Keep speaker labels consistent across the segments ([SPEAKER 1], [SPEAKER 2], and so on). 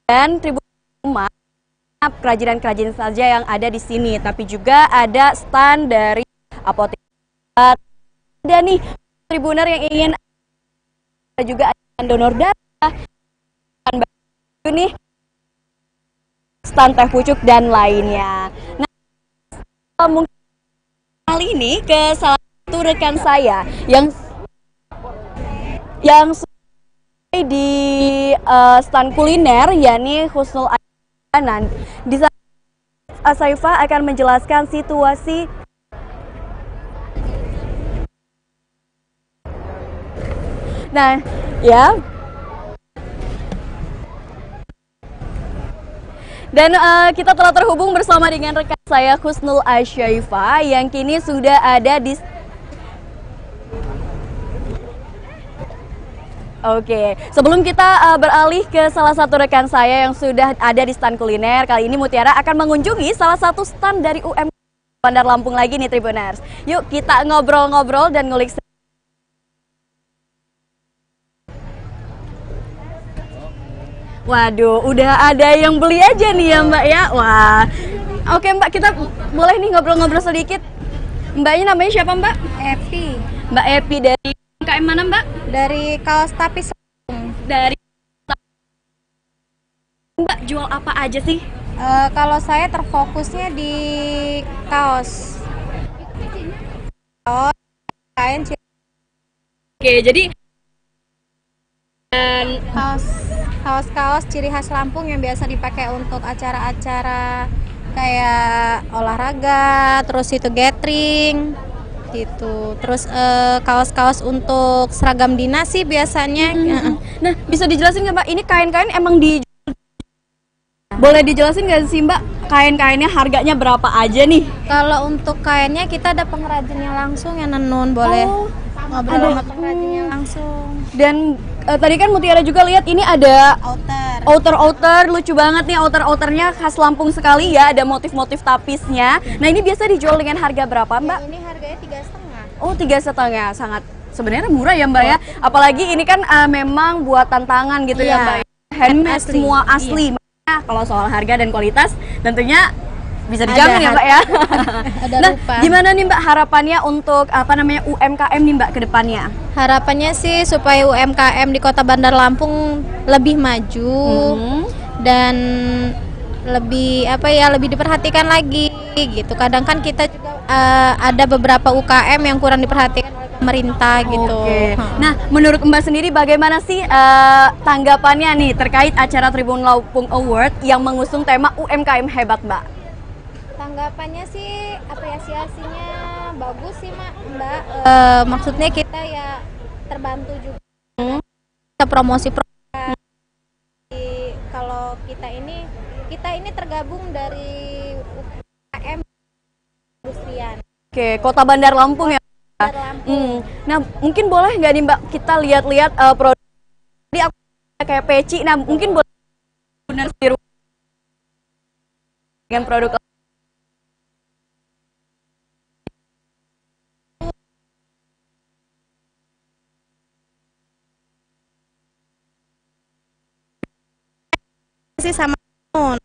[SPEAKER 1] dan Tribun Rumah kerajinan-kerajinan saja yang ada di sini, tapi juga ada stand dari apotek. Ada nih Tribuner yang ingin juga ada donor darah, nih stand teh pucuk dan lainnya. Nah, mungkin kali ini ke salah satu rekan saya yang di stand kuliner, yakni Husnul Anan. Di sana Asaifa akan menjelaskan situasi. Nah, ya. Dan kita telah terhubung bersama dengan rekan saya Husnul Asyaifa yang kini sudah ada di. Oke, sebelum kita beralih ke salah satu rekan saya yang sudah ada di stand kuliner, kali ini Mutiara akan mengunjungi salah satu stand dari UMKM Bandar Lampung lagi nih Tribuners. Yuk kita ngobrol-ngobrol dan ngulik. Waduh, udah ada yang beli aja nih ya Mbak ya. Wah, oke Mbak, kita boleh nih ngobrol-ngobrol sedikit. Mbaknya namanya siapa Mbak?
[SPEAKER 2] Epi.
[SPEAKER 1] Mbak Epi dari UMKM mana Mbak?
[SPEAKER 2] Dari Kaos Tapis.
[SPEAKER 1] Dari Mbak jual apa aja sih?
[SPEAKER 2] Kalau saya terfokusnya di kaos. Kain
[SPEAKER 1] Oke, jadi
[SPEAKER 2] kaos-kaos ciri khas Lampung yang biasa dipakai untuk acara-acara kayak olahraga, terus itu gathering gitu. Terus kaos-kaos untuk seragam dinas sih biasanya.
[SPEAKER 1] Nah, bisa dijelasin nggak Mbak? Ini kain-kain emang boleh dijelasin nggak sih Mbak? Kain-kainnya harganya berapa aja nih?
[SPEAKER 2] Kalau untuk kainnya kita ada pengrajinnya langsung ya Nenun, boleh ngobrol sama pengrajinnya langsung.
[SPEAKER 1] Dan tadi kan Mutiara juga lihat ini ada outer lucu banget nih, outernya khas Lampung sekali ya, ada motif-motif tapisnya. Nah ini biasa dijual dengan harga berapa Mbak?
[SPEAKER 2] Ini harganya 3,5.
[SPEAKER 1] Oh 3,5, sangat sebenarnya murah ya Mbak ya. Apalagi ini kan memang buatan tangan gitu ya Mbak. Handmade
[SPEAKER 2] asli.
[SPEAKER 1] Semua asli. Nah, kalau soal harga dan kualitas tentunya bisa dijamin ya Mbak ya. Nah, gimana nih Mbak harapannya untuk UMKM nih Mbak ke depannya?
[SPEAKER 2] Harapannya sih supaya UMKM di Kota Bandar Lampung lebih maju dan lebih lebih diperhatikan lagi gitu. Kadang kan kita juga ada beberapa UKM yang kurang diperhatikan oleh pemerintah gitu.
[SPEAKER 1] Nah, menurut Mbak sendiri bagaimana sih tanggapannya nih terkait acara Tribun Lampung Award yang mengusung tema UMKM hebat Mbak?
[SPEAKER 2] Tanggapannya sih apresiasinya bagus sih Mbak. Maksudnya kita ya terbantu juga ke promosi produk. Kalau kita ini tergabung dari UMKM industrian.
[SPEAKER 1] Oke, Kota Bandar Lampung ya.
[SPEAKER 2] Bandar Lampung.
[SPEAKER 1] Nah, mungkin boleh nggak nih Mbak kita lihat-lihat produk di kayak peci. Nah, mungkin boleh benar dengan produk
[SPEAKER 2] sih sama Nun.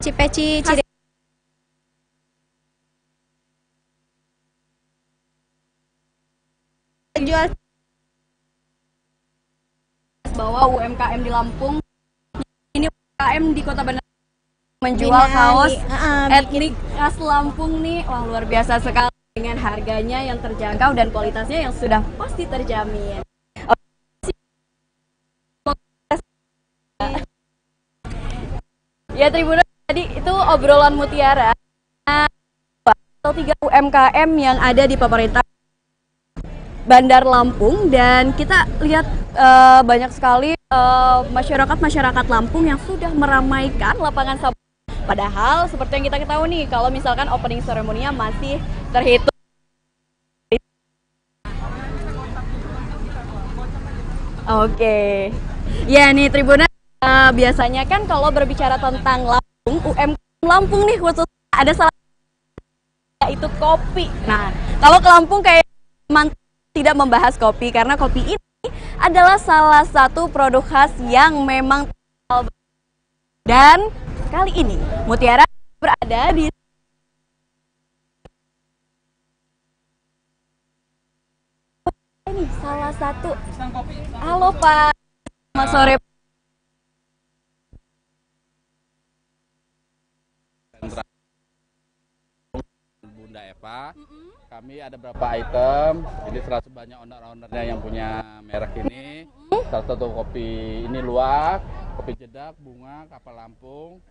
[SPEAKER 2] Peci ciri jual
[SPEAKER 1] bahwa UMKM di Lampung ini UMKM di Kota Bandar menjual kaos etnik khas Lampung nih. Wah, luar biasa sekali dengan harganya yang terjangkau dan kualitasnya yang sudah pasti terjamin. Ya Tribuners, tadi itu obrolan Mutiara 3 UMKM yang ada di pemerintah Bandar Lampung, dan kita lihat banyak sekali masyarakat Lampung yang sudah meramaikan lapangan sabu. Padahal seperti yang kita ketahui nih, kalau misalkan opening ceremony-nya masih terhitung. Oke. Ya nih Tribuners, biasanya kan kalau berbicara tentang Lampung, UMKM Lampung nih khusus ada salah yaitu kopi. Nah, kalau ke Lampung kayak tidak membahas kopi karena kopi ini adalah salah satu produk khas yang memang dan kali ini Mutiara berada di ini salah satu. Halo Pak, selamat sore.
[SPEAKER 3] Bunda Eva, kami ada beberapa item. Ini termasuk banyak owner-ownernya yang punya merek ini. Salah satu kopi ini luwak, kopi jedak, bunga, kapal Lampung,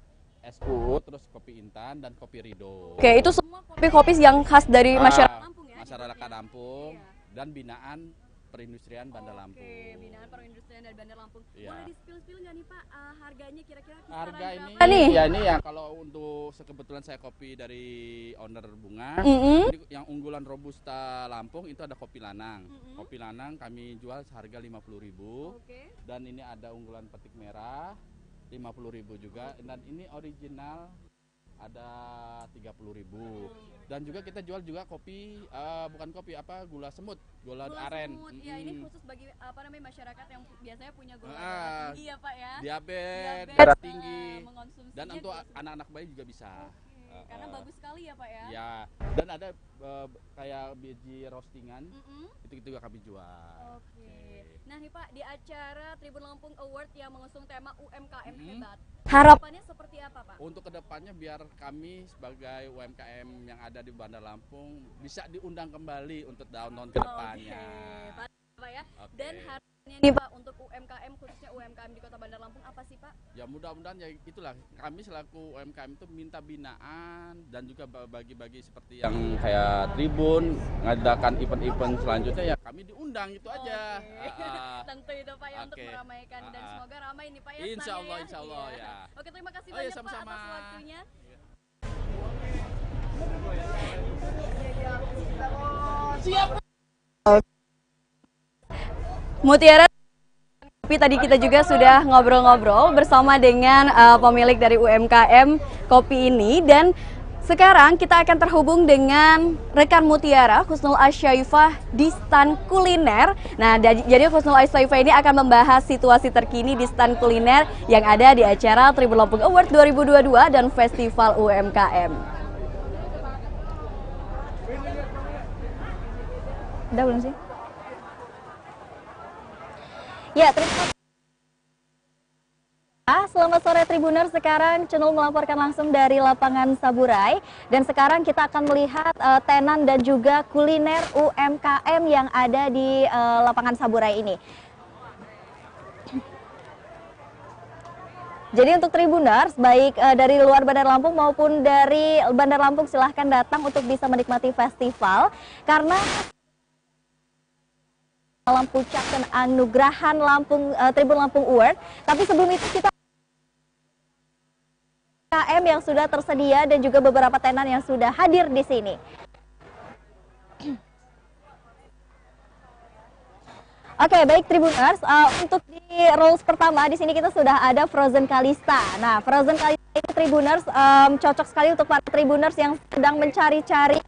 [SPEAKER 3] SU, terus kopi Intan dan kopi Rido.
[SPEAKER 1] Oke, itu semua kopi-kopi yang khas dari masyarakat Lampung ya?
[SPEAKER 3] Masyarakat Lampung dan binaan perindustrian Bandar Lampung.
[SPEAKER 1] Oke, binaan perindustrian dari Bandar Lampung.
[SPEAKER 3] Iya.
[SPEAKER 1] Boleh di-spill nggak nih Pak, harganya kira-kira kisaran
[SPEAKER 3] Harga ini,
[SPEAKER 1] berapa nih?
[SPEAKER 3] ya ini yang kalau untuk kebetulan saya kopi dari owner bunga, ini yang unggulan Robusta Lampung itu ada kopi lanang. Kopi lanang kami jual seharga 50.000.
[SPEAKER 1] Oke.
[SPEAKER 3] Dan ini ada unggulan petik merah 50.000 juga. Dan ini original ada 30.000. Dan juga kita jual juga kopi bukan kopi gula semut, gula aren.
[SPEAKER 1] Semut. Ya, ini khusus bagi masyarakat yang biasanya punya gula tinggi ya Pak ya.
[SPEAKER 3] Diabetes, darah tinggi. Dan untuk anak-anak bayi juga bisa.
[SPEAKER 1] Karena bagus sekali ya Pak ya.
[SPEAKER 3] Ya, dan ada kayak biji roastingan, itu juga kami jual.
[SPEAKER 1] Oke. Nah nih Pak, di acara Tribun Lampung Award yang mengusung tema UMKM hebat,
[SPEAKER 3] Harapannya
[SPEAKER 1] seperti apa Pak?
[SPEAKER 3] Untuk kedepannya biar kami sebagai UMKM yang ada di Bandar Lampung bisa diundang kembali untuk tahun-tahun kedepannya.
[SPEAKER 1] Pak ya.
[SPEAKER 3] Oke.
[SPEAKER 1] Dan harapannya nih Pak untuk UMKM khususnya UMKM di Kota Bandar Lampung apa sih Pak?
[SPEAKER 3] Ya mudah-mudahan ya itulah, kami selaku UMKM itu minta binaan dan juga bagi-bagi seperti yang kayak Tribun ngadakan event-event selanjutnya ya kami diundang itu aja.
[SPEAKER 1] Tentu itu Pak ya untuk meramaikan dan semoga ramai nih Pak ya.
[SPEAKER 3] Insya Allah ya.
[SPEAKER 1] Oke, terima kasih banyak
[SPEAKER 3] sama-sama.
[SPEAKER 1] Pak atas waktunya. Mutiara, tapi tadi kita juga sudah ngobrol-ngobrol bersama dengan pemilik dari UMKM kopi ini, dan sekarang kita akan terhubung dengan rekan Mutiara Husnul Asyaifah di stand kuliner. Nah, jadi Husnul Asyaifah ini akan membahas situasi terkini di stand kuliner yang ada di acara Tribun Lampung Award 2022 dan Festival UMKM. Udah belum sih? Ya, terima kasih. Selamat sore Tribuners, sekarang Cenul melaporkan langsung dari lapangan Saburai. Dan sekarang kita akan melihat tenan dan juga kuliner UMKM yang ada di lapangan Saburai ini. Jadi untuk Tribuners, baik dari luar Bandar Lampung maupun dari Bandar Lampung silahkan datang untuk bisa menikmati festival. Karena dalam puncak dan anugerahan Tribun Lampung Award. Tapi sebelum itu kita UMKM yang sudah tersedia dan juga beberapa tenan yang sudah hadir di sini. Oke, baik Tribuners, untuk di roles pertama di sini kita sudah ada Frozen Kalista. Nah, Frozen Kalista ini Tribuners cocok sekali untuk para Tribuners yang sedang mencari-cari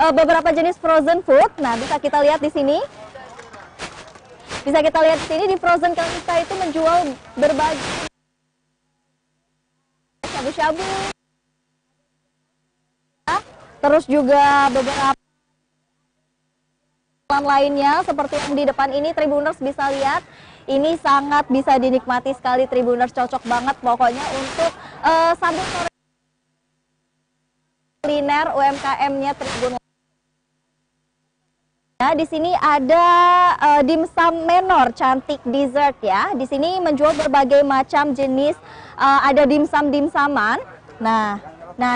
[SPEAKER 1] beberapa jenis frozen food. Nah, bisa kita lihat di sini. Bisa kita lihat di sini di Frozen Kalista itu menjual berbagai shabu-shabu, terus juga beberapa lainnya seperti yang di depan ini. Tribuners bisa lihat, ini sangat bisa dinikmati sekali Tribuners, cocok banget pokoknya untuk sambal sore kuliner UMKM-nya Tribun. Nah, di sini ada dimsum menor cantik dessert ya. Di sini menjual berbagai macam jenis, ada dimsaman. Nah,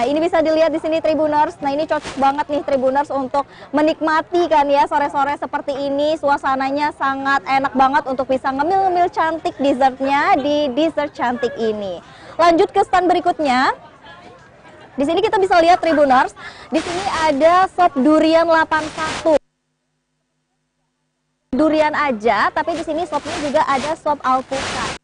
[SPEAKER 1] ini bisa dilihat di sini Tribuners. Nah, ini cocok banget nih Tribuners untuk menikmati kan ya sore-sore seperti ini. Suasananya sangat enak banget untuk bisa ngemil-ngemil cantik dessertnya di dessert cantik ini. Lanjut ke stand berikutnya. Di sini kita bisa lihat Tribuners. Di sini ada sop durian 81. Durian aja, tapi di sini sopnya juga ada sop alpukat.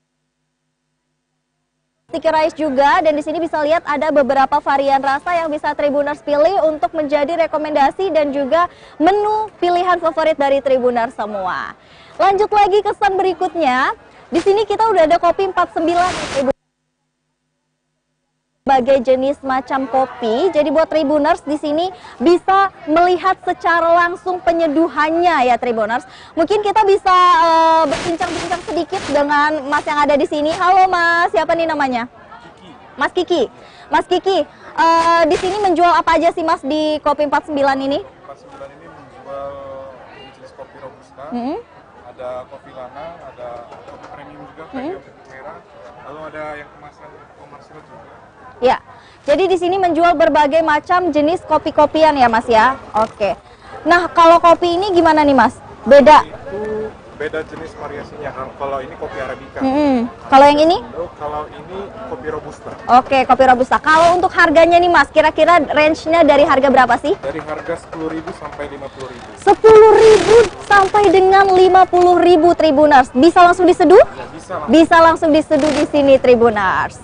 [SPEAKER 1] sticky rice juga, dan di sini bisa lihat ada beberapa varian rasa yang bisa Tribuners pilih untuk menjadi rekomendasi dan juga menu pilihan favorit dari Tribuners semua. Lanjut lagi ke stand berikutnya. Di sini kita udah ada kopi 49 berbagai jenis macam kopi. Jadi buat Tribuners di sini bisa melihat secara langsung penyeduhannya ya Tribuners. Mungkin kita bisa berbincang-bincang sedikit dengan Mas yang ada di sini. Halo Mas, siapa nih namanya?
[SPEAKER 4] Kiki.
[SPEAKER 1] Mas Kiki. Mas Kiki, di sini menjual apa aja sih Mas di kopi 49 ini?
[SPEAKER 4] 49 ini menjual jenis kopi robusta. Ada kopi lana, ada kopi premium juga, kayak kopi merah. Lalu ada yang kemasan komersial juga.
[SPEAKER 1] Ya, jadi di sini menjual berbagai macam jenis kopi-kopian ya Mas ya. Oke. Nah, kalau kopi ini gimana nih Mas? Beda?
[SPEAKER 4] Itu beda jenis variasinya. Kalau ini kopi arabica.
[SPEAKER 1] Kalau yang ini?
[SPEAKER 4] Kalau ini kopi robusta.
[SPEAKER 1] Oke, kopi robusta. Kalau untuk harganya nih Mas, kira-kira range-nya dari harga berapa sih?
[SPEAKER 4] Dari harga 10.000 sampai 50.000.
[SPEAKER 1] 10.000 sampai dengan 50.000 Tribuners. Bisa langsung diseduh?
[SPEAKER 4] Bisa lah.
[SPEAKER 1] Bisa langsung diseduh di sini Tribuners.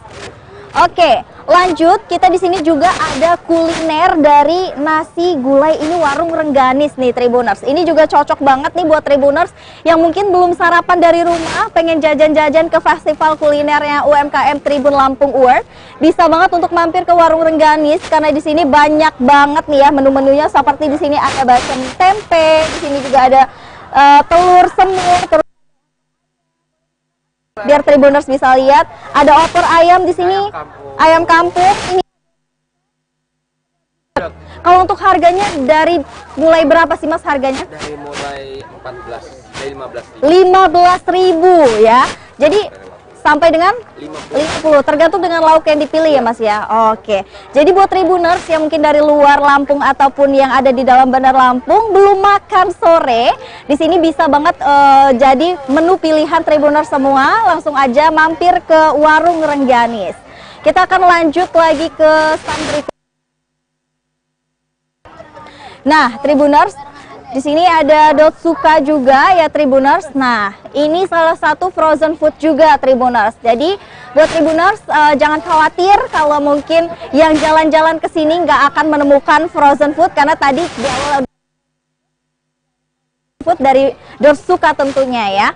[SPEAKER 1] Oke, lanjut kita di sini juga ada kuliner dari nasi gulai, ini warung Rengganis nih Tribuners. Ini juga cocok banget nih buat Tribuners yang mungkin belum sarapan dari rumah, pengen jajan-jajan ke festival kulinernya UMKM Tribun Lampung Award. Bisa banget untuk mampir ke warung Rengganis karena di sini banyak banget nih ya menu-menunya, seperti di sini ada bacem tempe, di sini juga ada telur semur, biar Tribuners bisa lihat ada opor ayam di sini, ayam kampung. Ini kalau untuk harganya dari mulai berapa sih Mas harganya?
[SPEAKER 5] Dari mulai 15.000
[SPEAKER 1] ya. Jadi sampai dengan 50, tergantung dengan lauk yang dipilih ya Mas ya. Oke. Jadi buat Tribuners yang mungkin dari luar Lampung ataupun yang ada di dalam Bandar Lampung belum makan sore, di sini bisa banget jadi menu pilihan Tribuners semua. Langsung aja mampir ke warung Rengganis. Kita akan lanjut lagi ke stand berikutnya. Nah, Tribuners, di sini ada Dotsuka juga ya Tribuners. Nah, ini salah satu frozen food juga Tribuners. Jadi buat Tribuners jangan khawatir kalau mungkin yang jalan-jalan ke sini nggak akan menemukan frozen food karena tadi di awal food dari Dotsuka tentunya ya.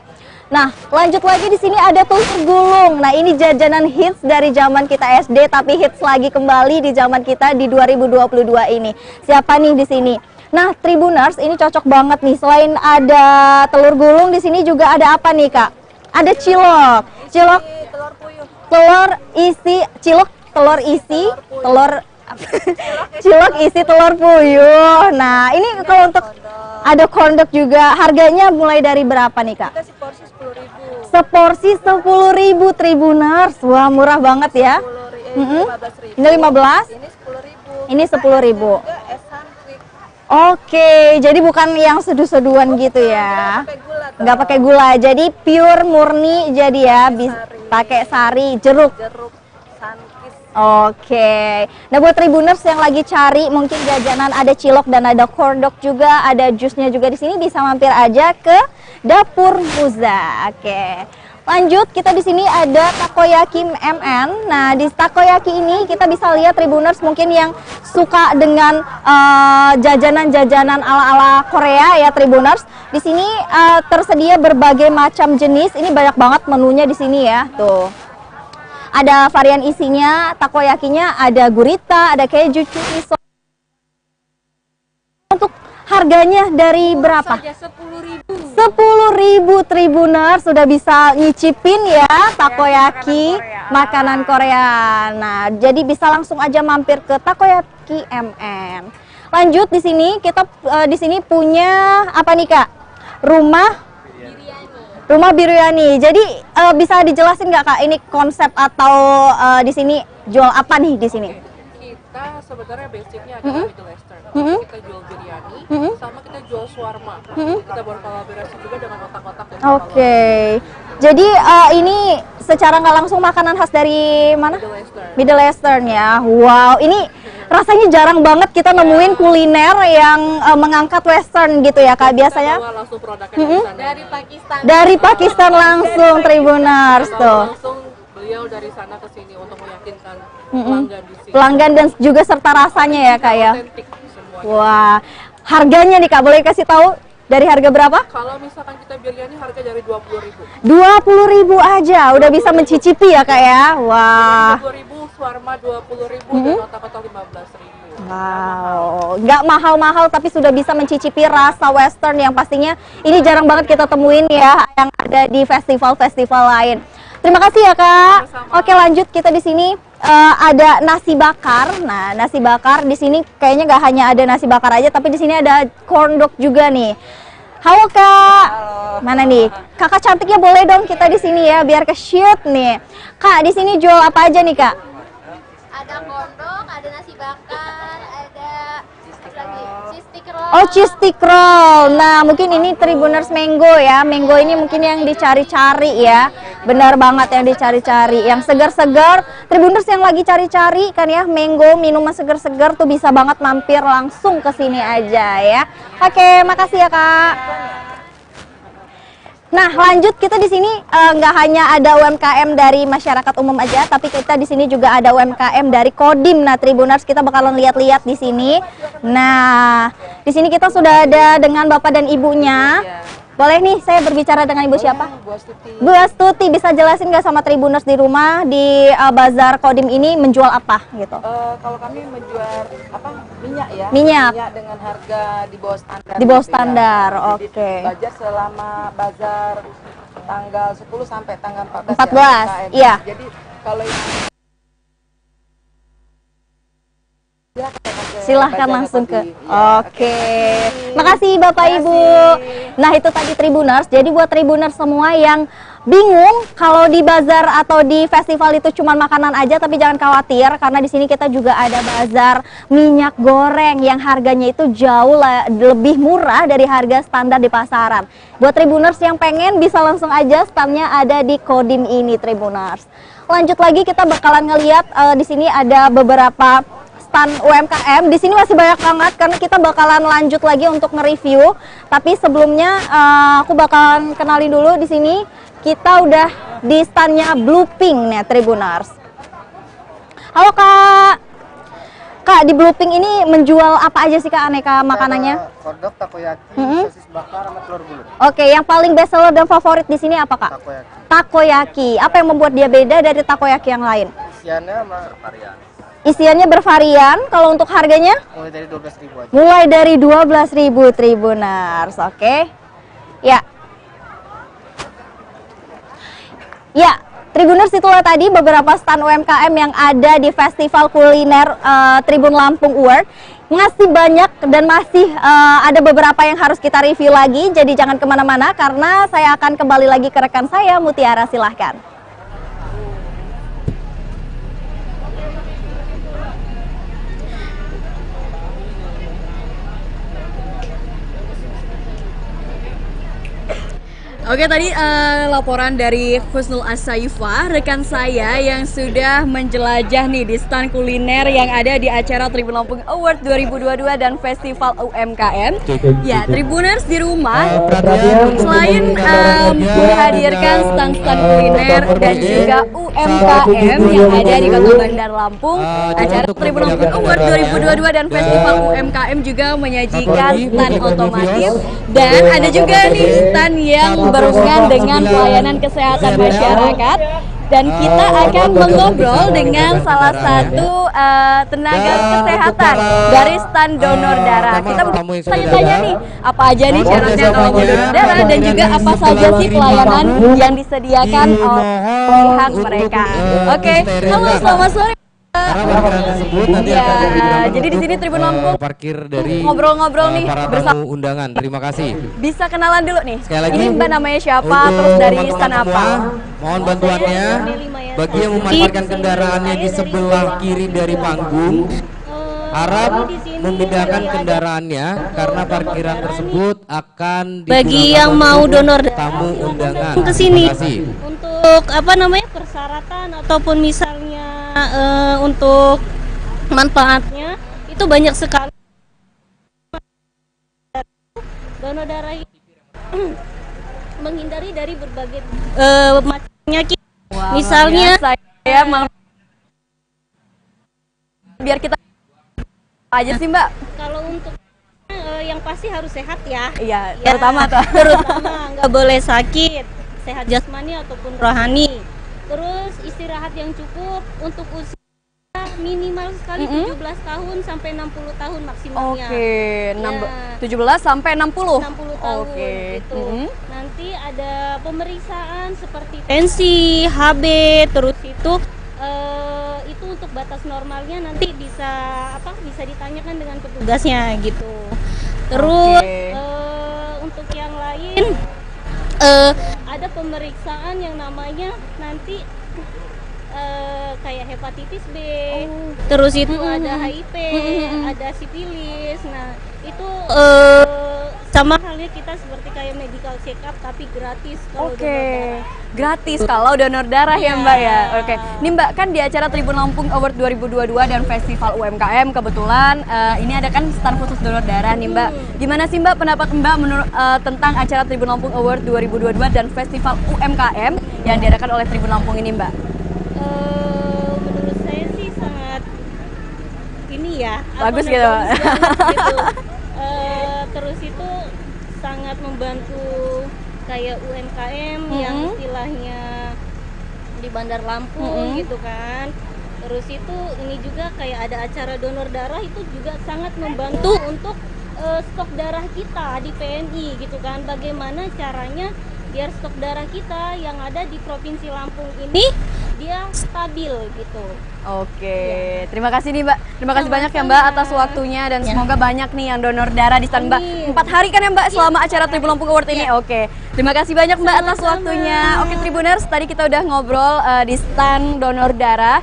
[SPEAKER 1] Nah, lanjut lagi di sini ada telur gulung. Nah, ini jajanan hits dari zaman kita SD tapi hits lagi kembali di zaman kita di 2022 ini. Siapa nih di sini? Nah, Tribuners ini cocok banget nih. Selain ada telur gulung, di sini juga ada apa nih, Kak? Ada cilok. Cilok, telur isi, cilok, telur isi, telur cilok isi telur puyuh. Nah, ini kalau untuk ada kondok juga. Harganya mulai dari berapa nih, Kak?
[SPEAKER 6] Seporsi 10.000.
[SPEAKER 1] Seporsi 10.000 Tribuners. Wah, murah banget ya. Ini 15.
[SPEAKER 6] Ini 10.000.
[SPEAKER 1] Ini 10.000.
[SPEAKER 6] Juga esan quick.
[SPEAKER 1] Oke, jadi bukan yang seduh-seduhan gitu ya. Nggak pakai gula, jadi pure murni jadi ya, pakai sari, jeruk.
[SPEAKER 6] Jeruk sankis.
[SPEAKER 1] Oke. Nah, buat Tribuners yang lagi cari mungkin jajanan ada cilok dan ada kordok juga, ada jusnya juga di sini, bisa mampir aja ke Dapur Muza. Oke. Lanjut, kita di sini ada takoyaki MN. Nah, di takoyaki ini kita bisa lihat Tribuners mungkin yang suka dengan jajanan-jajanan ala-ala Korea ya Tribuners. Di sini tersedia berbagai macam jenis. Ini banyak banget menunya di sini ya. Tuh. Ada varian isinya, takoyakinya ada gurita, ada keju, chili sauce. Untuk harganya dari berapa? 10.000 Tribuners sudah bisa nyicipin ya takoyaki, makanan Korea. Nah, jadi bisa langsung aja mampir ke Takoyaki MN. Lanjut di sini kita di sini punya apa nih, Kak? Rumah biryani. Jadi bisa dijelasin nggak, Kak, ini konsep atau di sini jual apa nih di sini?
[SPEAKER 6] Kita sebenarnya basicnya adalah Middle Eastern. Kita jual biryani, sama kita jual shawarma. Kita berkolaborasi juga dengan otak-otak dan
[SPEAKER 1] Oke. Jadi ini secara nggak langsung makanan khas dari mana?
[SPEAKER 6] Middle Eastern.
[SPEAKER 1] Middle Eastern ya. Wow, ini rasanya jarang banget kita nemuin kuliner yang mengangkat Western gitu ya, Kak. Biasanya
[SPEAKER 6] Kita bawa langsung produknya dari sana.
[SPEAKER 1] dari Pakistan langsung Tribuners
[SPEAKER 6] Kita bawa
[SPEAKER 1] tuh.
[SPEAKER 6] langsung beli beliau dari sana ke sini untuk meyakinkan pelanggan di sini.
[SPEAKER 1] Pelanggan dan juga serta rasanya ya Kak ya.
[SPEAKER 6] Otentik semuanya.
[SPEAKER 1] Wah, harganya nih Kak, boleh kasih tahu dari harga berapa?
[SPEAKER 6] Kalau misalkan kita biryani harga dari 20.000.
[SPEAKER 1] 20.000 aja udah bisa mencicipi ya Kak ya. Wah.
[SPEAKER 6] 20.000, shawarma 20.000 dan otak-otak 15.000.
[SPEAKER 1] Wow, nggak mahal-mahal tapi sudah bisa mencicipi rasa western yang pastinya ini jarang banget kita temuin ya yang ada di festival-festival lain. Terima kasih ya Kak.
[SPEAKER 6] Sama-sama.
[SPEAKER 1] Oke lanjut kita di sini ada nasi bakar. Nah nasi bakar di sini kayaknya nggak hanya ada nasi bakar aja tapi di sini ada corn dog juga nih. Halo Kak. Mana nih? Kakak cantiknya boleh dong kita di sini ya biar ke shoot nih. Kak di sini jual apa aja nih Kak?
[SPEAKER 2] Ada kondok, ada nasi bakar, ada lagi cheese stick roll.
[SPEAKER 1] Oh cheese stick roll. Nah mungkin ini Tribuners mango ya. Mango ini mungkin yang dicari-cari ya. Benar banget yang dicari-cari. Yang segar-segar. Tribuners yang lagi cari-cari kan ya. Mango minuman segar-segar tuh bisa banget mampir langsung ke sini aja ya. Oke makasih ya Kak. Nah, lanjut kita di sini nggak hanya ada UMKM dari masyarakat umum aja, tapi kita di sini juga ada UMKM dari Kodim. Nah, Tribuners kita bakalan lihat-lihat di sini. Nah, di sini kita sudah ada dengan Bapak dan Ibunya. Boleh nih, saya berbicara dengan Ibu siapa?
[SPEAKER 6] Bu Astuti.
[SPEAKER 1] Bu Astuti, bisa jelasin nggak sama Tribuners di rumah di Bazar Kodim ini menjual apa gitu?
[SPEAKER 7] Kalau kami menjual minyak ya.
[SPEAKER 1] Minyak.
[SPEAKER 7] Dengan harga di bawah standar.
[SPEAKER 1] Di bawah
[SPEAKER 7] gitu ya.
[SPEAKER 1] standar,
[SPEAKER 7] Jadi,
[SPEAKER 1] oke.
[SPEAKER 7] Budget selama bazar tanggal 10 sampai tanggal 14
[SPEAKER 1] 14,
[SPEAKER 7] ya. UMKM.
[SPEAKER 1] iya.
[SPEAKER 7] Jadi kalau yang
[SPEAKER 1] Silahkan
[SPEAKER 7] bazar
[SPEAKER 1] langsung ke.
[SPEAKER 7] Kodim. Ya,
[SPEAKER 1] Oke. Makasih Bapak Ibu. Nah, itu tadi Tribuners. Jadi buat Tribuners semua yang bingung kalau di bazar atau di festival itu cuma makanan aja, tapi jangan khawatir karena di sini kita juga ada bazar minyak goreng yang harganya itu jauh lebih murah dari harga standar di pasaran. Buat Tribuners yang pengen bisa langsung aja standnya ada di Kodim ini Tribuners. Lanjut lagi kita bakalan ngeliat di sini ada beberapa stand UMKM. Di sini masih banyak banget karena kita bakalan lanjut lagi untuk nge-review. Tapi sebelumnya aku bakalan kenalin dulu di sini. Kita udah di standnya Blue Pink nih Tribuners. Halo Kak. Kak, di Blue Pink ini menjual apa aja sih Kak aneka makanannya?
[SPEAKER 8] Hotdog, takoyaki, sosis bakar, sama telur gulung.
[SPEAKER 1] Oke, yang paling best seller dan favorit di sini apa Kak?
[SPEAKER 8] Takoyaki.
[SPEAKER 1] Takoyaki. Apa yang membuat dia beda dari takoyaki yang lain?
[SPEAKER 8] Isiannya sama
[SPEAKER 1] Isiannya bervarian. Kalau untuk harganya?
[SPEAKER 8] mulai dari 12.000 aja.
[SPEAKER 1] Mulai dari 12.000 Tribuners. Oke. Ya. Ya, Tribuners itulah tadi beberapa stand UMKM yang ada di Festival Kuliner Tribun Lampung Award. Masih banyak dan masih ada beberapa yang harus kita review lagi. Jadi jangan kemana-mana karena saya akan kembali lagi ke rekan saya, Mutiara, silahkan. Oke, tadi laporan dari Husnul As-Saifah, rekan saya yang sudah menjelajah nih di stand kuliner yang ada di acara Tribun Lampung Award 2022 dan Festival UMKM. Ya, Tribuners di rumah, selain menghadirkan stand-stand kuliner dan juga UMKM yang ada di Kota Bandar Lampung, acara Tribun Lampung Award 2022 dan Festival UMKM juga menyajikan stand otomotif dan ada juga nih stand yang berhubungan dengan pelayanan kesehatan masyarakat dan kita akan mengobrol dengan salah satu tenaga kesehatan dari stand donor darah. Kita tanya-tanya nih apa aja nih syaratnya kalau mau donor darah dan juga apa saja sih pelayanan yang disediakan oleh pihak mereka. Oke, halo selamat sore.
[SPEAKER 9] Tersebut nanti akan
[SPEAKER 1] jadi di sini Tribun Lampung
[SPEAKER 9] parkir dari
[SPEAKER 1] ngobrol-ngobrol nih
[SPEAKER 9] para
[SPEAKER 1] bersama
[SPEAKER 9] tamu undangan. Terima kasih.
[SPEAKER 1] Bisa kenalan dulu nih.
[SPEAKER 9] Sekali lagi,
[SPEAKER 1] ini Mbak namanya siapa,
[SPEAKER 9] untuk
[SPEAKER 1] terus dari
[SPEAKER 9] teman-teman
[SPEAKER 1] stand apa?
[SPEAKER 9] semua, mohon bantuannya bagi yang memanfaatkan kendaraannya di sebelah kiri dari panggung. Harap membedakan kendaraannya karena parkiran tersebut akan
[SPEAKER 10] bagi yang mau donor
[SPEAKER 9] tamu undangan.
[SPEAKER 10] ke sini.
[SPEAKER 9] Terima kasih.
[SPEAKER 10] Untuk apa namanya persyaratan ataupun misalnya untuk manfaatnya itu banyak sekali. Donor darah menghindari dari berbagai macam penyakit. Misalnya
[SPEAKER 1] saya biar kita aja sih Mbak.
[SPEAKER 10] kalau untuk yang pasti harus sehat ya.
[SPEAKER 1] Iya,
[SPEAKER 10] Ya,
[SPEAKER 1] terutama tuh.
[SPEAKER 10] terutama nggak boleh sakit, sehat jasmani ataupun rohani. Terus istirahat yang cukup untuk usia minimal sekali 17 tahun sampai 60 tahun maksimalnya.
[SPEAKER 1] Oke,
[SPEAKER 10] Ya.
[SPEAKER 1] 17 sampai 60.
[SPEAKER 10] 60 tahun
[SPEAKER 1] Oke.
[SPEAKER 10] gitu. Nanti ada pemeriksaan seperti tensi, HB, terus itu untuk batas normalnya nanti bisa bisa ditanyakan dengan petugasnya gitu. Terus
[SPEAKER 1] Oke.
[SPEAKER 10] Untuk yang lain ada pemeriksaan yang namanya nanti kayak hepatitis B, terus itu ada HIV, ada sifilis. Nah itu sama halnya kita seperti kayak medical check up tapi gratis kalau donor darah.
[SPEAKER 1] Gratis kalau donor darah ya Mbak ya. Oke, ini Mbak kan di acara Tribun Lampung Award 2022 dan Festival UMKM kebetulan ini ada kan stand khusus donor darah nih Mbak. Gimana sih Mbak pendapat Mbak tentang acara Tribun Lampung Award 2022 dan Festival UMKM yang diadakan oleh Tribun Lampung ini Mbak?
[SPEAKER 10] Menurut saya sih sangat ini ya
[SPEAKER 1] Bagus gitu.
[SPEAKER 10] bagus banget gitu. Terus itu sangat membantu kayak UMKM yang istilahnya di Bandar Lampung gitu kan. Terus itu ini juga kayak ada acara donor darah itu juga sangat membantu untuk stok darah kita di PMI gitu kan. Bagaimana caranya biar stok darah kita yang ada di Provinsi Lampung ini dia stabil gitu.
[SPEAKER 1] Oke, terima kasih nih Mbak. Terima kasih banyak ya Mbak atas waktunya dan semoga banyak nih yang donor darah di stand Mbak. 4 hari kan ya Mbak selama acara Tribun Lampung Award ini. Oke, terima kasih banyak Mbak atas waktunya. Oke Tribuners, tadi kita udah ngobrol di stand donor darah.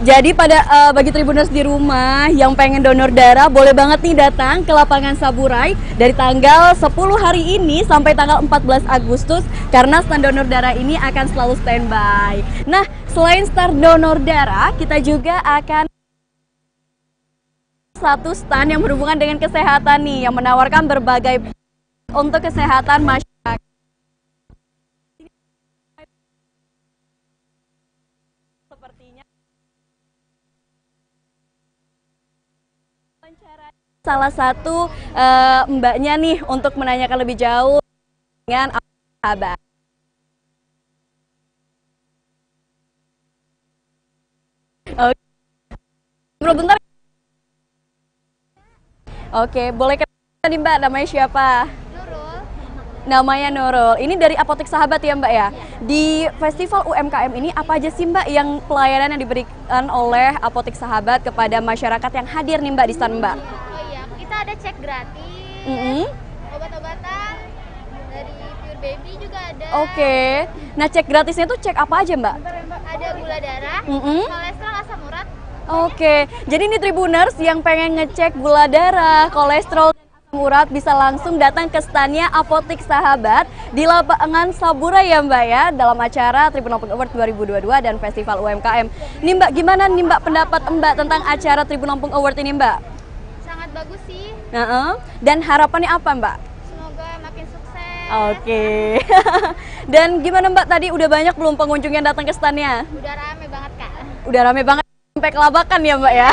[SPEAKER 1] Jadi pada bagi Tribuners di rumah yang pengen donor darah boleh banget nih datang ke lapangan Saburai dari tanggal 10 hari ini sampai tanggal 14 Agustus karena stand donor darah ini akan selalu standby. Nah, selain stand donor darah, kita juga akan satu stand yang berhubungan dengan kesehatan nih yang menawarkan berbagai untuk kesehatan masyarakat. Sepertinya salah satu mbaknya nih untuk menanyakan lebih jauh dengan sahabat. Oke, bentar. Oke, boleh kenal nih Mbak, namanya siapa?
[SPEAKER 2] Nurul.
[SPEAKER 1] Namanya Nurul. Ini dari Apotek Sahabat ya Mbak ya? Di Festival UMKM ini apa aja sih Mbak yang pelayanan yang diberikan oleh Apotek Sahabat kepada masyarakat yang hadir nih Mbak di stand Mbak?
[SPEAKER 2] Oh iya, kita ada cek gratis. Obat-obatan dari Pure Baby juga ada.
[SPEAKER 1] Oke. Nah, cek gratisnya tuh cek apa aja Mbak?
[SPEAKER 2] Ada gula darah, kolesterol, asam urat.
[SPEAKER 1] Oke. Jadi ini Tribuners yang pengen ngecek gula darah, kolesterol, dan asam urat bisa langsung datang ke standnya Apotek Sahabat di lapangan Saburai ya Mbak ya dalam acara Tribun Lampung Award 2022 dan Festival UMKM. Nih Mbak, gimana nih Mbak pendapat Mbak tentang acara Tribun Lampung Award ini Mbak?
[SPEAKER 2] Sangat bagus sih.
[SPEAKER 1] Dan harapannya apa Mbak?
[SPEAKER 2] Semoga makin sukses.
[SPEAKER 1] Oke. Dan gimana Mbak tadi udah banyak belum pengunjung yang datang ke standnya?
[SPEAKER 2] Udah rame banget Kak.
[SPEAKER 1] Udah rame banget sampai kelabakan ya Mbak ya.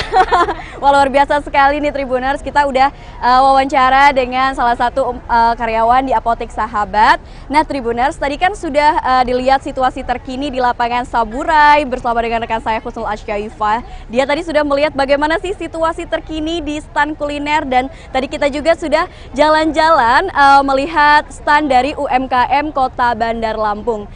[SPEAKER 1] Wah, luar biasa sekali nih Tribuners, kita udah wawancara dengan salah satu karyawan di Apotek Sahabat. Nah Tribuners, tadi kan sudah dilihat situasi terkini di lapangan Saburai bersama dengan rekan saya Husnul Asyaifah. Dia tadi sudah melihat bagaimana sih situasi terkini di stand kuliner dan tadi kita juga sudah jalan-jalan melihat stand dari UMKM Kota Bandar Lampung.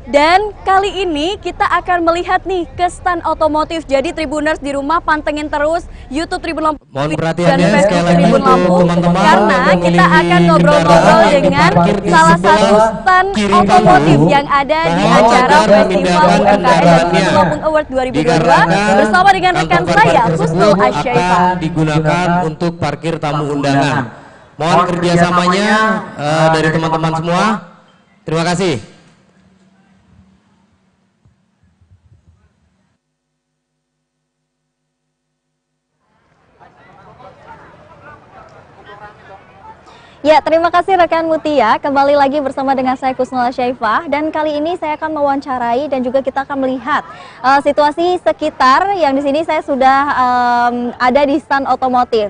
[SPEAKER 1] Dan kali ini kita akan melihat nih ke stand otomotif. Jadi Tribuners di rumah pantengin terus YouTube Tribun Lampung
[SPEAKER 9] Mohon
[SPEAKER 1] dan
[SPEAKER 9] perhatiannya
[SPEAKER 1] Facebook
[SPEAKER 9] sekali lagi
[SPEAKER 1] Tribun
[SPEAKER 9] untuk
[SPEAKER 1] Lampung
[SPEAKER 9] teman-teman
[SPEAKER 1] karena
[SPEAKER 9] yang
[SPEAKER 1] kita
[SPEAKER 9] memiliki
[SPEAKER 1] akan ngobrol-ngobrol
[SPEAKER 9] kendaraan yang
[SPEAKER 1] dengan
[SPEAKER 9] diparkir di
[SPEAKER 1] salah satu
[SPEAKER 9] sebelah
[SPEAKER 1] stand
[SPEAKER 9] kiri
[SPEAKER 1] otomotif
[SPEAKER 9] kamu.
[SPEAKER 1] yang ada di
[SPEAKER 9] Mohon
[SPEAKER 1] acara
[SPEAKER 9] agar
[SPEAKER 1] Festival
[SPEAKER 9] memindahkan
[SPEAKER 1] UMKM dan
[SPEAKER 9] kendaraannya.
[SPEAKER 1] Tribun Lampung Award 2022
[SPEAKER 9] Dikarenakan
[SPEAKER 1] bersama dengan rekan
[SPEAKER 9] kantong
[SPEAKER 1] saya
[SPEAKER 9] parkir
[SPEAKER 1] Husnul
[SPEAKER 9] tersebut
[SPEAKER 1] Asyaifah.
[SPEAKER 9] akan digunakan untuk parkir tamu undangan. Mohon kerjasamanya dari teman-teman semua. Terima kasih.
[SPEAKER 1] Ya, terima kasih rekan Mutia. Kembali lagi bersama dengan saya Kusnula Syaifah, dan kali ini saya akan mewawancarai dan juga kita akan melihat situasi sekitar yang di sini saya sudah ada di stand otomotif.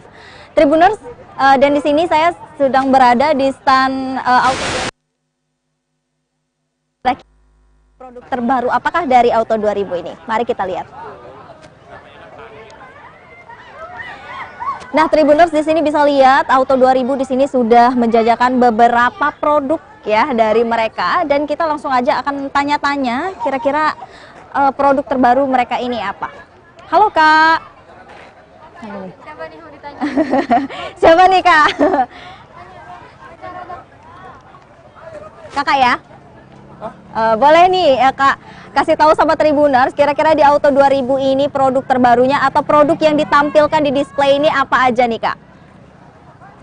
[SPEAKER 1] Tribuners, dan di sini saya sedang berada di stand auto. Produk terbaru apakah dari Auto 2000 ini? Mari kita lihat. Nah, Tribuners, di sini bisa lihat Auto 2000 di sini sudah menjajakan beberapa produk ya dari mereka, dan kita langsung aja akan tanya-tanya kira-kira produk terbaru mereka ini apa. Halo Kak.
[SPEAKER 2] Siapa nih mau ditanya?
[SPEAKER 1] Siapa nih Kak? Kakak ya? Boleh nih ya Kak, kasih tahu sama Tribuners kira-kira di Auto 2000 ini produk terbarunya atau produk yang ditampilkan di display ini apa aja nih Kak?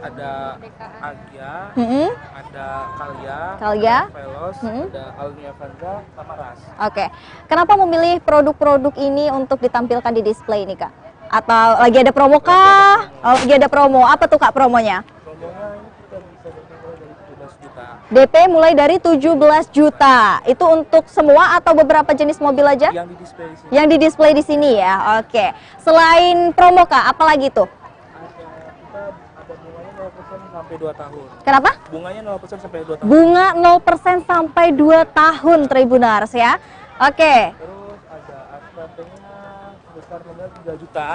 [SPEAKER 11] Ada Agia, ada Kalia, Veloz, ada Almia Vanza, sama Ras.
[SPEAKER 1] Oke, kenapa memilih produk-produk ini untuk ditampilkan di display ini Kak? Atau lagi ada promo kah? Oh, lagi ada promo, apa tuh Kak promonya?
[SPEAKER 11] Promonya kita bisa dari 17 juta.
[SPEAKER 1] DP mulai dari 17 juta. Itu untuk semua atau beberapa jenis mobil aja?
[SPEAKER 11] Yang di display di sini.
[SPEAKER 1] Yang di display di sini ya. Oke. Selain promo Kak, apa lagi tuh?
[SPEAKER 11] Kita ada bunganya 0% sampai 2 tahun.
[SPEAKER 1] Kenapa?
[SPEAKER 11] Bunganya 0% sampai 2 tahun.
[SPEAKER 1] Bunga 0% sampai 2 tahun Tribuners ya. Oke.
[SPEAKER 11] Terus ada ASP-nya sebesar modal 3 juta.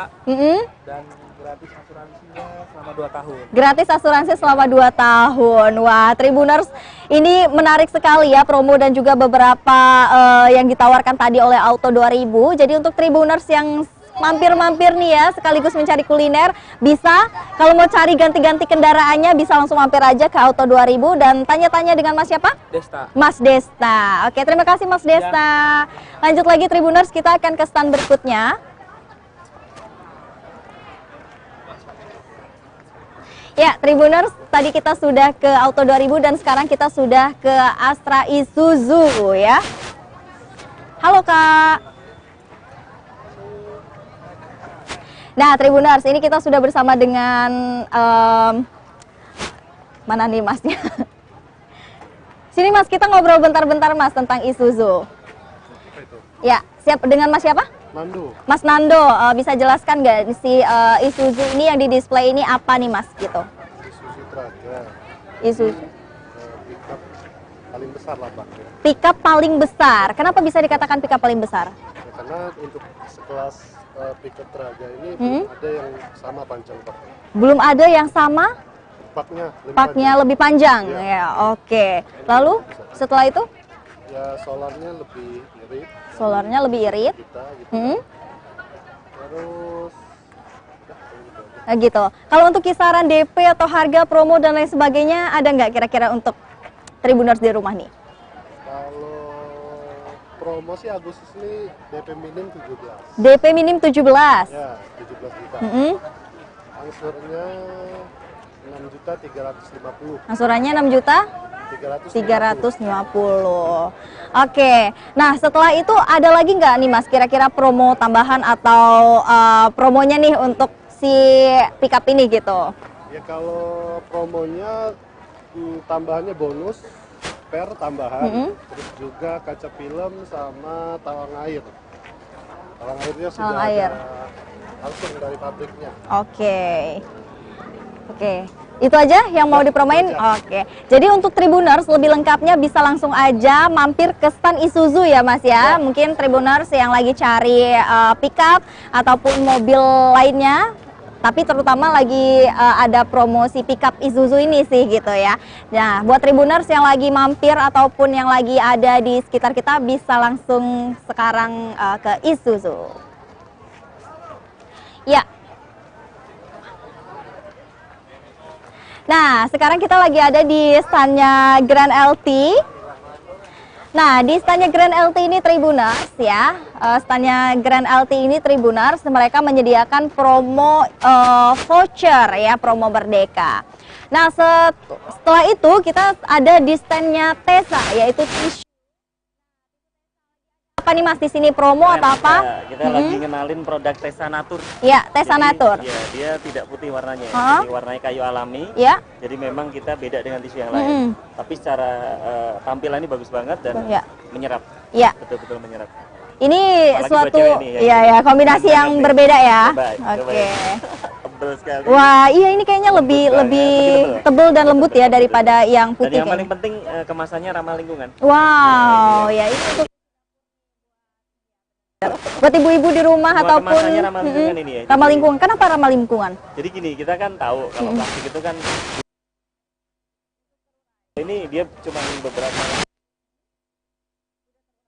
[SPEAKER 11] Dan gratis asuransinya selama 2 tahun. Gratis
[SPEAKER 1] asuransi selama 2 tahun. Wah, Tribuners, ini menarik sekali ya promo dan juga beberapa yang ditawarkan tadi oleh Auto 2000. Jadi untuk Tribuners yang mampir-mampir nih ya, sekaligus mencari kuliner, bisa kalau mau cari ganti-ganti kendaraannya bisa langsung mampir aja ke Auto 2000 dan tanya-tanya dengan Mas siapa?
[SPEAKER 11] Desta.
[SPEAKER 1] Mas Desta. Oke, terima kasih Mas Desta. Lanjut lagi Tribuners, kita akan ke stand berikutnya. Ya, Tribuners, tadi kita sudah ke Auto 2000 dan sekarang kita sudah ke Astra Isuzu ya. Halo Kak. Nah, Tribuners, ini kita sudah bersama dengan mana nih Masnya? Sini Mas, kita ngobrol bentar-bentar Mas tentang Isuzu. Ya, siap dengan Mas siapa?
[SPEAKER 12] Nando.
[SPEAKER 1] Mas Nando, bisa jelaskan nggak si Isuzu ini yang di display ini apa nih Mas gitu?
[SPEAKER 12] Isuzu Traga.
[SPEAKER 1] Isuzu.
[SPEAKER 12] Pickup paling besar lah Pak.
[SPEAKER 1] Pickup paling besar. Kenapa bisa dikatakan pickup paling besar?
[SPEAKER 12] Ya, karena untuk sekelas pickup Traga ini belum ada yang sama panjang Pak.
[SPEAKER 1] Belum ada yang sama?
[SPEAKER 12] Paknya
[SPEAKER 1] lebih panjang. Ya, oke. Lalu setelah itu?
[SPEAKER 12] Ya, solarnya lebih irit.
[SPEAKER 1] Solarnya lebih irit.
[SPEAKER 12] Gitu. Terus
[SPEAKER 1] nah, gitu. Kalau untuk kisaran DP atau harga promo dan lain sebagainya ada nggak kira-kira untuk Tribuners di rumah nih?
[SPEAKER 12] Kalau promo sih Agustus ini DP minim 17.
[SPEAKER 1] DP minim 17.
[SPEAKER 12] Ya, 17 juta. Angsurnya 6.350.
[SPEAKER 1] Angsurannya 6 juta? 350. Oke. Nah, setelah itu ada lagi nggak nih Mas kira-kira promo tambahan atau promonya nih untuk si pickup ini gitu?
[SPEAKER 12] Ya kalau promonya tambahannya bonus per tambahan, terus juga kaca film sama tawang air. Tawang airnya sudah ada langsung dari pabriknya. Oke. Itu aja yang mau dipromoin? Oke. Jadi untuk Tribuners lebih lengkapnya bisa langsung aja mampir ke stand Isuzu ya Mas ya. Mungkin Tribuners yang lagi cari pickup ataupun mobil lainnya, tapi terutama lagi ada promosi pickup Isuzu ini sih gitu ya. Nah, buat Tribuners yang lagi mampir ataupun yang lagi ada di sekitar kita bisa langsung sekarang ke Isuzu. Ya. Nah, sekarang kita lagi ada di standnya Grand LT. Nah, di standnya Grand LT ini Tribuners ya, standnya Grand LT ini Tribuners, mereka menyediakan promo voucher ya, promo Merdeka. Nah, setelah itu kita ada di standnya Tesa, yaitu Apa nih Mas di sini promo atau apa?
[SPEAKER 13] Kita lagi ngenalin produk Tesa Natur.
[SPEAKER 12] Ya, Tesa Natur.
[SPEAKER 13] Ya, dia tidak putih warnanya.
[SPEAKER 12] Huh?
[SPEAKER 13] Jadi warnanya kayu alami.
[SPEAKER 12] Ya.
[SPEAKER 13] Jadi memang kita beda dengan tisu yang lain. Tapi secara tampilan ini bagus banget dan menyerap.
[SPEAKER 12] Ya.
[SPEAKER 13] Betul-betul menyerap.
[SPEAKER 12] Ini
[SPEAKER 13] apalagi
[SPEAKER 12] suatu
[SPEAKER 13] ini,
[SPEAKER 12] ya kombinasi yang berbeda ya.
[SPEAKER 13] Oke. Tebel sekali.
[SPEAKER 12] Wah, iya ini kayaknya lebih tebel dan lembut ya daripada yang putih.
[SPEAKER 13] Dan yang paling penting kemasannya ramah lingkungan.
[SPEAKER 12] Wow, ya itu untuk buat ibu-ibu di rumah ataupun
[SPEAKER 13] ramah lingkungan ini ya.
[SPEAKER 12] Ramah lingkungan. Kenapa ramah lingkungan?
[SPEAKER 13] Jadi gini, kita kan tahu kalau plastik itu kan ini dia cuma beberapa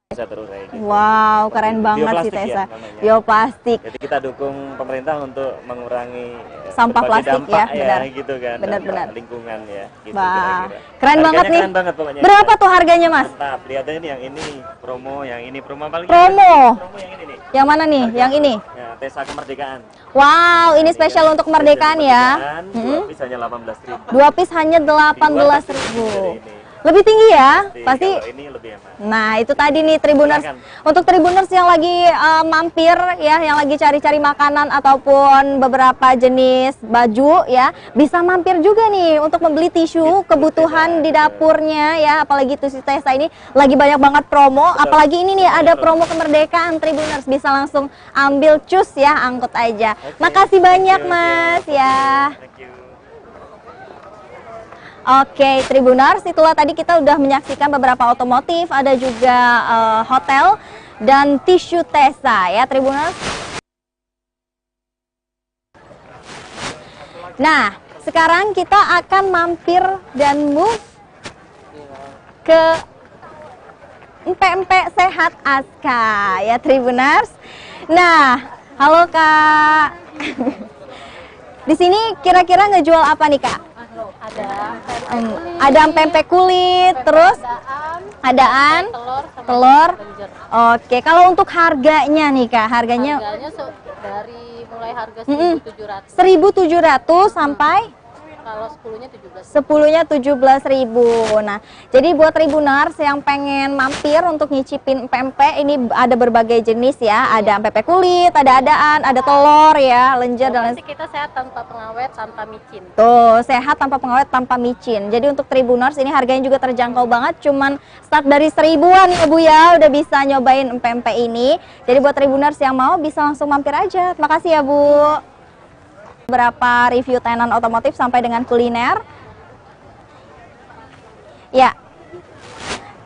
[SPEAKER 13] bisa terurai. Gitu.
[SPEAKER 12] Wow, keren banget sih Tesa. Bioplastik.
[SPEAKER 13] Jadi kita dukung pemerintah untuk mengurangi
[SPEAKER 12] sampah plastik
[SPEAKER 13] dampak,
[SPEAKER 12] ya, benar.
[SPEAKER 13] Gitu kan.
[SPEAKER 12] Benar-benar.
[SPEAKER 13] Lingkungan ya. Gitu,
[SPEAKER 12] wah,
[SPEAKER 13] kira-kira.
[SPEAKER 12] Keren banget nih.
[SPEAKER 13] Keren banget pokoknya.
[SPEAKER 12] Berapa tuh harganya Mas?
[SPEAKER 13] Mantap. Lihat ini yang ini promo, yang ini promo paling.
[SPEAKER 12] Promo.
[SPEAKER 13] Promo yang ini nih.
[SPEAKER 12] Yang mana nih? Yang ini.
[SPEAKER 13] Ya, Tesa Kemerdekaan.
[SPEAKER 12] Wow, ini spesial untuk kemerdekaan ya.
[SPEAKER 13] 2 piece hanya 18.000.
[SPEAKER 12] 2 piece hanya 18.000. Lebih tinggi ya, pasti.
[SPEAKER 13] Ini lebih hemat.
[SPEAKER 12] Nah, itu tadi nih Tribuners. Untuk Tribuners yang lagi mampir ya, yang lagi cari-cari makanan ataupun beberapa jenis baju ya, bisa mampir juga nih untuk membeli tisu kebutuhan di dapurnya ya. Apalagi tisu Tesa ini lagi banyak banget promo. Apalagi ini nih ada promo kemerdekaan Tribuners, bisa langsung ambil cus ya, angkut aja. Makasih banyak Mas ya. Oke, Tribuners, itulah tadi kita udah menyaksikan beberapa otomotif, ada juga hotel dan tisu Tesa ya, Tribuners. Nah, sekarang kita akan mampir dan move ke Empek-empek Sehat Aska ya, Tribuners. Nah, halo Kak. Di sini kira-kira ngejual apa nih Kak? Ada empek kulit, terus adaan, telur. Oke, kalau untuk harganya nih Kak, harganya
[SPEAKER 10] dari mulai harga 1.700.
[SPEAKER 12] 1.700 sampai
[SPEAKER 10] kalau 10-nya 17.
[SPEAKER 12] 10-nya 17.000. Nah, jadi buat Tribuners yang pengen mampir untuk nyicipin empek-empek, ini ada berbagai jenis ya. Ada empek kulit, ada adaan, ada telur ya, lenjer dan lain.
[SPEAKER 10] Kita sehat tanpa pengawet, tanpa micin.
[SPEAKER 12] Tuh, sehat tanpa pengawet, tanpa micin. Jadi untuk Tribuners ini harganya juga terjangkau banget, cuman start dari 1.000-an ya Bu ya, udah bisa nyobain empek-empek ini. Jadi buat Tribuners yang mau bisa langsung mampir aja. Terima kasih ya Bu. Beberapa review tenan otomotif sampai dengan kuliner. Ya.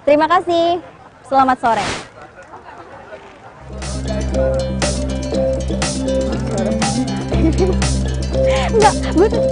[SPEAKER 12] Terima kasih. Selamat sore. Enggak, betul.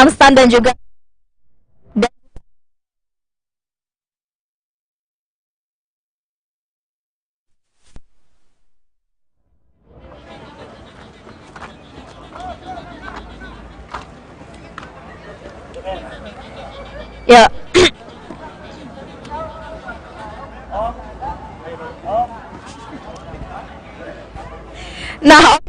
[SPEAKER 12] stand-stand dan juga ya. Nah,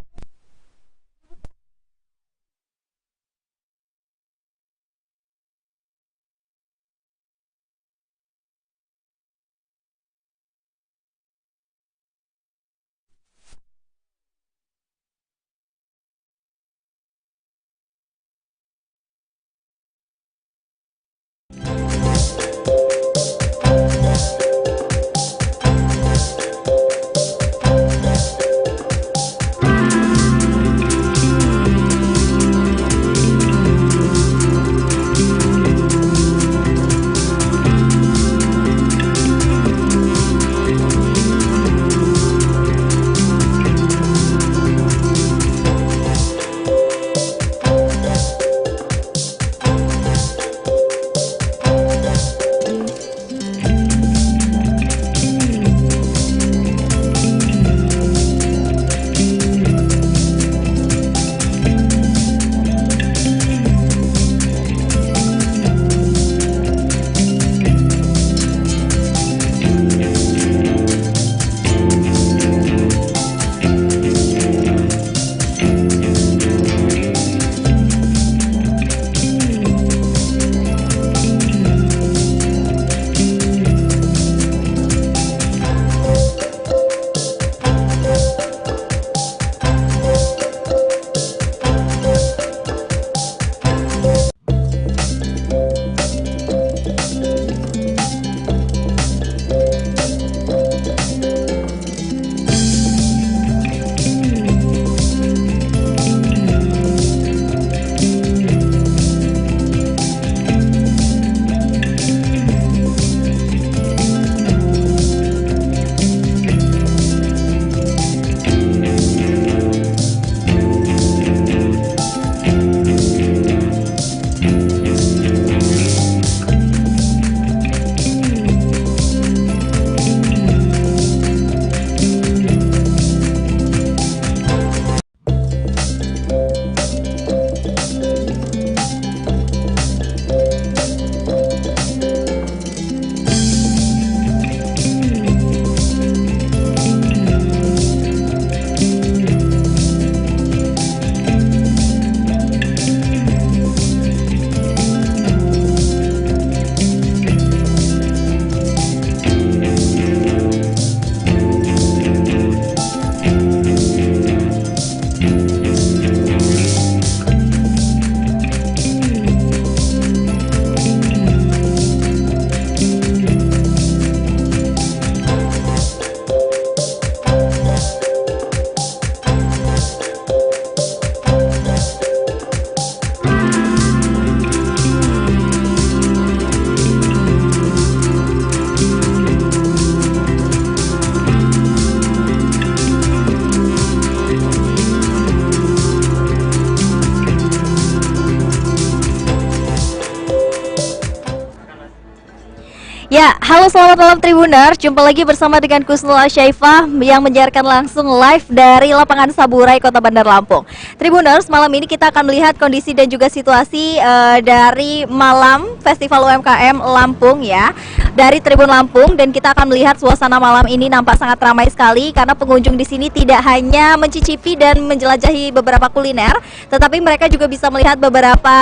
[SPEAKER 12] ya, halo selamat malam Tribuners. Jumpa lagi bersama dengan Kusnul Asyaifah yang menyiarkan langsung live dari lapangan Saburai Kota Bandar Lampung. Tribuners, malam ini kita akan melihat kondisi dan juga situasi dari malam Festival UMKM Lampung ya, dari Tribun Lampung, dan kita akan melihat suasana malam ini nampak sangat ramai sekali karena pengunjung di sini tidak hanya mencicipi dan menjelajahi beberapa kuliner, tetapi mereka juga bisa melihat beberapa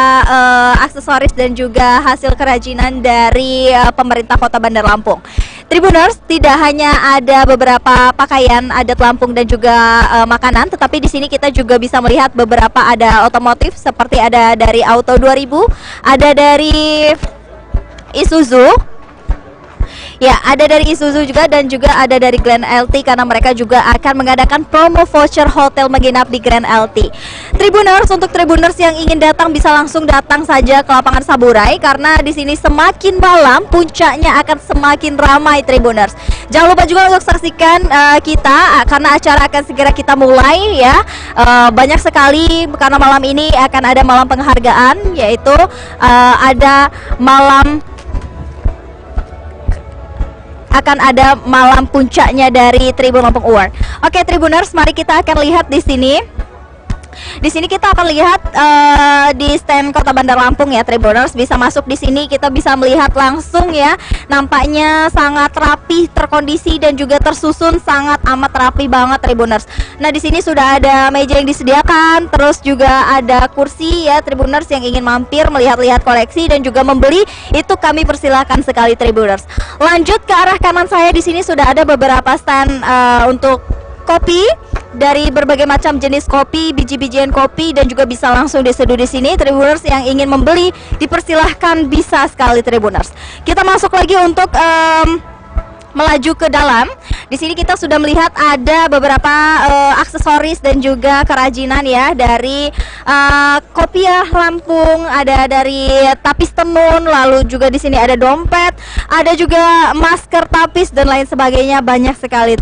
[SPEAKER 12] aksesoris dan juga hasil kerajinan dari pemerintah Kota Bandar Lampung. Tribuners, tidak hanya ada beberapa pakaian adat Lampung dan juga makanan, tetapi di sini kita juga bisa melihat beberapa ada otomotif seperti ada dari Auto 2000, ada dari Isuzu. Ya, ada dari Isuzu juga dan juga ada dari Grand LT karena mereka juga akan mengadakan promo voucher hotel menginap di Grand LT. Tribuners, untuk Tribuners yang ingin datang bisa langsung datang saja ke lapangan Saburai karena di sini semakin malam puncaknya akan semakin ramai Tribuners. Jangan lupa juga untuk saksikan kita karena acara akan segera kita mulai ya. Banyak sekali karena malam ini akan ada malam penghargaan, yaitu ada malam puncaknya dari Tribun Lampung Award. Oke, Tribuners, mari kita akan lihat di sini. Di sini kita akan lihat di stand Kota Bandar Lampung ya, Tribuners. Bisa masuk di sini, kita bisa melihat langsung ya. Nampaknya sangat rapi, terkondisi dan juga tersusun sangat amat rapi banget, Tribuners. Nah, di sini sudah ada meja yang disediakan, terus juga ada kursi ya, Tribuners yang ingin mampir melihat-lihat koleksi dan juga membeli, itu kami persilahkan sekali, Tribuners. Lanjut ke arah kanan saya, di sini sudah ada beberapa stand untuk kopi dari berbagai macam jenis kopi, biji-bijian kopi dan juga bisa langsung diseduh di sini. Tribuners yang ingin membeli dipersilahkan bisa sekali, Tribuners. Kita masuk lagi untuk melaju ke dalam. Di sini kita sudah melihat ada beberapa aksesoris dan juga kerajinan ya dari Kopiah Lampung, ada dari tapis tenun, lalu juga di sini ada dompet, ada juga masker tapis dan lain sebagainya, banyak sekali.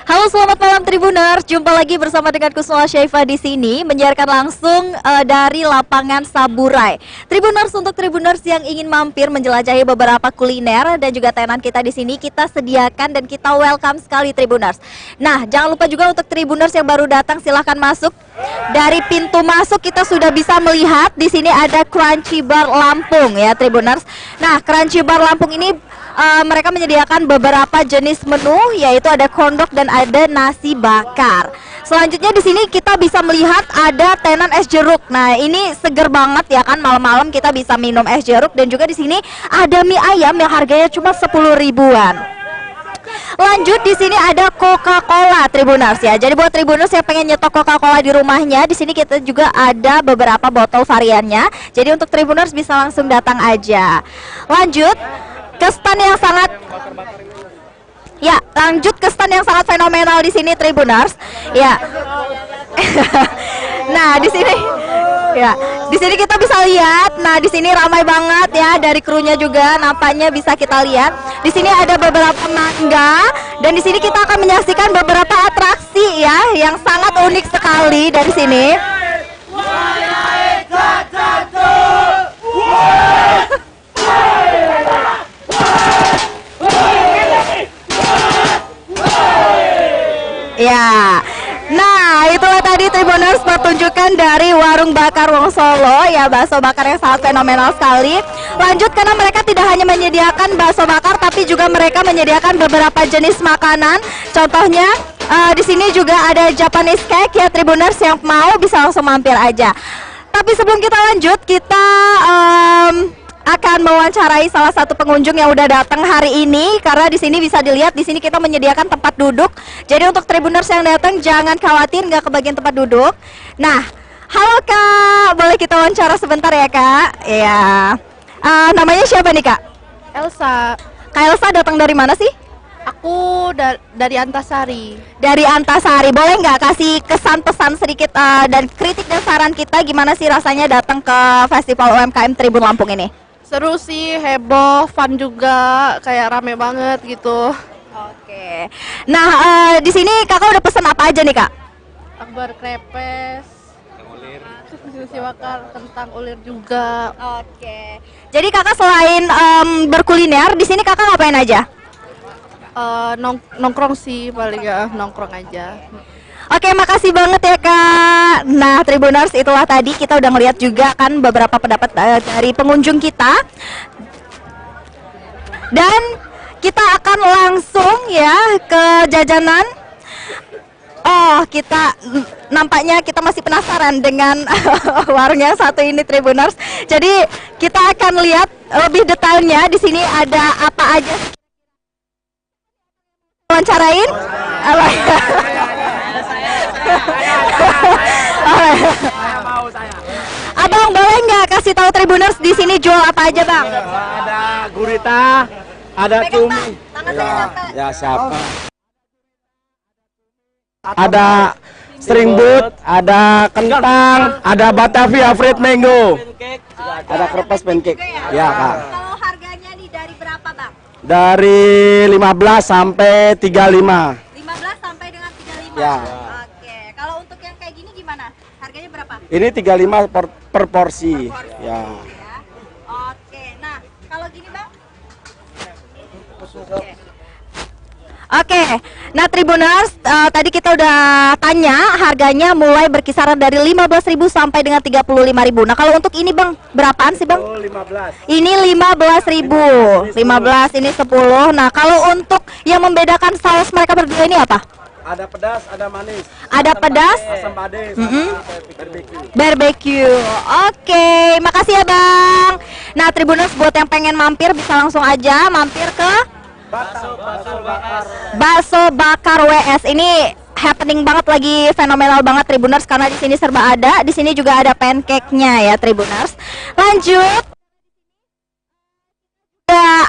[SPEAKER 12] Halo, selamat malam Tribuners. Jumpa lagi bersama dengan Kusuma Syaifa di sini menyiarkan langsung dari lapangan Saburai. Tribuners, untuk Tribuners yang ingin mampir menjelajahi beberapa kuliner dan juga tenan kita di sini, kita sediakan dan kita welcome sekali Tribuners. Nah, jangan lupa juga untuk Tribuners yang baru datang, silahkan masuk. Dari pintu masuk kita sudah bisa melihat di sini ada Crunchy Bar Lampung ya Tribuners. Nah, Crunchy Bar Lampung ini mereka menyediakan beberapa jenis menu, yaitu ada corn dog dan ada nasi bakar. Selanjutnya di sini kita bisa melihat ada tenan es jeruk. Nah, ini seger banget ya kan, malam-malam kita bisa minum es jeruk. Dan juga di sini ada mie ayam yang harganya cuma 10 ribuan. Lanjut, di sini ada Coca-Cola Tribuners ya. Jadi buat Tribuners yang pengen nyetok Coca-Cola di rumahnya, di sini kita juga ada beberapa botol variannya. Jadi untuk Tribuners bisa langsung datang aja. Lanjut ke stand yang sangat fenomenal di sini Tribuners. Ya. Nah, di sini ya, di sini kita bisa lihat. Nah, di sini ramai banget ya, dari krunya juga nampaknya bisa kita lihat. Di sini ada beberapa mangga dan di sini kita akan menyaksikan beberapa atraksi ya yang sangat unik sekali dari sini. Ya, nah itulah tadi Tribuners pertunjukan dari Warung Bakar Wong Solo ya, bakso bakar yang sangat fenomenal sekali. Lanjut, karena mereka tidak hanya menyediakan bakso bakar, tapi juga mereka menyediakan beberapa jenis makanan. Contohnya di sini juga ada Japanese cake ya Tribuners, yang mau bisa langsung mampir aja. Tapi sebelum kita lanjut, kita akan mewawancarai salah satu pengunjung yang udah datang hari ini, karena di sini bisa dilihat di sini kita menyediakan tempat duduk. Jadi untuk Tribuners yang datang jangan khawatir nggak kebagian tempat duduk. Nah, halo Kak, boleh kita wawancara sebentar ya Kak? Iya. Namanya siapa nih Kak?
[SPEAKER 14] Elsa.
[SPEAKER 12] Kak Elsa datang dari mana sih?
[SPEAKER 14] Aku dari Antasari.
[SPEAKER 12] Dari Antasari. Boleh nggak kasih kesan pesan sedikit dan kritik dan saran kita gimana sih rasanya datang ke Festival UMKM Tribun Lampung ini?
[SPEAKER 14] Seru sih, heboh, fun juga, kayak rame banget gitu.
[SPEAKER 12] Oke. Nah, di sini kakak udah pesen apa aja nih kak?
[SPEAKER 14] Akbar krepes, nasi bakar, kentang ulir juga.
[SPEAKER 12] Oke. Jadi kakak selain berkuliner, di sini kakak ngapain aja?
[SPEAKER 14] Nongkrong sih paling ya, nongkrong aja.
[SPEAKER 12] Oke, makasih banget ya Kak. Nah, Tribuners, itulah tadi kita udah ngeliat juga kan beberapa pendapat dari pengunjung kita. Dan kita akan langsung ya ke jajanan. Oh, nampaknya kita masih penasaran dengan warung yang satu ini Tribuners. Jadi kita akan lihat lebih detailnya di sini ada apa aja. Wawancarain? Abang, boleh nggak kasih tahu Tribuners di sini jual apa aja bang?
[SPEAKER 15] Ada gurita, ada cumi. Ya siapa? Ada stringboot, ada kentang, ada Batavia fried mango, ada kertas pancake. Ya kak.
[SPEAKER 12] Kalau harganya nih dari berapa bang?
[SPEAKER 15] Dari 15 sampai 35.
[SPEAKER 12] 15 sampai dengan 35.
[SPEAKER 15] Ya.
[SPEAKER 12] Oke. Kalau untuk yang kayak gini gimana? Harganya berapa?
[SPEAKER 15] Ini 35 per porsi. Ya.
[SPEAKER 12] Oke. Nah, kalau gini bang? Oke. Nah, Tribuners, tadi kita udah tanya harganya mulai berkisaran dari 15.000 sampai dengan 35.000. Nah, kalau untuk ini Bang, berapaan sih Bang?
[SPEAKER 15] Oh, 15.
[SPEAKER 12] Ini 15.000. 15, ini 10. Nah, kalau untuk yang membedakan saus mereka berdua ini apa?
[SPEAKER 15] Ada pedas, ada manis.
[SPEAKER 12] Ada pedas,
[SPEAKER 15] asam pade, sama barbecue.
[SPEAKER 12] Barbecue. Oke, makasih ya Bang. Nah, Tribuners, buat yang pengen mampir bisa langsung aja mampir ke Bakso Bakar WS. Ini happening banget, lagi fenomenal banget Tribuners, karena di sini serba ada. Di sini juga ada pancake-nya ya Tribuners. Lanjut.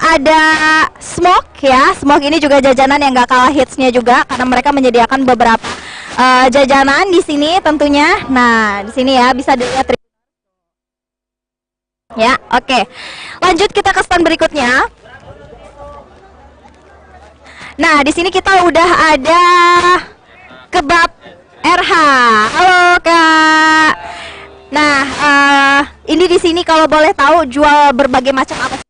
[SPEAKER 12] Ada smoke ya. Smoke ini juga jajanan yang gak kalah hitsnya juga, karena mereka menyediakan beberapa jajanan di sini tentunya. Nah, di sini ya bisa dilihat Ya, oke. Lanjut kita ke stand berikutnya. Nah, di sini kita udah ada kebab RH. Halo, Kak. Nah, ini di sini kalau boleh tahu jual berbagai macam apa?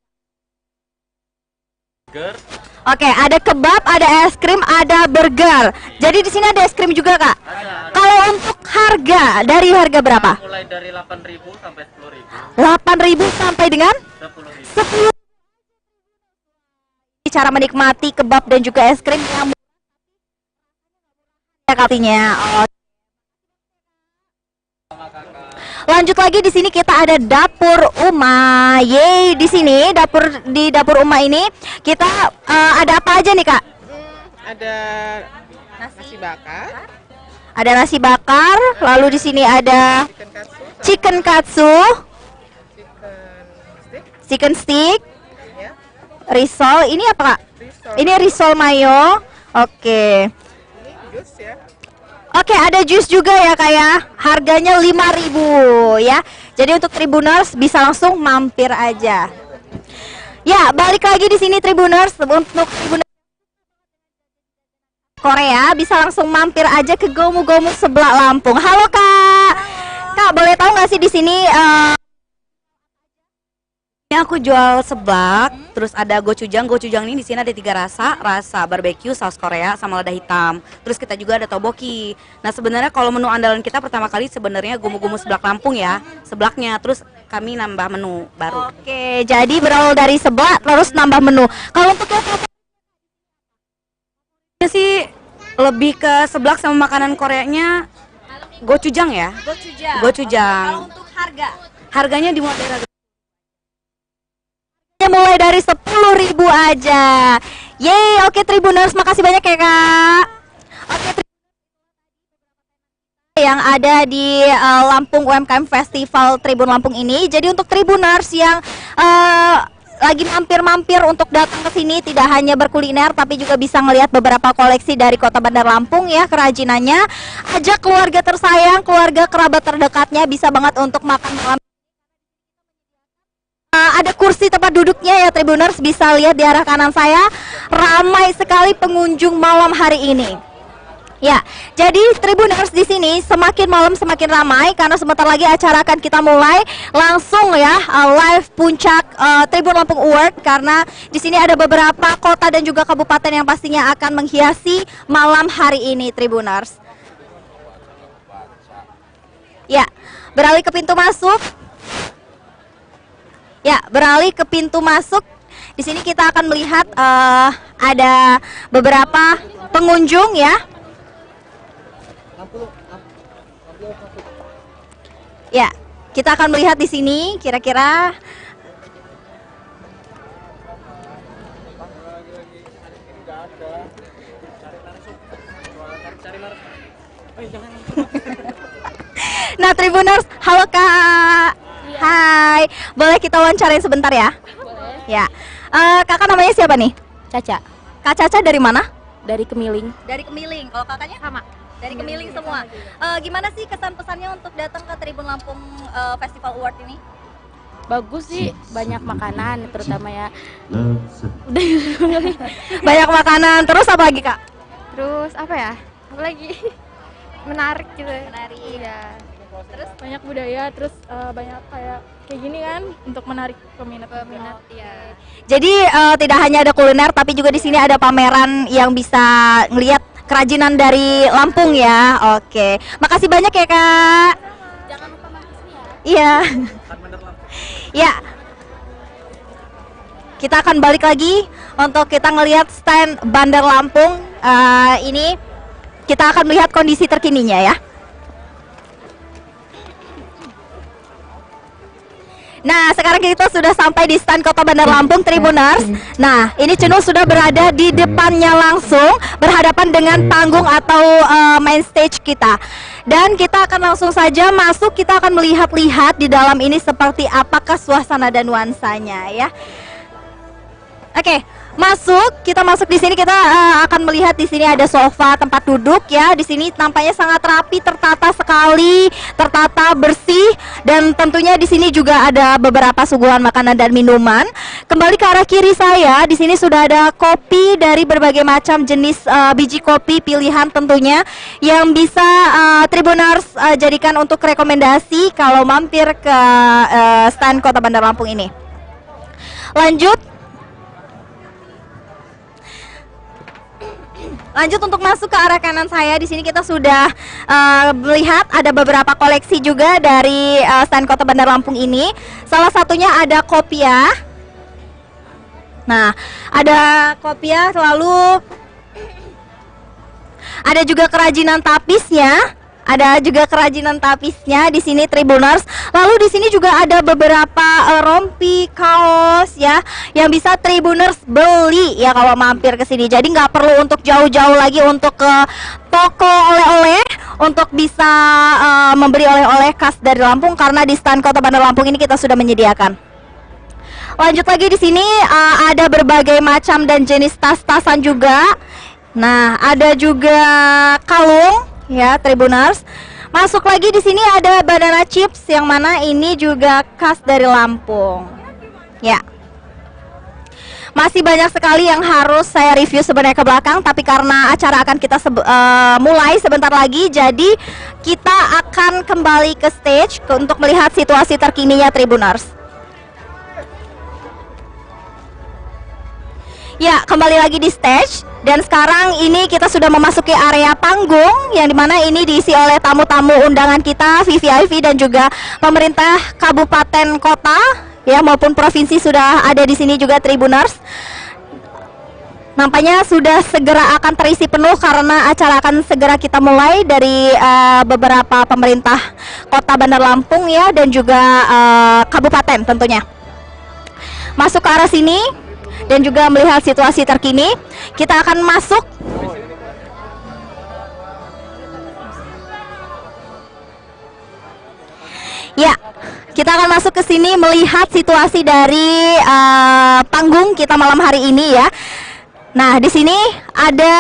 [SPEAKER 12] Oke, ada kebab, ada es krim, ada burger. Jadi di sini ada es krim juga, Kak. Kalau untuk harga, dari harga berapa?
[SPEAKER 16] Mulai dari 8.000 sampai 10.000.
[SPEAKER 12] 8.000 sampai dengan 10. Cara menikmati kebab dan juga es krim yang katanya. Lanjut lagi di sini kita ada dapur Uma. Yeay, di sini dapur Uma ini kita ada apa aja nih, Kak?
[SPEAKER 6] Ada nasi bakar.
[SPEAKER 12] Ada nasi bakar, lalu di sini ada chicken katsu, chicken stick, risol. Ini apa, Kak? Ini risol mayo. Oke.
[SPEAKER 6] Jus ya.
[SPEAKER 12] Oke, ada jus juga ya, Kak ya. Harganya 5.000 ya. Jadi untuk Tribuners bisa langsung mampir aja. Ya, balik lagi di sini Tribuners. Untuk Tribuners Korea bisa langsung mampir aja ke Gomu-Gomu sebelah Lampung. Halo, Kak. Kak, boleh tahu nggak sih di sini ini aku jual seblak, terus ada gochujang. Gochujang ini di sini ada 3 rasa, rasa barbecue, saus Korea, sama lada hitam. Terus kita juga ada toboki. Nah, sebenarnya kalau menu andalan kita pertama kali sebenarnya Gomu-Gomu seblak Lampung ya, seblaknya. Terus kami nambah menu baru. Oke, jadi berawal dari seblak terus nambah menu. Kalau untuk yang sih lebih ke seblak sama makanan Koreanya gochujang ya. Gochujang. Kalau untuk harganya dimulai dari mulai dari 10.000 aja. Yeay, oke Tribuners, makasih banyak ya, Kak. Oke, yang ada di Lampung UMKM Festival Tribun Lampung ini. Jadi untuk Tribuners yang lagi mampir-mampir untuk datang ke sini tidak hanya berkuliner tapi juga bisa ngelihat beberapa koleksi dari Kota Bandar Lampung ya, kerajinannya. Ajak keluarga tersayang, keluarga kerabat terdekatnya bisa banget untuk makan malam. Ada kursi tempat duduknya ya Tribuners, bisa lihat di arah kanan saya. Ramai sekali pengunjung malam hari ini. Ya, jadi Tribuners di sini semakin malam semakin ramai karena sebentar lagi acara akan kita mulai langsung ya, live puncak Tribun Lampung Award, karena di sini ada beberapa kota dan juga kabupaten yang pastinya akan menghiasi malam hari ini Tribuners. Ya, beralih ke pintu masuk. Ya, beralih ke pintu masuk. Di sini kita akan melihat ada beberapa pengunjung ya. Ya, kita akan melihat di sini kira-kira Nah, Tribuners, halo Kak. Hai, boleh kita wawancarain sebentar ya?
[SPEAKER 17] Boleh.
[SPEAKER 12] Ya, kakak namanya siapa nih?
[SPEAKER 17] Caca.
[SPEAKER 12] Kak Caca dari mana?
[SPEAKER 17] Dari Kemiling.
[SPEAKER 12] Dari Kemiling. Kalau kakaknya sama? Dari Kemiling semua. Gimana sih kesan-pesannya untuk datang ke Tribun Lampung Festival Award ini?
[SPEAKER 17] Bagus sih, banyak makanan terutama ya.
[SPEAKER 12] Banyak makanan. Terus apa lagi, Kak?
[SPEAKER 17] Terus apa ya? Apa lagi? Menarik gitu.
[SPEAKER 12] Menarik.
[SPEAKER 17] Iya. Terus banyak budaya, terus banyak kayak gini kan untuk menarik peminat-peminat.
[SPEAKER 12] Ya. Jadi tidak hanya ada kuliner tapi juga di sini ada pameran yang bisa ngelihat kerajinan dari Lampung ya. Oke. Makasih banyak ya, Kak.
[SPEAKER 17] Jangan lupa mampir sini ya.
[SPEAKER 12] Iya. Ya. Kita akan balik lagi untuk kita ngelihat stand Bandar Lampung. Ini kita akan melihat kondisi terkininya ya. Nah, sekarang kita sudah sampai di stand Kota Bandar Lampung Tribuners. Nah, ini Cenul sudah berada di depannya langsung, berhadapan dengan panggung atau main stage kita. Dan kita akan langsung saja masuk, kita akan melihat-lihat di dalam ini seperti apakah suasana dan nuansanya ya. Oke, kita masuk di sini, kita akan melihat di sini ada sofa tempat duduk ya. Di sini nampaknya sangat rapi, tertata sekali, tertata bersih, dan tentunya di sini juga ada beberapa suguhan makanan dan minuman. Kembali ke arah kiri saya, di sini sudah ada kopi dari berbagai macam jenis biji kopi pilihan tentunya yang bisa Tribuners jadikan untuk rekomendasi kalau mampir ke stand Kota Bandar Lampung ini. Lanjut untuk masuk ke arah kanan saya, di sini kita sudah melihat ada beberapa koleksi juga dari stand Kota Bandar Lampung ini. Salah satunya ada kopiah. Nah, ada kopiah, lalu ada juga kerajinan tapisnya. Di sini Tribuners. Lalu di sini juga ada beberapa rompi, kaos ya yang bisa Tribuners beli ya kalau mampir ke sini. Jadi nggak perlu untuk jauh-jauh lagi untuk ke toko oleh-oleh untuk bisa membeli oleh-oleh khas dari Lampung, karena di stand Kota Bandar Lampung ini kita sudah menyediakan. Lanjut lagi, di sini ada berbagai macam dan jenis tas-tasan juga. Nah, ada juga kalung ya Tribuners. Masuk lagi, di sini ada banana chips yang mana ini juga khas dari Lampung. Ya. Masih banyak sekali yang harus saya review sebenarnya ke belakang, tapi karena acara akan kita mulai sebentar lagi, jadi kita akan kembali ke stage untuk melihat situasi terkininya Tribuners. Ya, kembali lagi di stage. Dan sekarang ini kita sudah memasuki area panggung yang dimana ini diisi oleh tamu-tamu undangan kita, VVIP dan juga pemerintah kabupaten kota ya maupun provinsi sudah ada di sini juga Tribuners. Nampaknya sudah segera akan terisi penuh karena acara akan segera kita mulai dari beberapa pemerintah kota Bandar Lampung ya dan juga kabupaten tentunya. Masuk ke arah sini dan juga melihat situasi terkini. Kita akan masuk. Ya, kita akan masuk ke sini melihat situasi dari panggung kita malam hari ini ya. Nah, di sini ada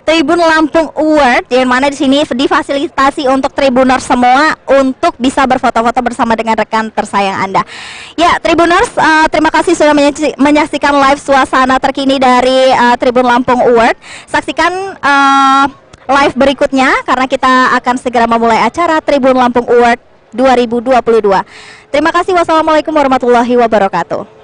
[SPEAKER 12] Tribun Lampung Award, yang mana di sini difasilitasi untuk Tribuners semua untuk bisa berfoto-foto bersama dengan rekan tersayang Anda. Ya, Tribuners, terima kasih sudah menyaksikan live suasana terkini dari Tribun Lampung Award. Saksikan live berikutnya karena kita akan segera memulai acara Tribun Lampung Award 2022. Terima kasih. Wassalamualaikum warahmatullahi wabarakatuh.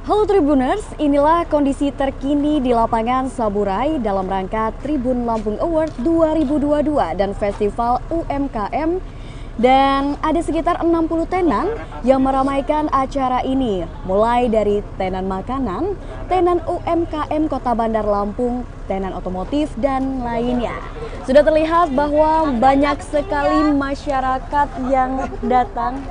[SPEAKER 1] Halo Tribuners, inilah kondisi terkini di lapangan Saburai dalam rangka Tribun Lampung Award 2022 dan Festival UMKM. Dan ada sekitar 60 tenan yang meramaikan acara ini, mulai dari tenan makanan, tenan UMKM Kota Bandar Lampung, tenan otomotif, dan lainnya. Sudah terlihat bahwa banyak sekali masyarakat yang datang.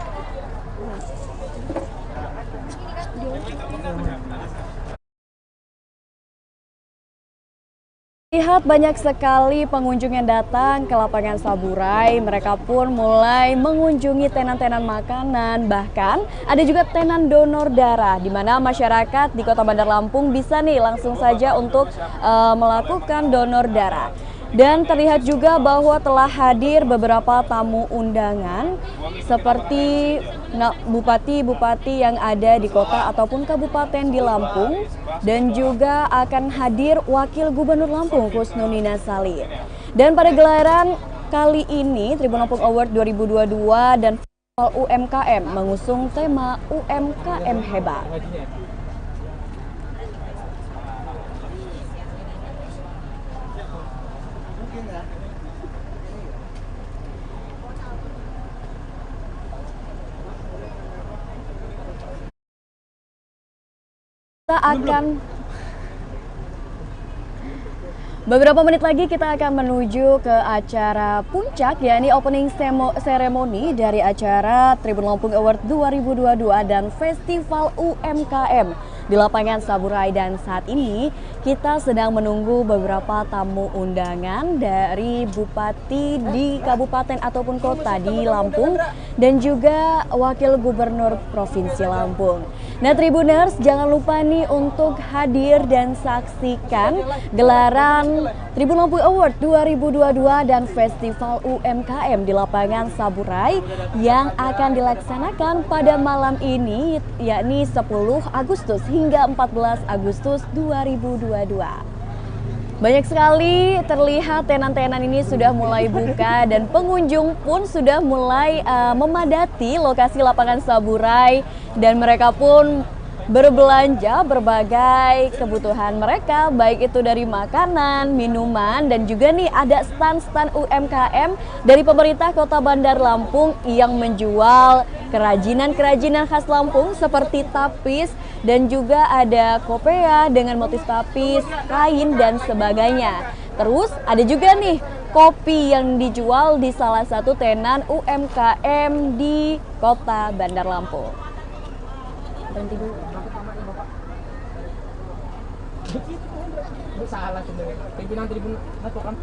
[SPEAKER 1] Lihat banyak sekali pengunjung yang datang ke lapangan Saburai. Mereka pun mulai mengunjungi tenan-tenan makanan. Bahkan ada juga tenan donor darah, di mana masyarakat di Kota Bandar Lampung bisa nih langsung saja untuk melakukan donor darah. Dan terlihat juga bahwa telah hadir beberapa tamu undangan seperti bupati-bupati yang ada di kota ataupun kabupaten di Lampung, dan juga akan hadir Wakil Gubernur Lampung Kusnunina Salir. Dan pada gelaran kali ini Tribun Lampung Award 2022 dan Festival UMKM mengusung tema UMKM Hebat. Beberapa menit lagi kita akan menuju ke acara puncak, yakni opening ceremony dari acara Tribun Lampung Award 2022 dan Festival UMKM di lapangan Saburai. Dan saat ini kita sedang menunggu beberapa tamu undangan dari bupati di kabupaten ataupun kota di Lampung dan juga Wakil Gubernur Provinsi Lampung. Nah Tribuners, jangan lupa nih untuk hadir dan saksikan gelaran Tribun Lampung Award 2022 dan Festival UMKM di lapangan Saburai yang akan dilaksanakan pada malam ini, yakni 10 Agustus hingga 14 Agustus 2022. Banyak sekali terlihat tenan-tenan ini sudah mulai buka dan pengunjung pun sudah mulai memadati lokasi lapangan Saburai, dan mereka pun berbelanja berbagai kebutuhan mereka, baik itu dari makanan, minuman, dan juga nih ada stand-stand UMKM dari pemerintah Kota Bandar Lampung yang menjual kerajinan-kerajinan khas Lampung seperti tapis, dan juga ada kopea dengan motif tapis, kain, dan sebagainya. Terus ada juga nih kopi yang dijual di salah satu tenan UMKM di Kota Bandar Lampung. Berhenti dulu.
[SPEAKER 8] Salah sebenarnya. Tribun atau kan?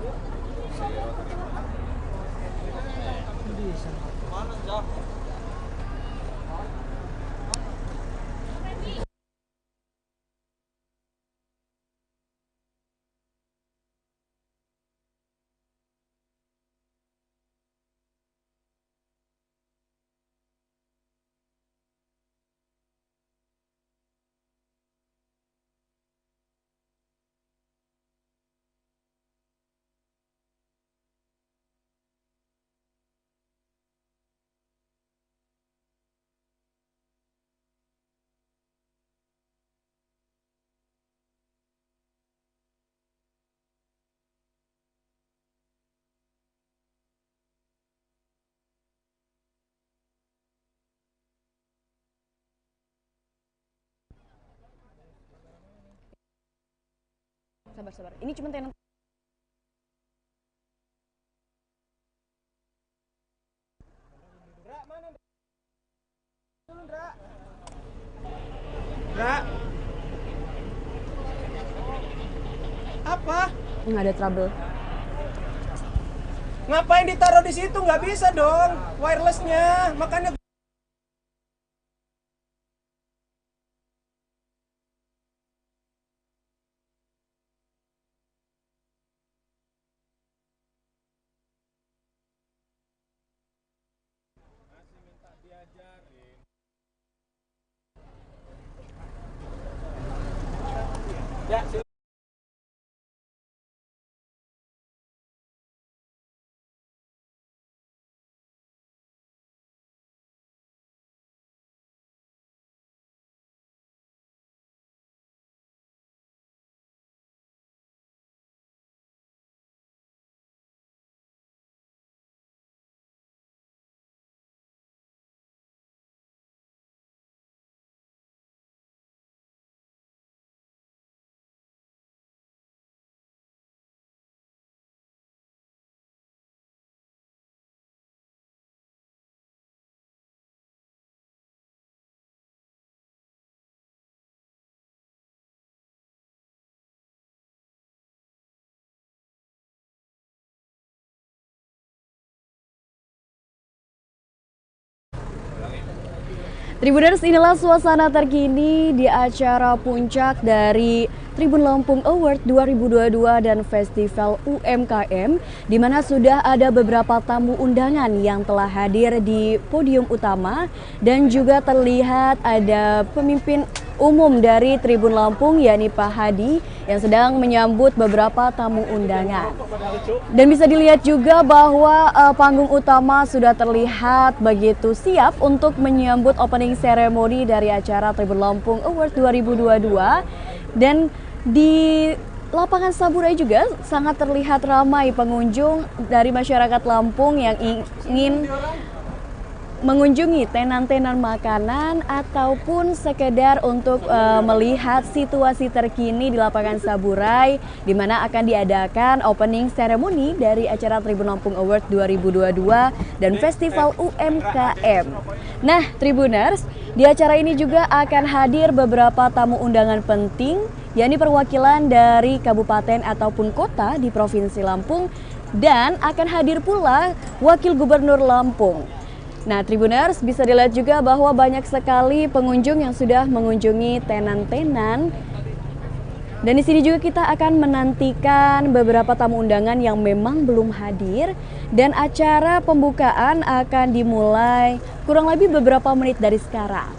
[SPEAKER 1] Sabar. Ini cuma tenan.
[SPEAKER 8] Apa?
[SPEAKER 1] Nggak ada trouble.
[SPEAKER 8] Ngapain ditaruh di situ? Nggak bisa dong, wirelessnya. Makanya ya.
[SPEAKER 1] Tribuners, inilah suasana terkini di acara puncak dari Tribun Lampung Award 2022 dan Festival UMKM, di mana sudah ada beberapa tamu undangan yang telah hadir di podium utama dan juga terlihat ada pemimpin umum dari Tribun Lampung yakni Pak Hadi yang sedang menyambut beberapa tamu undangan. Dan bisa dilihat juga bahwa panggung utama sudah terlihat begitu siap untuk menyambut opening ceremony dari acara Tribun Lampung Award 2022. Dan di lapangan Saburai juga sangat terlihat ramai pengunjung dari masyarakat Lampung yang ingin mengunjungi tenan-tenan makanan ataupun sekedar untuk melihat situasi terkini di lapangan Saburai, di mana akan diadakan opening ceremony dari acara Tribun Lampung Award 2022 dan Festival UMKM. Nah, Tribuners, di acara ini juga akan hadir beberapa tamu undangan penting, yakni perwakilan dari kabupaten ataupun kota di Provinsi Lampung, dan akan hadir pula Wakil Gubernur Lampung. Nah, Tribuners, bisa dilihat juga bahwa banyak sekali pengunjung yang sudah mengunjungi tenan-tenan. Dan di sini juga kita akan menantikan beberapa tamu undangan yang memang belum hadir, dan acara pembukaan akan dimulai kurang lebih beberapa menit dari sekarang.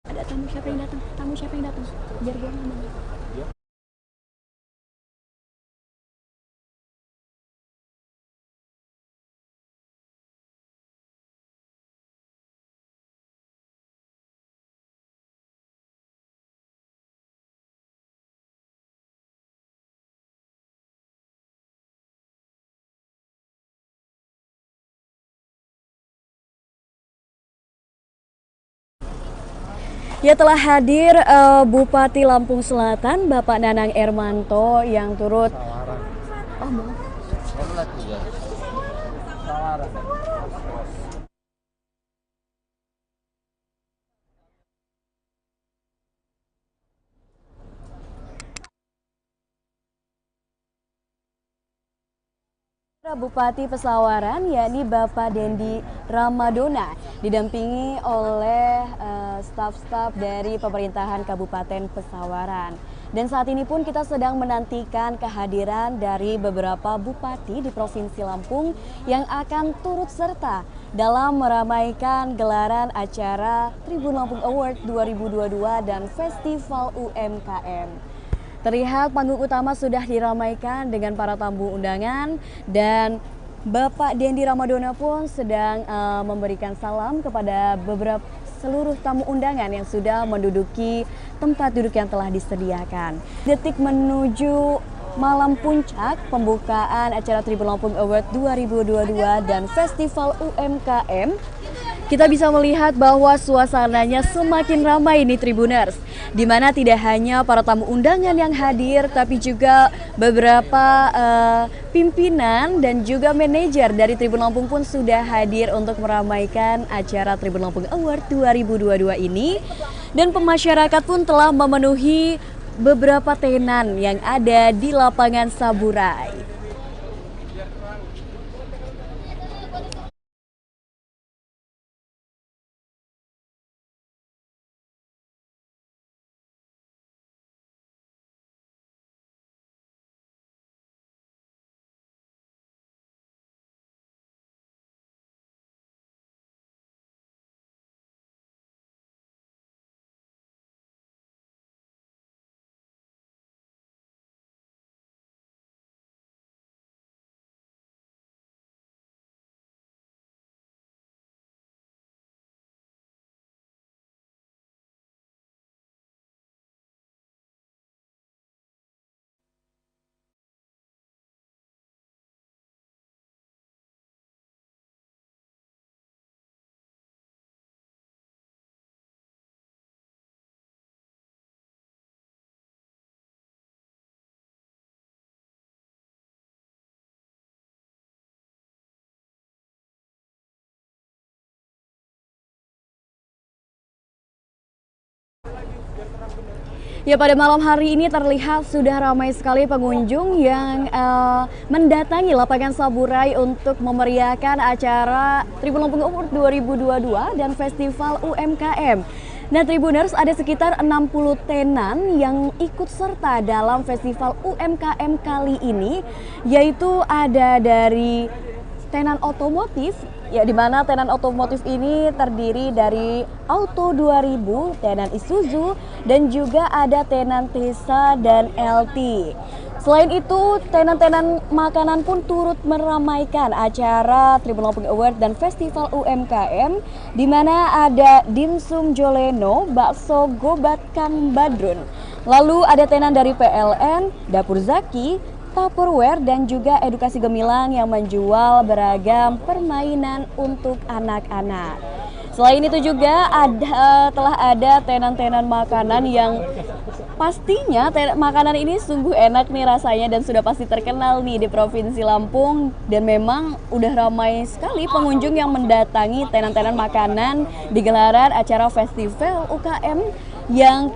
[SPEAKER 1] Ada tamu siapa yang datang? Tamu siapa yang datang? Biar gue ngomong. Ya, telah hadir Bupati Lampung Selatan, Bapak Nanang Ermanto yang turut. Oh, Bupati Pesawaran yakni Bapak Dendi Ramadona didampingi oleh staf-staf dari pemerintahan Kabupaten Pesawaran. Dan saat ini pun kita sedang menantikan kehadiran dari beberapa bupati di Provinsi Lampung yang akan turut serta dalam meramaikan gelaran acara Tribun Lampung Award 2022 dan Festival UMKM. Terlihat panggung utama sudah diramaikan dengan para tamu undangan, dan Bapak Dendi Ramadona pun sedang memberikan salam kepada seluruh tamu undangan yang sudah menduduki tempat duduk yang telah disediakan. Detik menuju malam puncak pembukaan acara Tribun Lampung Award 2022 dan Festival UMKM, kita bisa melihat bahwa suasananya semakin ramai nih Tribuners, di mana tidak hanya para tamu undangan yang hadir, tapi juga beberapa pimpinan dan juga manajer dari Tribun Lampung pun sudah hadir untuk meramaikan acara Tribun Lampung Award 2022 ini. Dan pemasyarakat pun telah memenuhi beberapa tenan yang ada di lapangan Saburai. Ya, pada malam hari ini terlihat sudah ramai sekali pengunjung yang mendatangi lapangan Saburai untuk memeriahkan acara Tribun Lampung Award 2022 dan Festival UMKM. Nah, Tribuners, ada sekitar 60 tenan yang ikut serta dalam Festival UMKM kali ini, yaitu ada dari tenan otomotif, ya, di mana tenan otomotif ini terdiri dari Auto 2000, tenan Isuzu, dan juga ada tenan Tesa dan LT. Selain itu, tenan-tenan makanan pun turut meramaikan acara Tribun Lampung Award dan Festival UMKM, di mana ada dimsum Joleno, bakso Gobat Kang Badrun. Lalu ada tenan dari PLN, Dapur Zaki, Tupperware, dan juga Edukasi Gemilang yang menjual beragam permainan untuk anak-anak. Selain itu juga telah ada tenan-tenan makanan yang pastinya makanan ini sungguh enak nih rasanya dan sudah pasti terkenal nih di Provinsi Lampung, dan memang udah ramai sekali pengunjung yang mendatangi tenan-tenan makanan di gelaran acara Festival UKM yang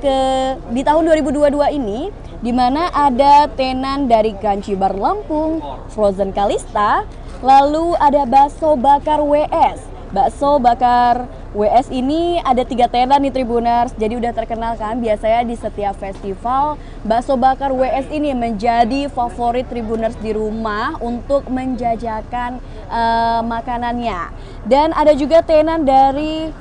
[SPEAKER 1] di tahun 2022 ini, di mana ada tenan dari Crunchy Bar Lampung, Frozen Kalista, lalu ada bakso bakar WS. Bakso bakar WS ini ada 3 tenan nih Tribuners, jadi udah terkenal kan biasanya di setiap festival. Bakso bakar WS ini menjadi favorit Tribuners di rumah untuk menjajakan makanannya. Dan ada juga tenan dari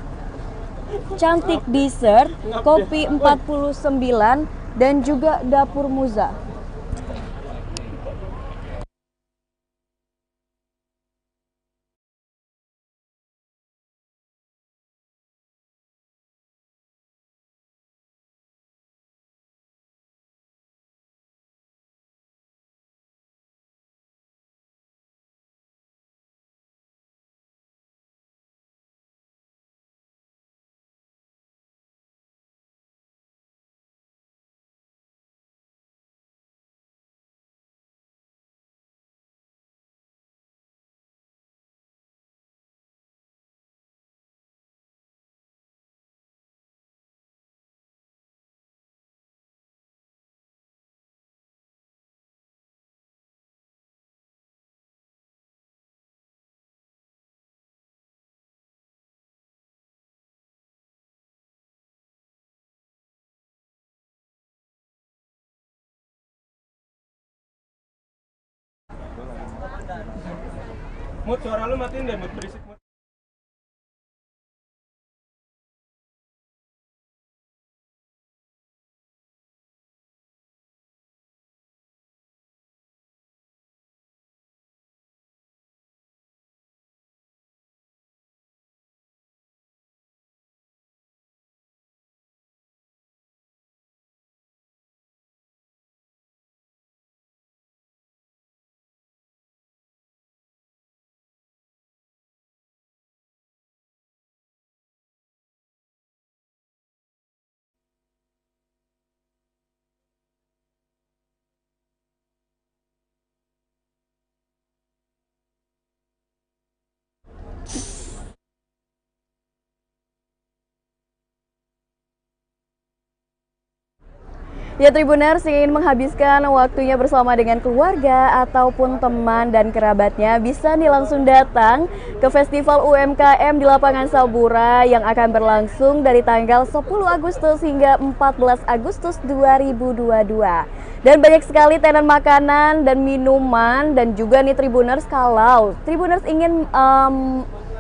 [SPEAKER 1] Cantik Dessert, Kopi 49, dan juga Dapur Muza.
[SPEAKER 8] Mut, suara lu matiin deh, Mut, berisik, Mut.
[SPEAKER 1] Ya, Tribuners, ingin menghabiskan waktunya bersama dengan keluarga ataupun teman dan kerabatnya, bisa nih langsung datang ke Festival UMKM di lapangan Saburai yang akan berlangsung dari tanggal 10 Agustus hingga 14 Agustus 2022. Dan banyak sekali tenan makanan dan minuman, dan juga nih Tribuners, kalau Tribuners ingin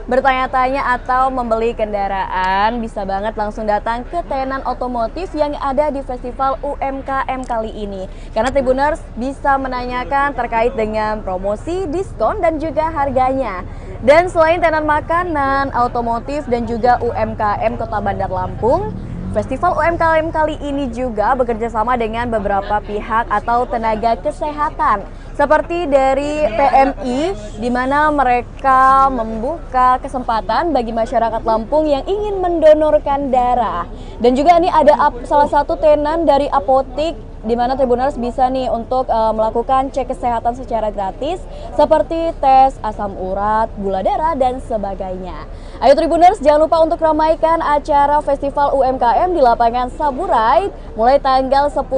[SPEAKER 1] bertanya-tanya atau membeli kendaraan, bisa banget langsung datang ke tenan otomotif yang ada di Festival UMKM kali ini. Karena Tribuners bisa menanyakan terkait dengan promosi, diskon, dan juga harganya. Dan selain tenan makanan, otomotif, dan juga UMKM Kota Bandar Lampung, Festival UMKM kali ini juga bekerja sama dengan beberapa pihak atau tenaga kesehatan, seperti dari PMI, di mana mereka membuka kesempatan bagi masyarakat Lampung yang ingin mendonorkan darah. Dan juga ini ada salah satu tenan dari apotik di mana Tribuners bisa nih untuk melakukan cek kesehatan secara gratis seperti tes asam urat, gula darah, dan sebagainya. Ayo Tribuners, jangan lupa untuk ramaikan acara Festival UMKM di lapangan Saburai mulai tanggal 10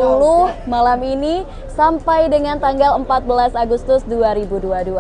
[SPEAKER 1] malam ini sampai dengan tanggal 14 Agustus 2022.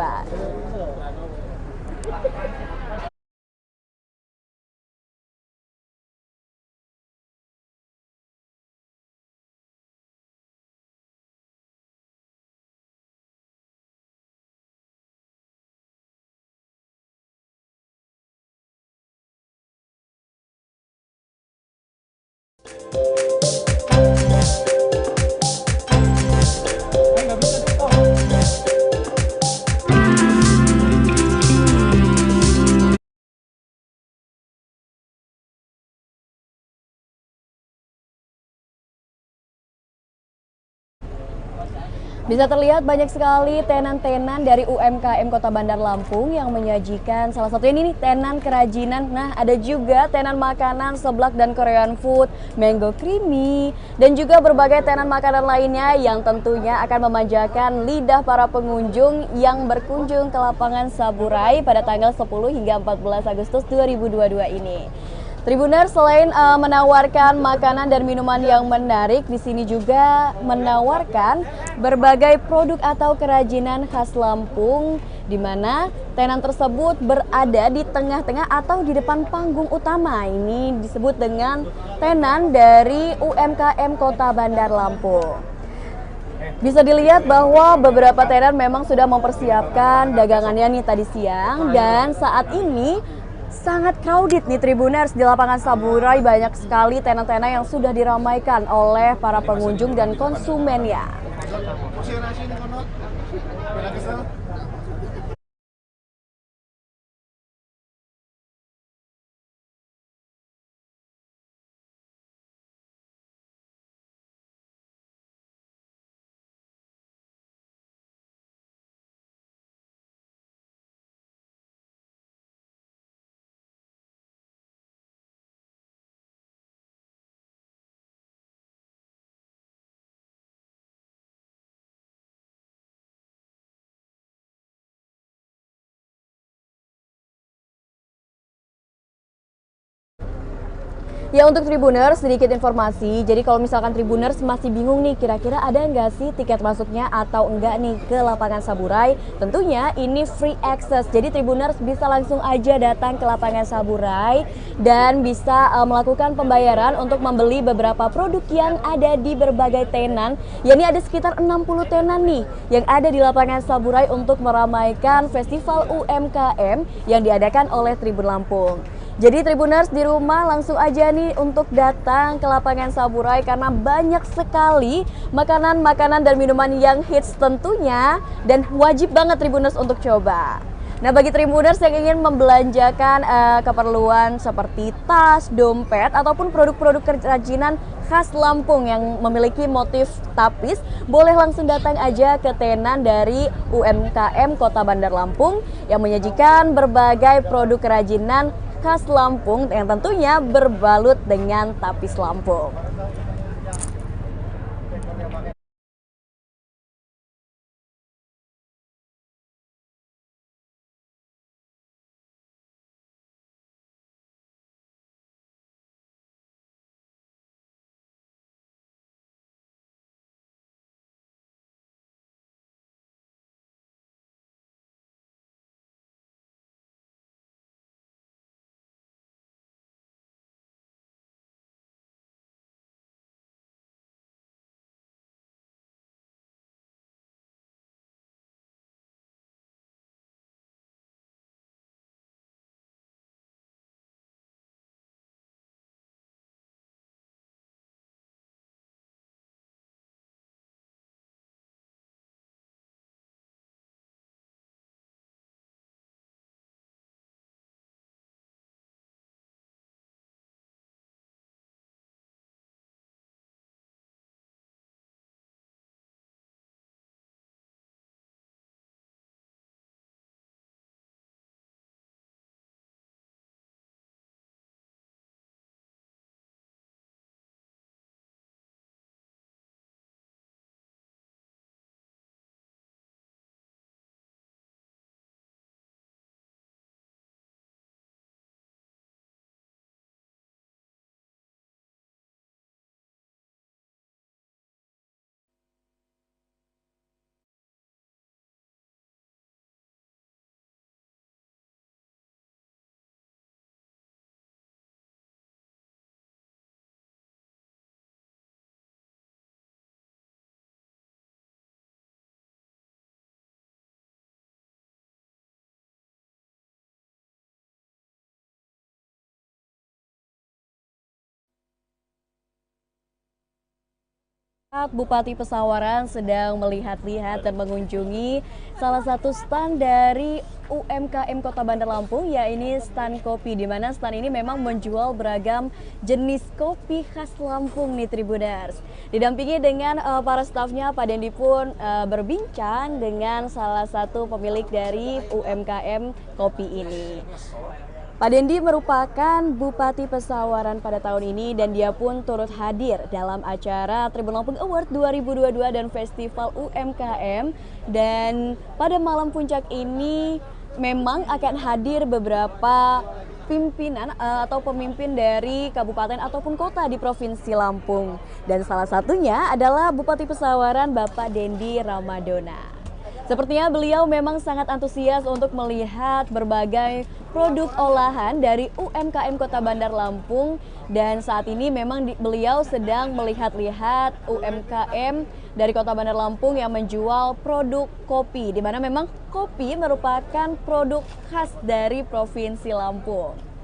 [SPEAKER 1] Bisa terlihat banyak sekali tenan-tenan dari UMKM Kota Bandar Lampung yang menyajikan salah satunya ini nih tenan kerajinan. Nah, ada juga tenan makanan seblak dan Korean food, mango creamy, dan juga berbagai tenan makanan lainnya yang tentunya akan memanjakan lidah para pengunjung yang berkunjung ke lapangan Saburai pada tanggal 10 hingga 14 Agustus 2022 ini. Tribuners selain menawarkan makanan dan minuman yang menarik, di sini juga menawarkan berbagai produk atau kerajinan khas Lampung, di mana tenan tersebut berada di tengah-tengah atau di depan panggung utama. Ini disebut dengan tenan dari UMKM Kota Bandar Lampung. Bisa dilihat bahwa beberapa tenan memang sudah mempersiapkan dagangannya nih tadi siang, dan saat ini sangat crowded nih Tribuners di lapangan Saburai. Banyak sekali tenan-tenan yang sudah diramaikan oleh para pengunjung dan konsumennya. Ya, untuk Tribuners sedikit informasi, jadi kalau misalkan Tribuners masih bingung nih kira-kira ada nggak sih tiket masuknya atau enggak nih ke lapangan Saburai, tentunya ini free access, jadi Tribuners bisa langsung aja datang ke lapangan Saburai dan bisa melakukan pembayaran untuk membeli beberapa produk yang ada di berbagai tenan. Ya, ini ada sekitar 60 tenan nih yang ada di lapangan Saburai untuk meramaikan Festival UMKM yang diadakan oleh Tribun Lampung. Jadi Tribuners di rumah langsung aja nih untuk datang ke lapangan Saburai karena banyak sekali makanan-makanan dan minuman yang hits tentunya dan wajib banget Tribuners untuk coba. Nah, bagi Tribuners yang ingin membelanjakan keperluan seperti tas, dompet, ataupun produk-produk kerajinan khas Lampung yang memiliki motif tapis, boleh langsung datang aja ke tenan dari UMKM Kota Bandar Lampung yang menyajikan berbagai produk kerajinan khas Lampung yang tentunya berbalut dengan tapis Lampung. Bupati Pesawaran sedang melihat-lihat dan mengunjungi salah satu stand dari UMKM Kota Bandar Lampung, yaitu stand kopi, di mana stand ini memang menjual beragam jenis kopi khas Lampung nih Tribuners. Didampingi dengan para stafnya, Pak Dendi pun berbincang dengan salah satu pemilik dari UMKM kopi ini. Pak Dendi merupakan Bupati Pesawaran pada tahun ini dan dia pun turut hadir dalam acara Tribun Lampung Award 2022 dan Festival UMKM, dan pada malam puncak ini memang akan hadir beberapa pimpinan atau pemimpin dari kabupaten ataupun kota di Provinsi Lampung, dan salah satunya adalah Bupati Pesawaran Bapak Dendi Ramadona. Sepertinya beliau memang sangat antusias untuk melihat berbagai produk olahan dari UMKM Kota Bandar Lampung, dan saat ini memang beliau sedang melihat-lihat UMKM dari Kota Bandar Lampung yang menjual produk kopi, di mana memang kopi merupakan produk khas dari Provinsi Lampung.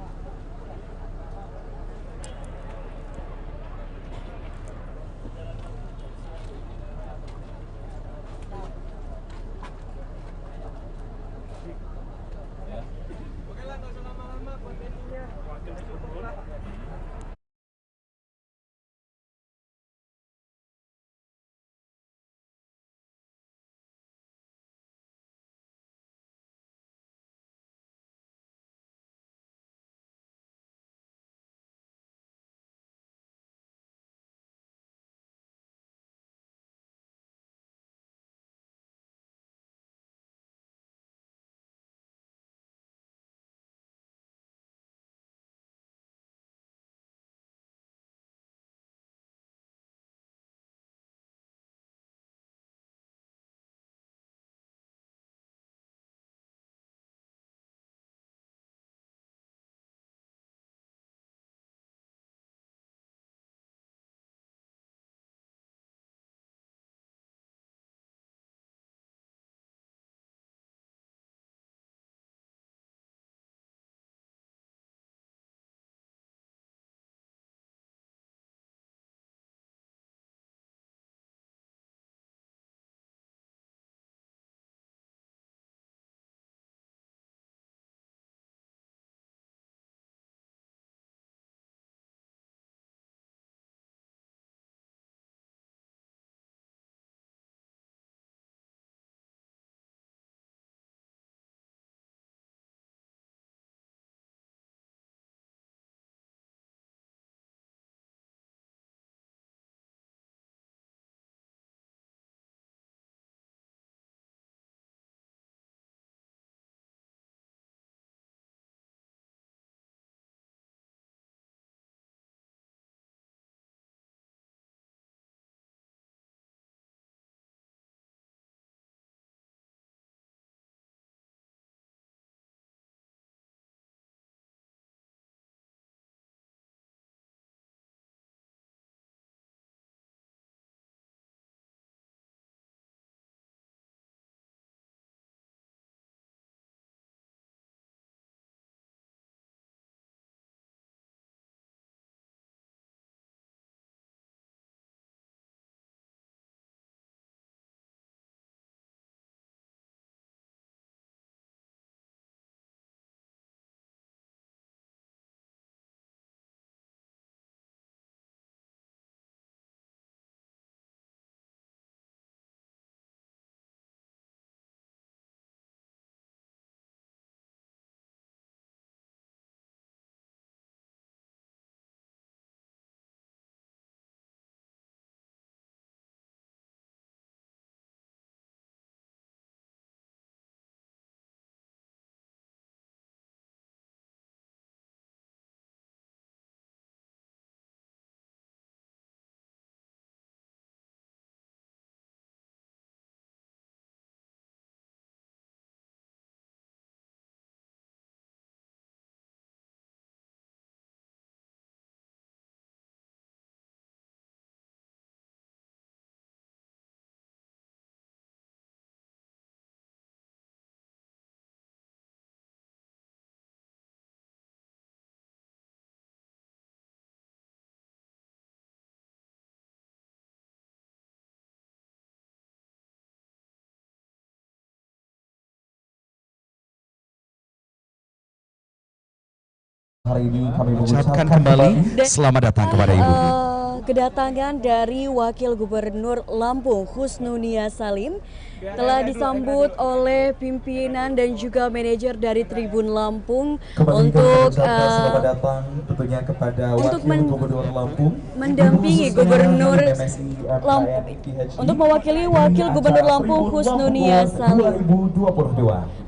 [SPEAKER 18] Hari ini kami
[SPEAKER 19] ucapkan kembali selamat datang kepada Ibu.
[SPEAKER 1] Kedatangan dari Wakil Gubernur Lampung Husnunia Salim telah disambut oleh pimpinan dan juga manajer dari Tribun Lampung untuk
[SPEAKER 18] tentunya kepada Wakil Gubernur Lampung
[SPEAKER 1] mendampingi Gubernur Lampung untuk mewakili Wakil Gubernur Lampung Husnunia Salim.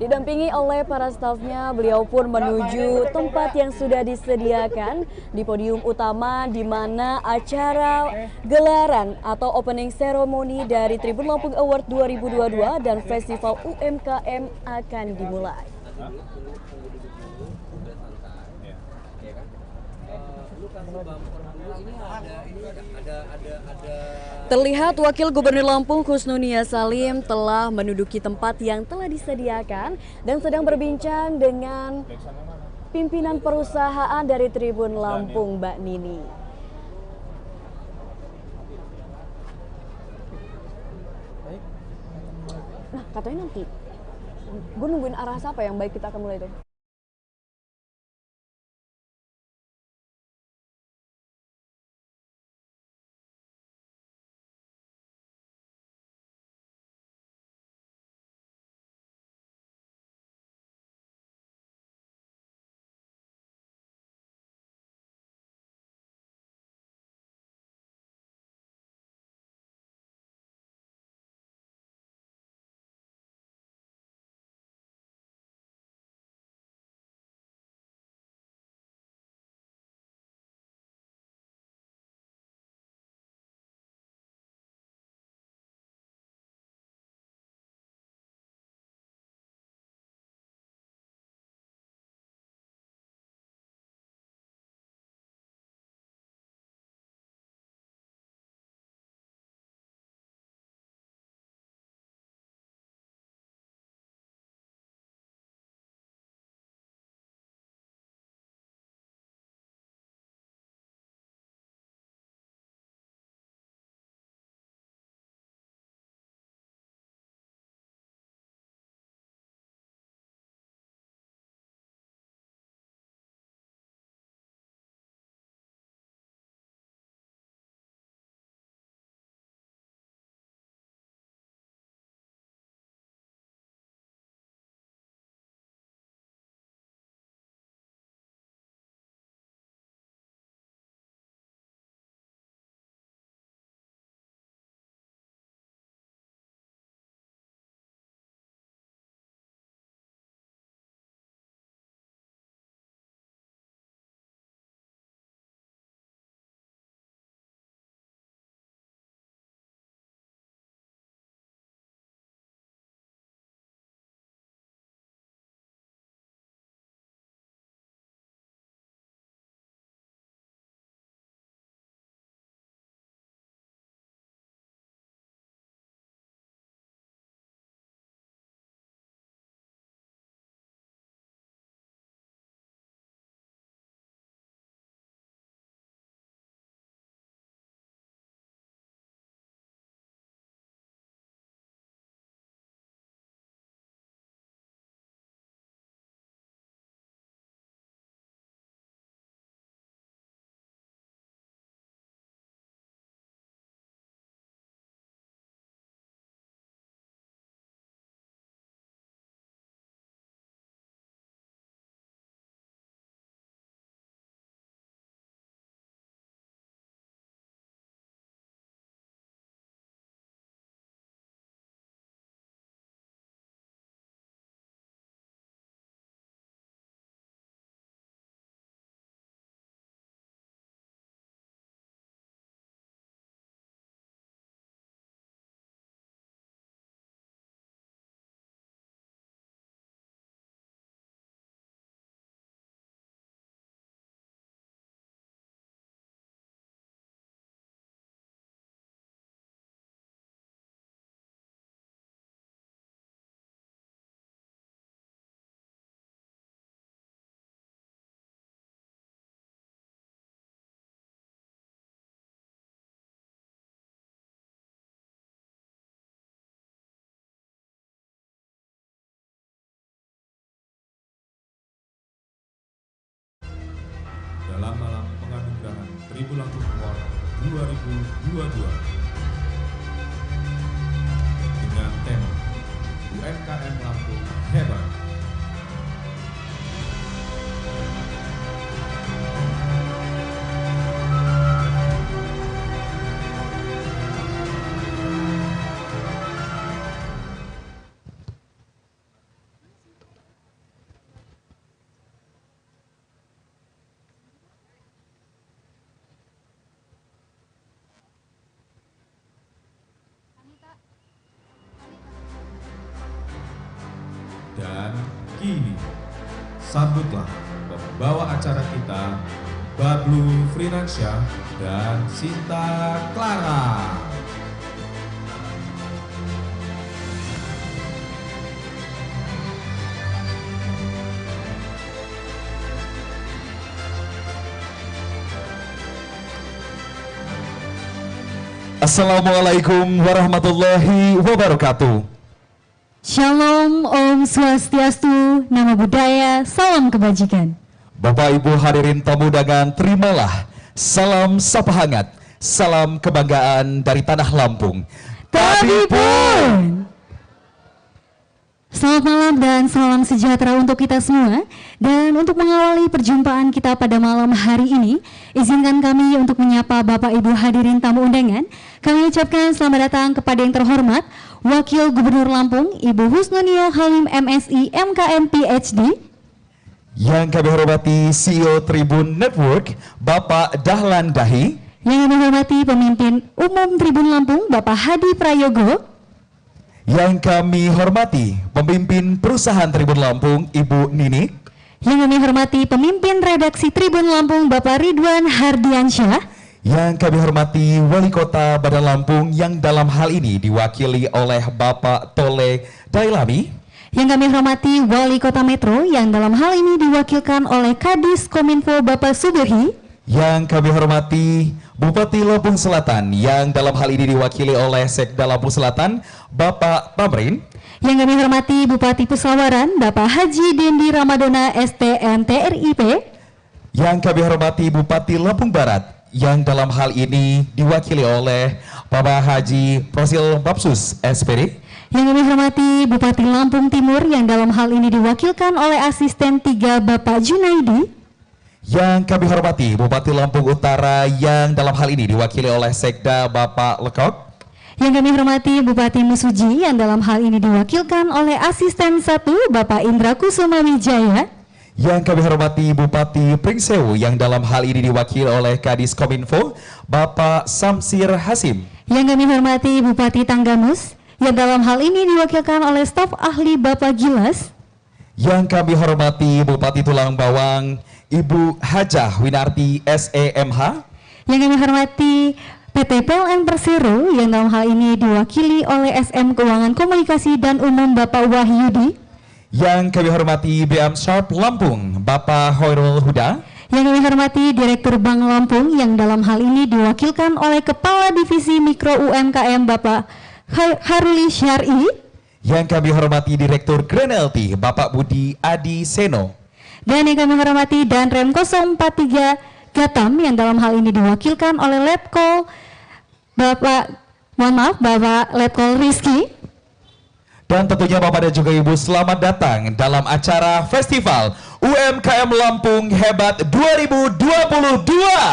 [SPEAKER 1] Didampingi oleh para stafnya, beliau pun menuju tempat yang sudah disediakan di podium utama di mana acara gelaran atau opening ceremony dari Tribun Lampung Award 2022 dan Festival UMKM akan dimulai. Terlihat Wakil Gubernur Lampung Husnunia Salim telah menduduki tempat yang telah disediakan dan sedang berbincang dengan pimpinan perusahaan dari Tribun Lampung, Mbak Nini. Nah, katanya nanti gue nungguin arah siapa yang baik, kita akan mulai tuh.
[SPEAKER 20] Tribun Lampung Award 2022 dengan tema UMKM Lampung Hebat. Dan kini, sambutlah pembawa acara kita, Bablu Friransyah dan Sinta Clara.
[SPEAKER 19] Assalamualaikum warahmatullahi wabarakatuh.
[SPEAKER 21] Shalom, Om Swastiastu, Namo Buddhaya, salam kebajikan.
[SPEAKER 19] Bapak Ibu hadirin tamu undangan, terimalah salam sapa hangat, salam kebanggaan dari tanah Lampung.
[SPEAKER 21] Tabibun. Selamat malam dan salam sejahtera untuk kita semua. Dan untuk mengawali perjumpaan kita pada malam hari ini, izinkan kami untuk menyapa Bapak Ibu hadirin tamu undangan. Kami ucapkan selamat datang kepada yang terhormat Wakil Gubernur Lampung, Ibu Husnunia Halim MSI MKM PhD.
[SPEAKER 19] Yang kami hormati CEO Tribun Network, Bapak Dahlan Dahi.
[SPEAKER 21] Yang kami hormati Pemimpin Umum Tribun Lampung, Bapak Hadi Prayogo.
[SPEAKER 19] Yang kami hormati Pemimpin Perusahaan Tribun Lampung, Ibu Nini.
[SPEAKER 21] Yang kami hormati Pemimpin Redaksi Tribun Lampung, Bapak Ridwan Hardiansyah.
[SPEAKER 19] Yang kami hormati Wali Kota Badan Lampung yang dalam hal ini diwakili oleh Bapak Tole Dailami.
[SPEAKER 21] Yang kami hormati Wali Kota Metro yang dalam hal ini diwakilkan oleh Kadis Kominfo Bapak Suburhi.
[SPEAKER 19] Yang kami hormati Bupati Lampung Selatan yang dalam hal ini diwakili oleh Sekda Lampung Selatan Bapak Tamrin.
[SPEAKER 21] Yang kami hormati Bupati Pesawaran Bapak Haji Dendi Ramadana STMTRIP.
[SPEAKER 19] Yang kami hormati Bupati Lampung Barat yang dalam hal ini diwakili oleh Bapak Haji Prosil Babsus SPD.
[SPEAKER 21] Yang kami hormati Bupati Lampung Timur yang dalam hal ini diwakilkan oleh Asisten 3 Bapak Junaidi.
[SPEAKER 19] Yang kami hormati Bupati Lampung Utara yang dalam hal ini diwakili oleh Sekda Bapak Lekok.
[SPEAKER 21] Yang kami hormati Bupati Musuji yang dalam hal ini diwakilkan oleh Asisten 1 Bapak Indra Kusuma Wijaya.
[SPEAKER 19] Yang kami hormati Bupati Pringsewu yang dalam hal ini diwakili oleh Kadis Kominfo Bapak Samsir Hasim.
[SPEAKER 21] Yang kami hormati Bupati Tanggamus yang dalam hal ini diwakilkan oleh staf ahli Bapak Gilas.
[SPEAKER 19] Yang kami hormati Bupati Tulang Bawang Ibu Hajah Winarti SEMH.
[SPEAKER 21] Yang kami hormati PT PLN Persero yang dalam hal ini diwakili oleh SM Keuangan Komunikasi dan Umum Bapak Wahyudi.
[SPEAKER 19] Yang kami hormati BM Sharp Lampung Bapak Hoirul Huda.
[SPEAKER 21] Yang kami hormati Direktur Bank Lampung yang dalam hal ini diwakilkan oleh Kepala Divisi Mikro UMKM Bapak Haruli Syar'i.
[SPEAKER 19] Yang kami hormati Direktur Grand LT Bapak Budi Adi Seno.
[SPEAKER 21] Dan yang kami hormati Danrem 043 Gatam yang dalam hal ini diwakilkan oleh Letkol Bapak Letkol Rizky.
[SPEAKER 19] Dan tentunya Bapak dan juga Ibu selamat datang dalam acara Festival UMKM Lampung Hebat 2022.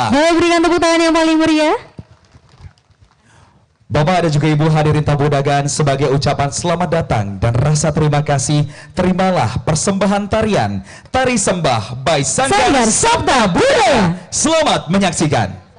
[SPEAKER 21] Boleh berikan tepuk tangan yang paling meriah.
[SPEAKER 19] Bapak dan juga Ibu hadirin tamu undangan, sebagai ucapan selamat datang dan rasa terima kasih, terimalah persembahan tarian Tari Sembah by Sanggar Sabda Budaya. Selamat menyaksikan.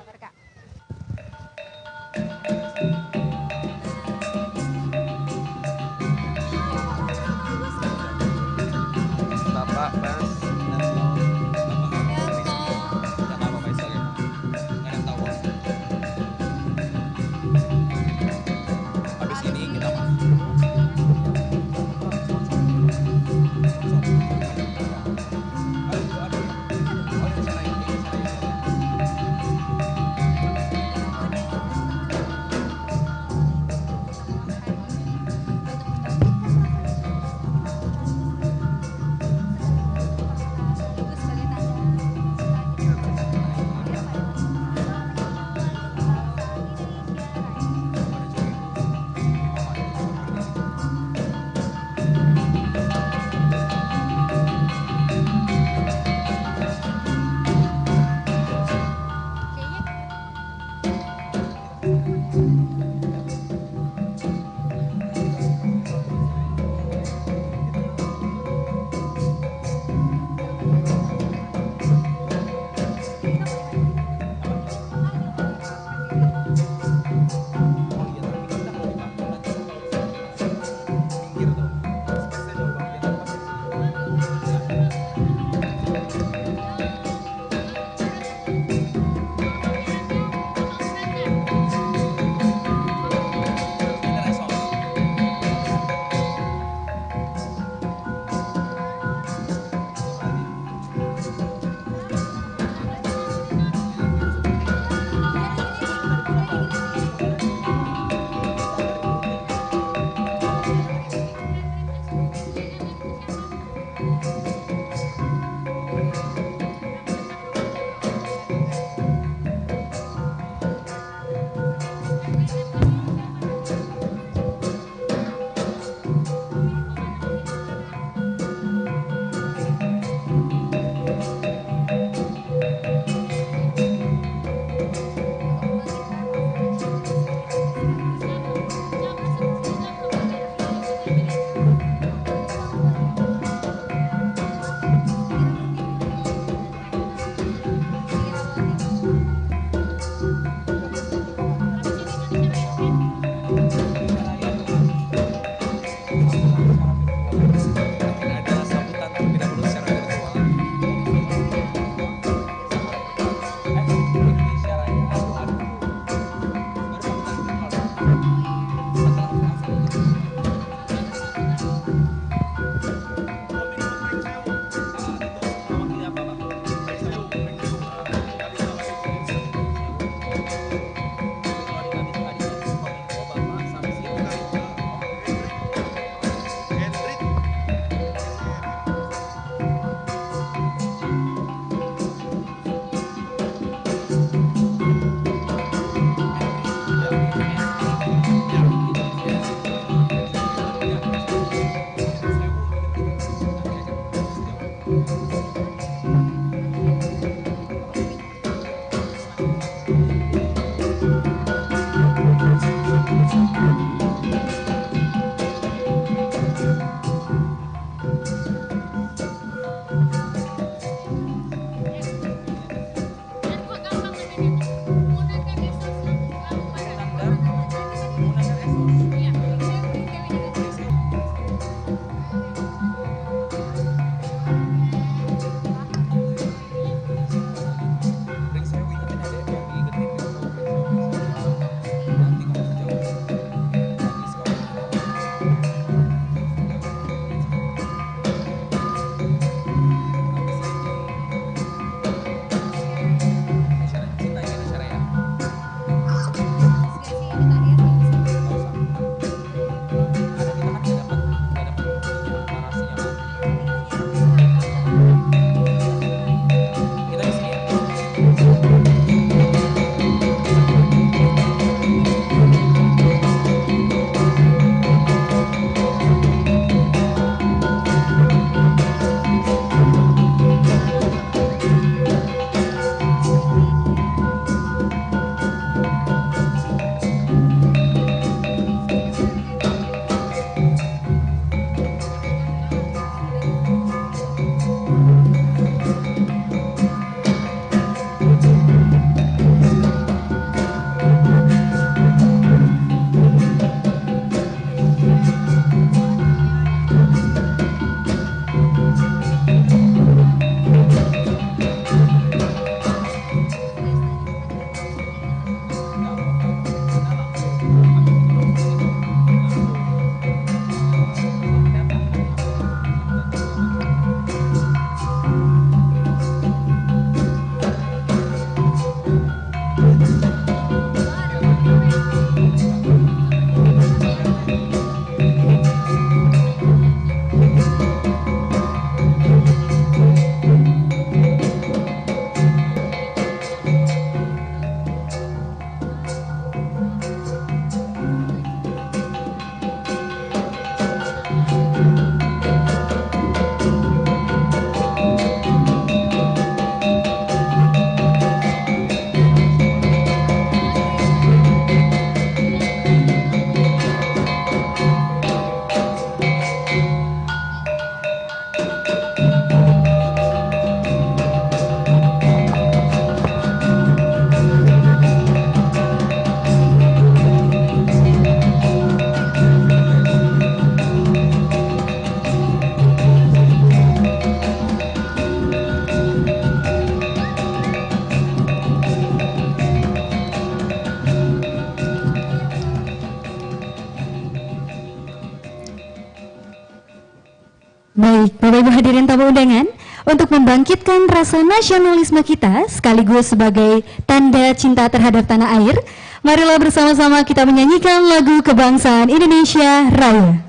[SPEAKER 21] Bapak Ibu hadirin tamu undangan, untuk membangkitkan rasa nasionalisme kita sekaligus sebagai tanda cinta terhadap tanah air, marilah bersama-sama kita menyanyikan lagu kebangsaan Indonesia Raya.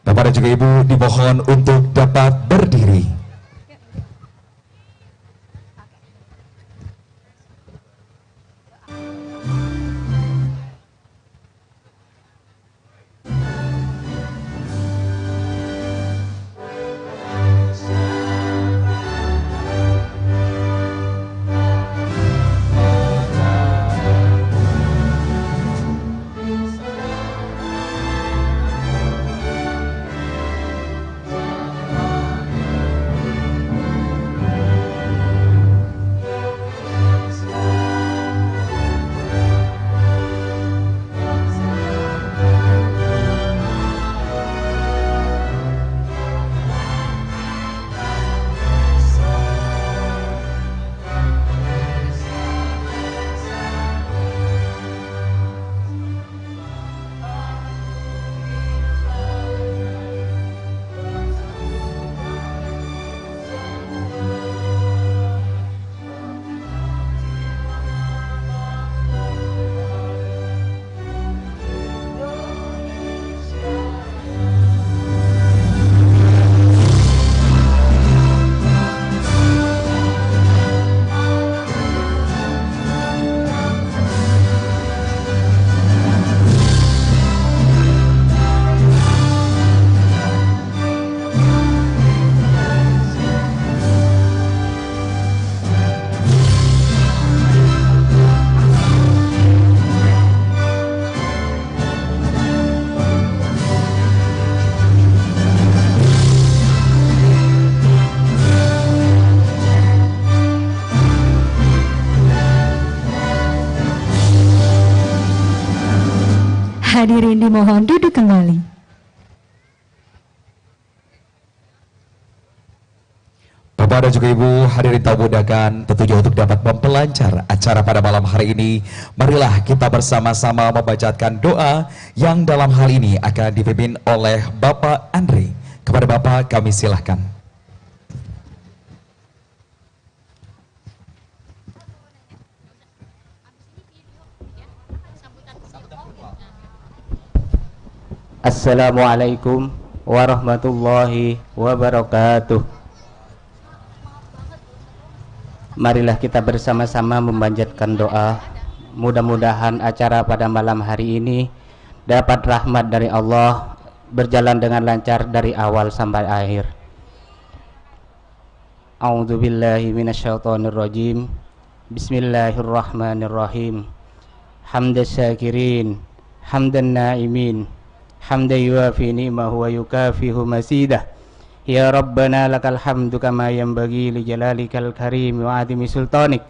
[SPEAKER 19] Bapak dan juga Ibu dimohon untuk dapat berdiri.
[SPEAKER 21] Hadirin dimohon duduk kembali.
[SPEAKER 19] Bapak dan juga Ibu hadirin tamu undangan, tentunya untuk dapat mempelancar acara pada malam hari ini, marilah kita bersama-sama membacakan doa yang dalam hal ini akan dipimpin oleh Bapak Andre. Kepada Bapak kami silahkan.
[SPEAKER 3] Assalamualaikum warahmatullahi wabarakatuh. Marilah kita bersama-sama memanjatkan doa. Mudah-mudahan acara pada malam hari ini dapat rahmat dari Allah, berjalan dengan lancar dari awal sampai akhir. A'udzubillahi minasyaitonirrajim. Bismillahirrahmanirrahim. Hamdas syakirin, hamdan na'imin, hamda yuafi ni'mahu wa yukafihu masidah. Ya Rabbana lakal hamdu kama yanbaghi li jalalikal karim wa adimi sultanik.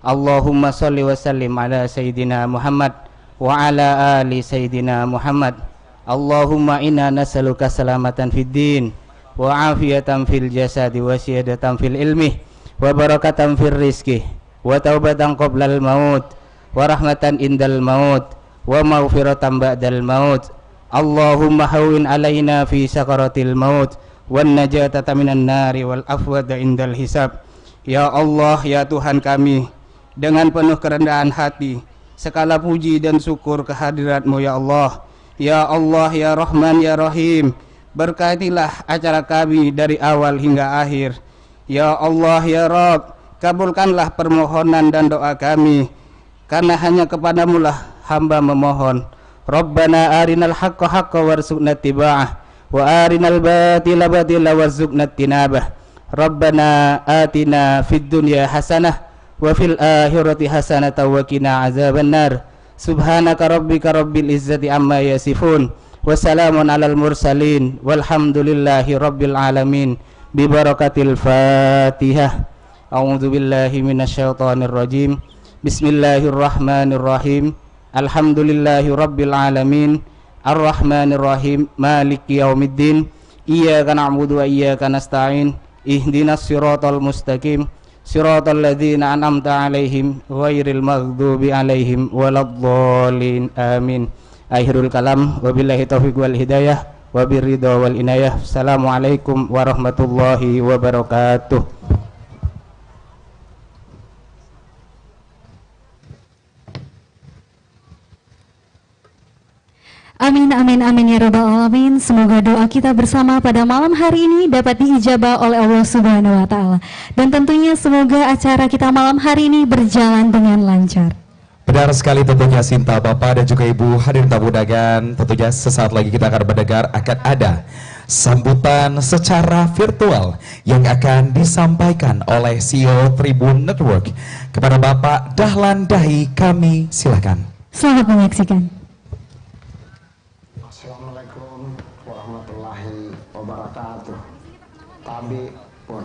[SPEAKER 3] Allahumma salli wa sallim ala Sayyidina Muhammad wa ala ali Sayyidina Muhammad. Allahumma inna nas'aluka salamatan fid din wa afiyatan fil jasadi wa siyadatan fil ilmi wa barakatan fil rizki wa taubatan qoblal maut wa rahmatan indal maut wa maghfiratan ba'dal maut. Allahumma hawwin alaina fi sakaratil maut wan najatata minan nari wal afwada indal hisab. Ya Allah, ya Tuhan kami, dengan penuh kerendahan hati, segala puji dan syukur kehadirat-Mu ya Allah. Ya Allah, ya Rahman, ya Rahim, berkatilah acara kami dari awal hingga akhir. Ya Allah, ya Rabb, kabulkanlah permohonan dan doa kami, karena hanya kepadamu lah hamba memohon. Rabbana arinal haqqa haqqa warzuqna ittiba'ah wa arinal batila batila warzuqna ijtinabah. Rabbana atina fid dunya hasanah wa fil akhirati hasanah wa qina azabannar. Subhanaka rabbika rabbil izzati amma yasifun wa salamun alal mursalin walhamdulillahi rabbil alamin. Bi barakatil Fatihah. A'udzu billahi minasyaitonir rajim. Bismillahirrahmanirrahim. Alhamdulillahi rabbil alamin. Ar-Rahmanir Rahim. Maliki yaumiddin. Iyyaka na'budu wa iyyaka nasta'in. Ihdinas siratal mustaqim. Siratal ladzina an'amta 'alaihim ghairil maghdubi 'alaihim waladdallin. Amin. Akhirul kalam, wabillahi taufiq wal hidayah. وبالرضا والعناية. السلام عليكم ورحمة الله وبركاته.
[SPEAKER 21] Amin, amin, amin ya rabbal alamin. Semoga doa kita bersama pada malam hari ini dapat diijabah oleh Allah Subhanahu wa taala. Dan tentunya semoga acara kita malam hari ini berjalan dengan lancar.
[SPEAKER 19] Benar sekali tentunya Sinta, Bapak dan juga Ibu hadirin tamu undangan. Tentunya sesaat lagi kita akan mendengar akan ada sambutan secara virtual yang akan disampaikan oleh CEO Tribun Network kepada Bapak Dahlan Dahi. Kami silakan.
[SPEAKER 21] Selamat menyaksikan.
[SPEAKER 4] Assalamualaikum warahmatullahi wabarakatuh. Tabi pun.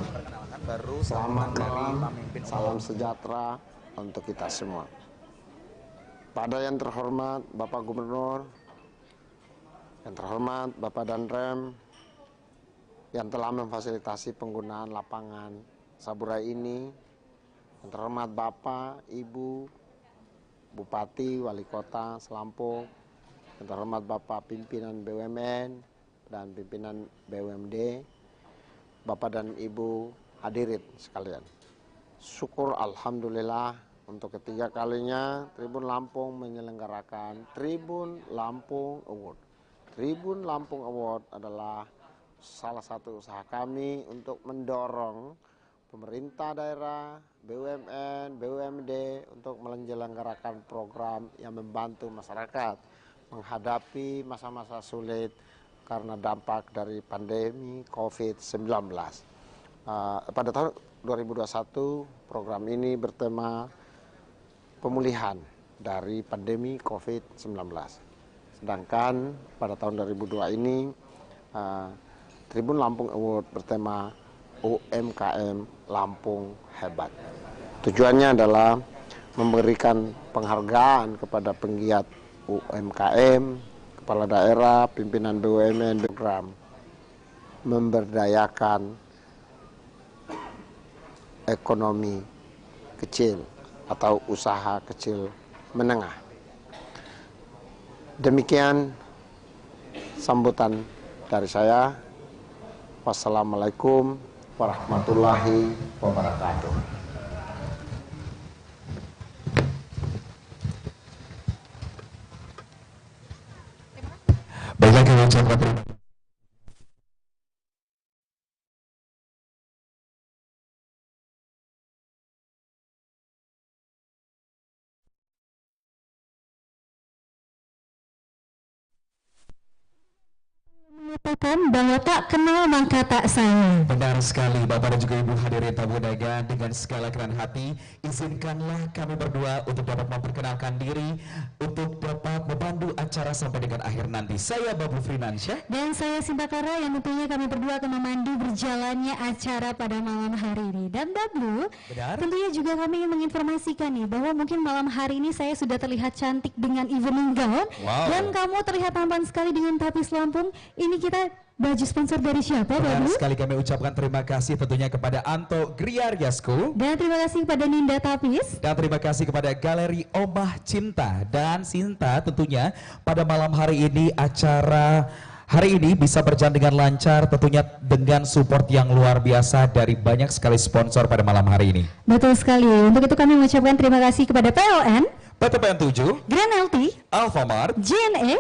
[SPEAKER 4] Selamat malam, salam sejahtera untuk kita semua. Pada yang terhormat Bapak Gubernur, yang terhormat Bapak Danrem, yang telah memfasilitasi penggunaan lapangan Saburai ini, yang terhormat Bapak, Ibu, Bupati, Wali Kota Selampung, yang terhormat Bapak Pimpinan BUMN dan Pimpinan BUMD, Bapak dan Ibu hadirin sekalian. Syukur Alhamdulillah untuk ketiga kalinya Tribun Lampung menyelenggarakan Tribun Lampung Award. Tribun Lampung Award adalah salah satu usaha kami untuk mendorong pemerintah daerah, BUMN, BUMD untuk menyelenggarakan program yang membantu masyarakat menghadapi masa-masa sulit karena dampak dari pandemi COVID-19. Pada tahun 2021 program ini bertema pemulihan dari pandemi COVID-19. Sedangkan pada tahun 2002 ini Tribun Lampung Award bertema UMKM Lampung Hebat. Tujuannya adalah memberikan penghargaan kepada penggiat UMKM, kepala daerah, pimpinan BUMN, program memberdayakan ekonomi kecil atau usaha kecil menengah. Demikian sambutan dari saya. Wassalamualaikum warahmatullahi wabarakatuh.
[SPEAKER 19] Baiklah, kami ucapkan terima kasih.
[SPEAKER 21] Mengatakan bahwa tak kenal maka tak sayang.
[SPEAKER 19] Benar sekali Bapak dan juga Ibu hadirin tamu undangan, dengan segala kerendahan hati izinkanlah kami berdua untuk dapat memperkenalkan diri untuk dapat membantu acara sampai dengan akhir nanti. Saya Bablu Finansyah
[SPEAKER 21] dan saya Sinta Clara yang tentunya kami berdua akan memandu berjalannya acara pada malam hari ini. Dan Bablu, tentunya juga kami ingin menginformasikan nih bahwa mungkin malam hari ini saya sudah terlihat cantik dengan evening gown. Dan kamu terlihat tampan sekali dengan tapis Lampung. Ini kita baju sponsor dari siapa,
[SPEAKER 19] Benar
[SPEAKER 21] Babu?
[SPEAKER 19] sekali, kami ucapkan terima kasih tentunya kepada Anto Griaryasku.
[SPEAKER 21] Dan terima kasih kepada Ninda Tapis.
[SPEAKER 19] Dan terima kasih kepada Galeri Omah Cinta. Dan Sinta, tentunya pada malam hari ini acara hari ini bisa berjalan dengan lancar, tentunya dengan support yang luar biasa dari banyak sekali sponsor pada malam hari ini.
[SPEAKER 21] Betul sekali. Untuk itu kami mengucapkan terima kasih kepada PLN,
[SPEAKER 19] PTPN 7,
[SPEAKER 21] Grand LT,
[SPEAKER 19] Alfamart,
[SPEAKER 21] JNE,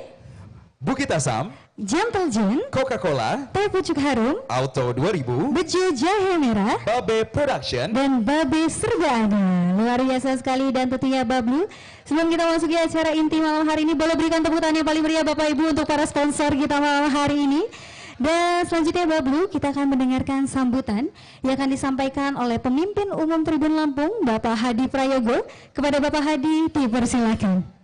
[SPEAKER 19] Bukit Asam,
[SPEAKER 21] Gentle Gen,
[SPEAKER 19] Coca-Cola,
[SPEAKER 21] Teh Pucuk Harum,
[SPEAKER 19] Auto 2000,
[SPEAKER 21] Bejo Jahe Merah,
[SPEAKER 19] Babe Production,
[SPEAKER 21] dan Babe Serba Ada. Luar biasa sekali. Dan tentunya Bablu, sebelum kita masuki acara inti malam hari ini, boleh berikan tepuk tangan yang paling meriah Bapak Ibu untuk para sponsor kita malam hari ini. Dan selanjutnya Bablu, kita akan mendengarkan sambutan yang akan disampaikan oleh pemimpin umum Tribun Lampung, Bapak Hadi Prayogo. Kepada Bapak Hadi, dipersilakan.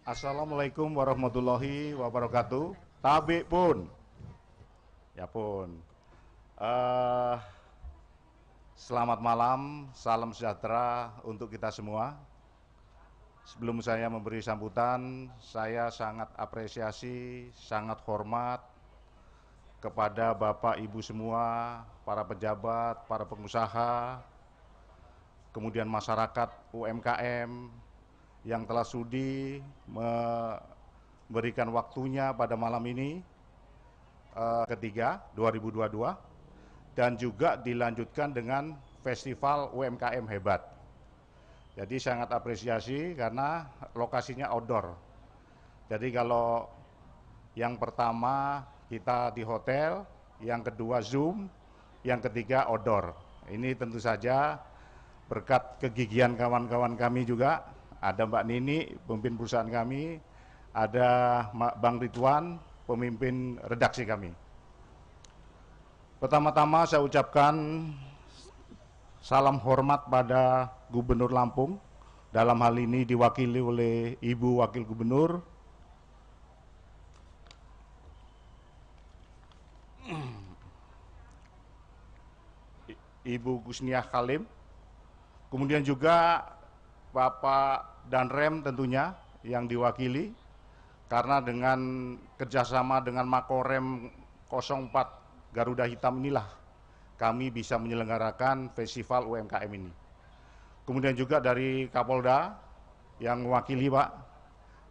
[SPEAKER 22] Assalamualaikum warahmatullahi wabarakatuh. Tabi pun, ya pun. Selamat malam, salam sejahtera untuk kita semua. Sebelum saya memberi sambutan, saya sangat apresiasi, sangat hormat kepada Bapak Ibu semua, para pejabat, para pengusaha, kemudian masyarakat UMKM yang telah sudi memberikan waktunya pada malam ini ketiga 2022 dan juga dilanjutkan dengan festival UMKM hebat. Jadi sangat apresiasi karena lokasinya outdoor. Jadi kalau yang pertama kita di hotel, yang kedua Zoom, yang ketiga outdoor. Ini tentu saja berkat kegigihan kawan-kawan kami juga. Ada Mbak Nini, pemimpin perusahaan kami, ada Bang Ridwan, pemimpin redaksi kami. Pertama-tama saya ucapkan salam hormat pada Gubernur Lampung, dalam hal ini diwakili oleh Ibu Wakil Gubernur, Ibu Gusniah Kalim, kemudian juga Bapak Danrem tentunya yang diwakili, karena dengan kerjasama dengan Makorem 04 Garuda Hitam inilah kami bisa menyelenggarakan festival UMKM ini. Kemudian juga dari Kapolda yang mewakili Pak,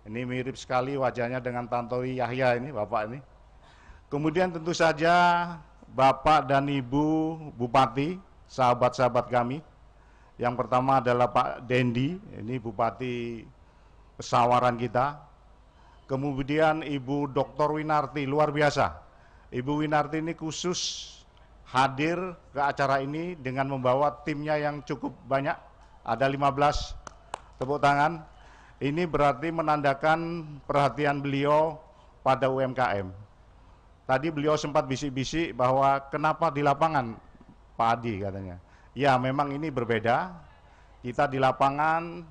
[SPEAKER 22] ini mirip sekali wajahnya dengan Tantowi Yahya ini Bapak ini. Kemudian tentu saja Bapak dan Ibu Bupati, sahabat-sahabat kami. Yang pertama adalah Pak Dendi, ini Bupati Pesawaran kita. Kemudian Ibu Dr. Winarti, luar biasa. Ibu Winarti ini khusus hadir ke acara ini dengan membawa timnya yang cukup banyak, ada 15, tepuk tangan. Ini berarti menandakan perhatian beliau pada UMKM. Tadi beliau sempat bisik-bisik bahwa kenapa di lapangan, Pak Adi katanya. Ya memang ini berbeda, kita di lapangan,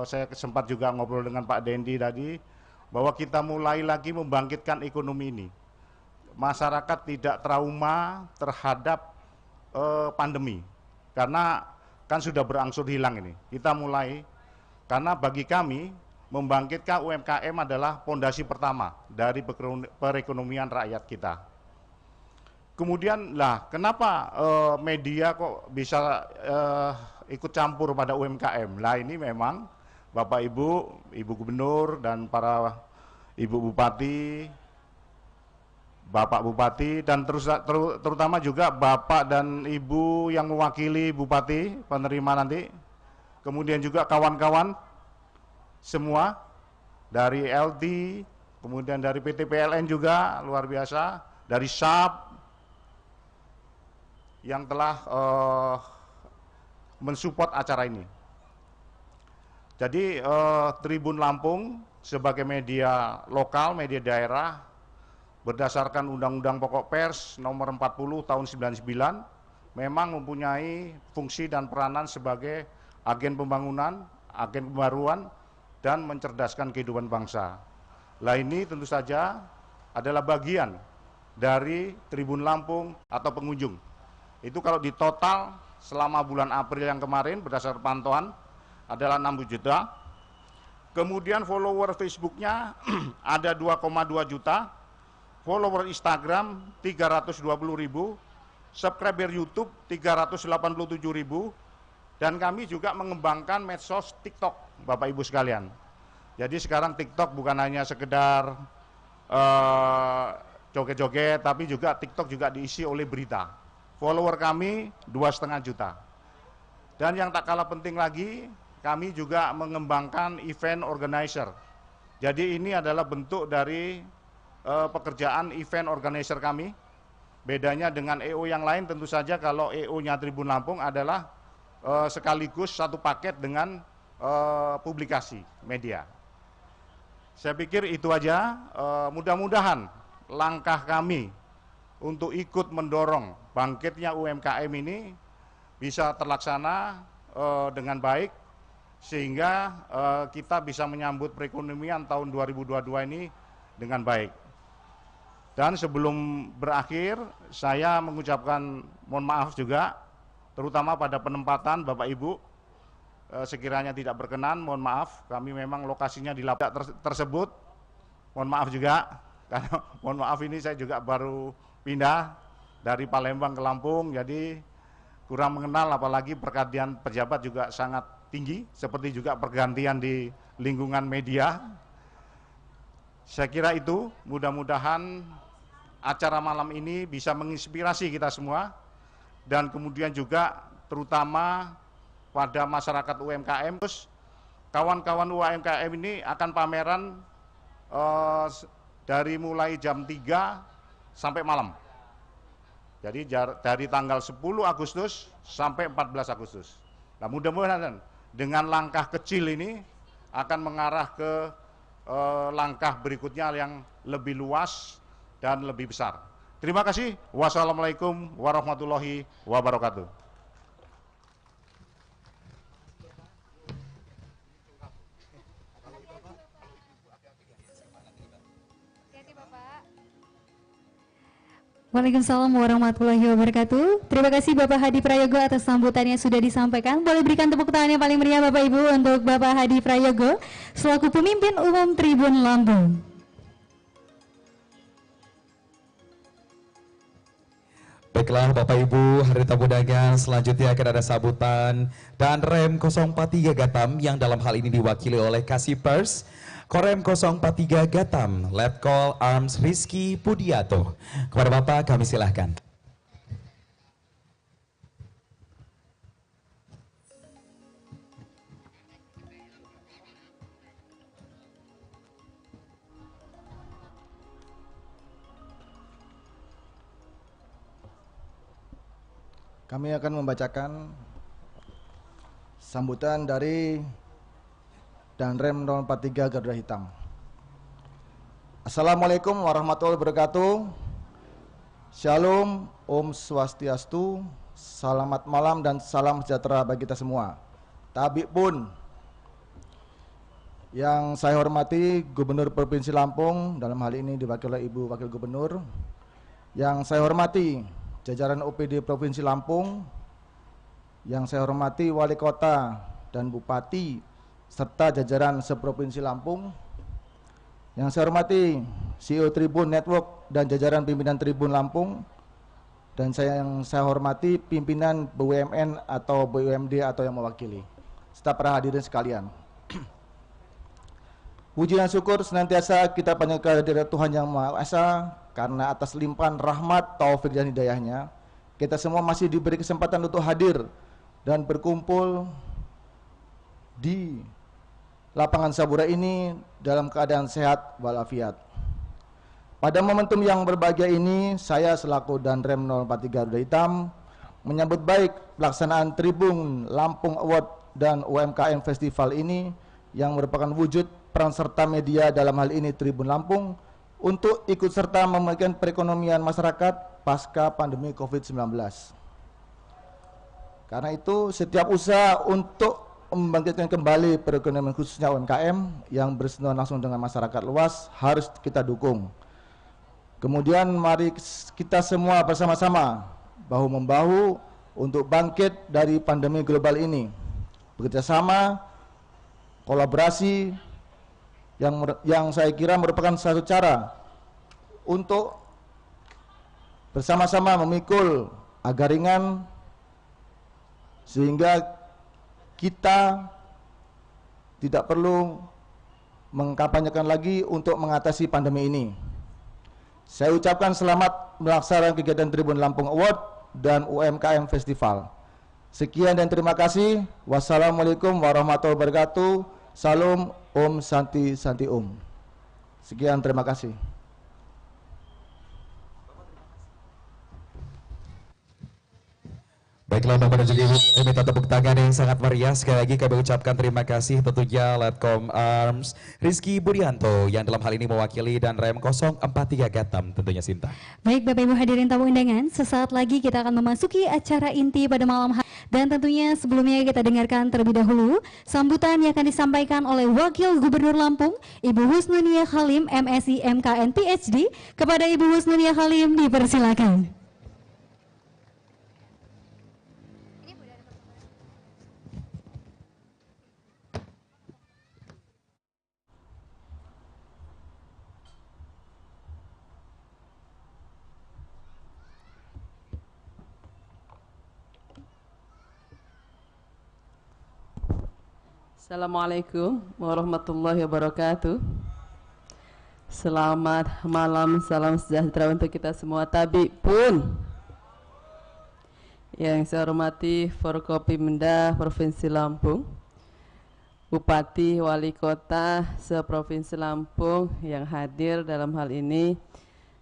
[SPEAKER 22] saya sempat juga ngobrol dengan Pak Dendi tadi, bahwa kita mulai lagi membangkitkan ekonomi ini. Masyarakat tidak trauma terhadap pandemi, karena kan sudah berangsur hilang ini. Kita mulai, karena bagi kami membangkitkan UMKM adalah pondasi pertama dari perekonomian rakyat kita. Kemudian lah, kenapa media kok bisa ikut campur pada UMKM? Lah ini memang Bapak Ibu, Ibu Gubernur dan para Ibu Bupati, Bapak Bupati dan terutama juga Bapak dan Ibu yang mewakili Bupati penerima nanti, kemudian juga kawan-kawan semua dari LT, kemudian dari PT PLN juga luar biasa, dari SAP yang telah mensupport acara ini. Jadi Tribun Lampung sebagai media lokal, media daerah, berdasarkan Undang-Undang Pokok Pers nomor 40 tahun 99 memang mempunyai fungsi dan peranan sebagai agen pembangunan, agen pembaruan, dan mencerdaskan kehidupan bangsa. Lah ini tentu saja adalah bagian dari Tribun Lampung atau pengunjung. Itu kalau di total selama bulan April yang kemarin berdasarkan pantauan adalah 6 juta. Kemudian follower Facebooknya ada 2,2 juta, follower Instagram 320.000, subscriber YouTube 387.000, dan kami juga mengembangkan medsos TikTok, Bapak Ibu sekalian. Jadi sekarang TikTok bukan hanya sekedar joget-joget, tapi juga TikTok juga diisi oleh berita. Follower kami 2,5 juta. Dan yang tak kalah penting lagi, kami juga mengembangkan event organizer. Jadi ini adalah bentuk dari pekerjaan event organizer kami. Bedanya dengan EO yang lain tentu saja kalau EO-nya Tribun Lampung adalah sekaligus satu paket dengan publikasi media. Saya pikir itu aja, mudah-mudahan langkah kami untuk ikut mendorong bangkitnya UMKM ini bisa terlaksana dengan baik, sehingga kita bisa menyambut perekonomian tahun 2022 ini dengan baik. Dan sebelum berakhir, saya mengucapkan mohon maaf juga terutama pada penempatan Bapak Ibu. Sekiranya tidak berkenan, mohon maaf, kami memang lokasinya di lapangan tersebut. Mohon maaf juga, karena mohon maaf ini saya juga baru pindah dari Palembang ke Lampung, jadi kurang mengenal, apalagi pergantian pejabat juga sangat tinggi, seperti juga pergantian di lingkungan media. Saya kira itu, mudah-mudahan acara malam ini bisa menginspirasi kita semua, dan kemudian juga terutama pada masyarakat UMKM. Terus kawan-kawan UMKM ini akan pameran dari mulai jam 3 sampai malam. Jadi dari tanggal 10 Agustus sampai 14 Agustus. Nah, mudah-mudahan dengan langkah kecil ini akan mengarah ke langkah berikutnya yang lebih luas dan lebih besar. Terima kasih. Wassalamualaikum warahmatullahi wabarakatuh.
[SPEAKER 21] Waalaikumsalam warahmatullahi wabarakatuh. Terima kasih Bapak Hadi Prayogo atas sambutannya sudah disampaikan. Boleh berikan tepuk tangan yang paling meriah Bapak Ibu untuk Bapak Hadi Prayogo selaku pemimpin umum Tribun Lampung.
[SPEAKER 19] Baiklah Bapak Ibu, hadirin tamu undangan, selanjutnya akan ada sambutan dan rem 043 Gatam yang dalam hal ini diwakili oleh Kasipers. Korem 043 Gatam, Letkol Arms Rizky Pudiato. Kepada Bapak kami silahkan.
[SPEAKER 5] Kami akan membacakan sambutan dari Danrem 043 Garuda Hitam. Assalamualaikum warahmatullahi wabarakatuh. Shalom, Om Swastiastu, selamat malam dan salam sejahtera bagi kita semua. Tabik pun. Yang saya hormati Gubernur Provinsi Lampung, dalam hal ini diwakili oleh Ibu Wakil Gubernur. Yang saya hormati jajaran OPD Provinsi Lampung. Yang saya hormati Wali Kota dan Bupati serta jajaran seprovinsi Lampung. Yang saya hormati CEO Tribun Network dan jajaran pimpinan Tribun Lampung. Dan yang saya hormati pimpinan BUMN atau BUMD atau yang mewakili, serta para hadirin sekalian. Puji dan syukur senantiasa kita panjatkan kehadirat Tuhan Yang Maha Esa, karena atas limpahan rahmat, taufik dan hidayahnya kita semua masih diberi kesempatan untuk hadir dan berkumpul di lapangan Sabura ini dalam keadaan sehat walafiat. Pada momentum yang berbahagia ini, saya selaku Danrem 043 Garuda Hitam menyambut baik pelaksanaan Tribun Lampung Award dan UMKM Festival ini yang merupakan wujud peran serta media, dalam hal ini Tribun Lampung, untuk ikut serta memulihkan perekonomian masyarakat pasca pandemi COVID-19. Karena itu setiap usaha untuk membangkitkan kembali perekonomian khususnya UMKM yang bersentuhan langsung dengan masyarakat luas harus kita dukung. Kemudian mari kita semua bersama-sama bahu-membahu untuk bangkit dari pandemi global ini. Bekerjasama, kolaborasi yang saya kira merupakan satu cara untuk bersama-sama memikul agar ringan sehingga kita tidak perlu mengkampanyekan lagi untuk mengatasi pandemi ini. Saya ucapkan selamat melaksanakan kegiatan Tribun Lampung Award dan UMKM Festival. Sekian dan terima kasih. Wassalamualaikum warahmatullahi wabarakatuh. Salam, Om Santi Santi Om. Sekian, terima kasih.
[SPEAKER 19] Baiklah Bapak dan juga Ibu, saya minta tepuk tangan yang sangat meriah. Sekali lagi kami ucapkan terima kasih tentunya Letkom Arms Rizky Budianto yang dalam hal ini mewakili Danrem 043 Gatam tentunya Sinta.
[SPEAKER 21] Baik Bapak Ibu hadirin tamu undangan, sesaat lagi kita akan memasuki acara inti pada malam hari. Dan tentunya sebelumnya kita dengarkan terlebih dahulu sambutan yang akan disampaikan oleh Wakil Gubernur Lampung, Ibu Husnunia Halim, MSI MKN PhD. Kepada Ibu Husnunia Halim dipersilakan.
[SPEAKER 7] Assalamualaikum warahmatullahi wabarakatuh. Selamat malam, salam sejahtera untuk kita semua. Tapi pun yang saya hormati Forkopimda Provinsi Lampung, Bupati, Wali Kota se-Provinsi Lampung yang hadir dalam hal ini,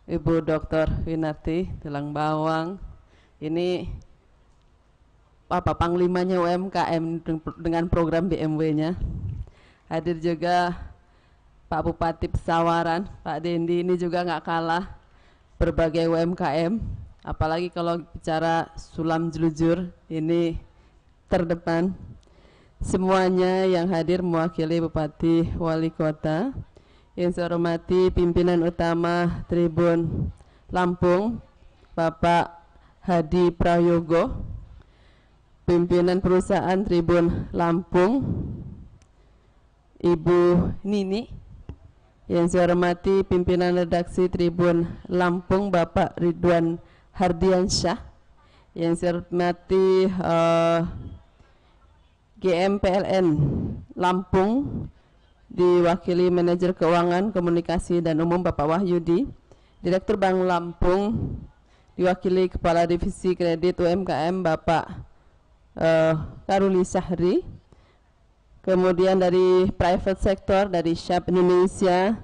[SPEAKER 7] Ibu Dr. Winarti Tulang Bawang, ini Panglimanya UMKM dengan program BMW-nya. Hadir juga Pak Bupati Pesawaran, Pak Dendi, ini juga nggak kalah berbagai UMKM, apalagi kalau bicara Sulam Jelujur, ini terdepan. Semuanya yang hadir mewakili Bupati, Wali Kota. Yang saya hormati pimpinan utama Tribun Lampung, Bapak Hadi Prayogo, pimpinan perusahaan Tribun Lampung, Ibu Nini. Yang saya hormati pimpinan redaksi Tribun Lampung, Bapak Ridwan Hardiansyah. Yang saya hormati GMPLN Lampung, diwakili Manajer Keuangan, Komunikasi dan Umum Bapak Wahyudi. Direktur Bank Lampung, diwakili Kepala Divisi Kredit UMKM Bapak Karuli Syahri. Kemudian dari private sector, dari Syab Indonesia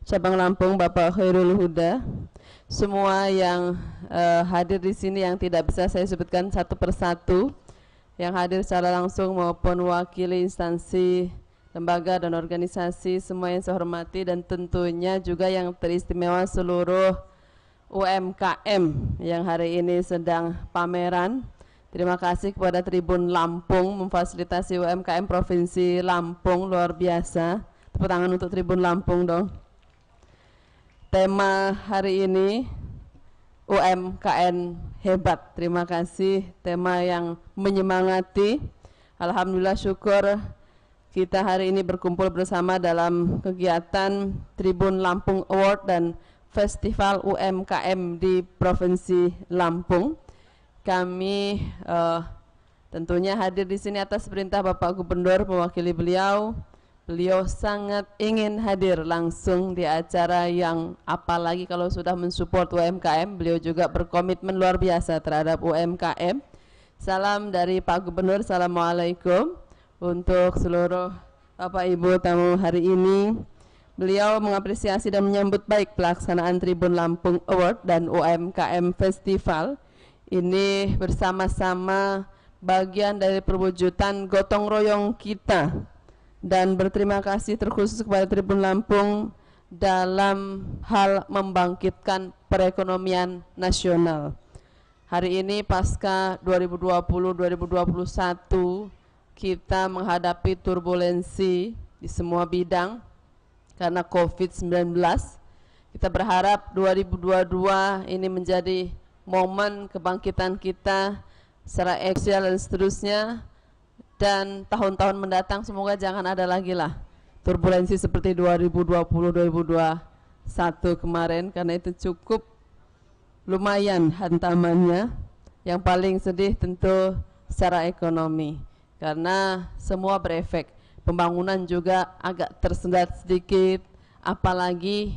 [SPEAKER 7] Cabang Lampung, Bapak Khairul Huda. Semua yang hadir di sini yang tidak bisa saya sebutkan satu persatu, yang hadir secara langsung maupun wakili instansi, lembaga dan organisasi, semua yang saya hormati, dan tentunya juga yang teristimewa seluruh UMKM yang hari ini sedang pameran. Terima kasih kepada Tribun Lampung memfasilitasi UMKM Provinsi Lampung, luar biasa. Tepuk tangan untuk Tribun Lampung dong. Tema hari ini UMKM hebat. Terima kasih, tema yang menyemangati. Alhamdulillah, syukur kita hari ini berkumpul bersama dalam kegiatan Tribun Lampung Award dan Festival UMKM di Provinsi Lampung. Kami tentunya hadir di sini atas perintah Bapak Gubernur, mewakili beliau. Beliau sangat ingin hadir langsung di acara yang, apalagi kalau sudah mensupport UMKM, beliau juga berkomitmen luar biasa terhadap UMKM. Salam dari Pak Gubernur, Assalamualaikum untuk seluruh Bapak Ibu tamu hari ini. Beliau mengapresiasi dan menyambut baik pelaksanaan Tribun Lampung Award dan UMKM Festival. Ini bersama-sama bagian dari perwujudan gotong royong kita, dan berterima kasih terkhusus kepada Tribun Lampung dalam hal membangkitkan perekonomian nasional. Hari ini pasca 2020-2021 kita menghadapi turbulensi di semua bidang karena COVID-19. Kita berharap 2022 ini menjadi momen kebangkitan kita secara sosial dan seterusnya, dan tahun-tahun mendatang semoga jangan ada lagi lah turbulensi seperti 2020-2021 kemarin, karena itu cukup lumayan hantamannya. Yang paling sedih tentu secara ekonomi, karena semua berefek. Pembangunan juga agak tersendat sedikit, apalagi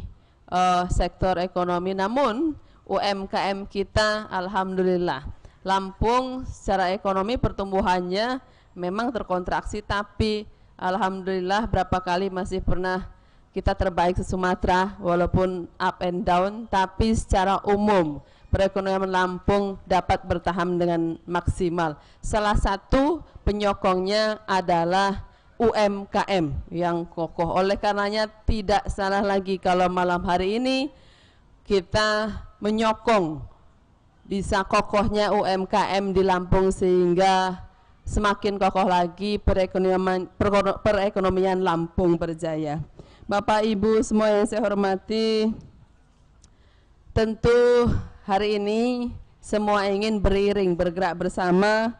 [SPEAKER 7] sektor ekonomi. Namun UMKM kita alhamdulillah, Lampung secara ekonomi pertumbuhannya memang terkontraksi, tapi alhamdulillah berapa kali masih pernah kita terbaik se Sumatera, walaupun up and down, tapi secara umum perekonomian Lampung dapat bertahan dengan maksimal. Salah satu penyokongnya adalah UMKM yang kokoh. Oleh karenanya tidak salah lagi kalau malam hari ini kita menyokong bisa kokohnya UMKM di Lampung, sehingga semakin kokoh lagi perekonomian Lampung berjaya. Bapak Ibu semua yang saya hormati, tentu hari ini semua ingin beriring bergerak bersama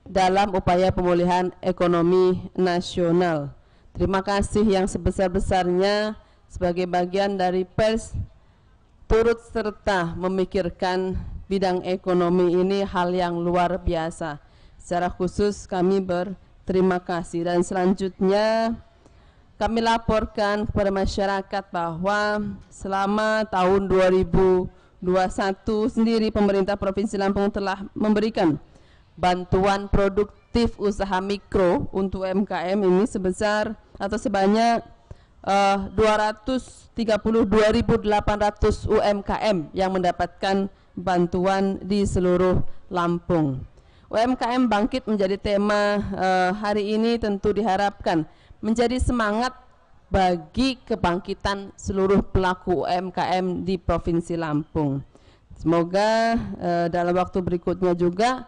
[SPEAKER 7] dalam upaya pemulihan ekonomi nasional. Terima kasih yang sebesar-besarnya sebagai bagian dari pers turut serta memikirkan bidang ekonomi ini, hal yang luar biasa. Secara khusus kami terima kasih. Dan selanjutnya kami laporkan kepada masyarakat bahwa selama tahun 2021 sendiri pemerintah Provinsi Lampung telah memberikan bantuan produktif usaha mikro untuk UMKM ini sebesar atau sebanyak 232.800 UMKM yang mendapatkan bantuan di seluruh Lampung. UMKM bangkit menjadi tema hari ini, tentu diharapkan menjadi semangat bagi kebangkitan seluruh pelaku UMKM di Provinsi Lampung. Semoga dalam waktu berikutnya juga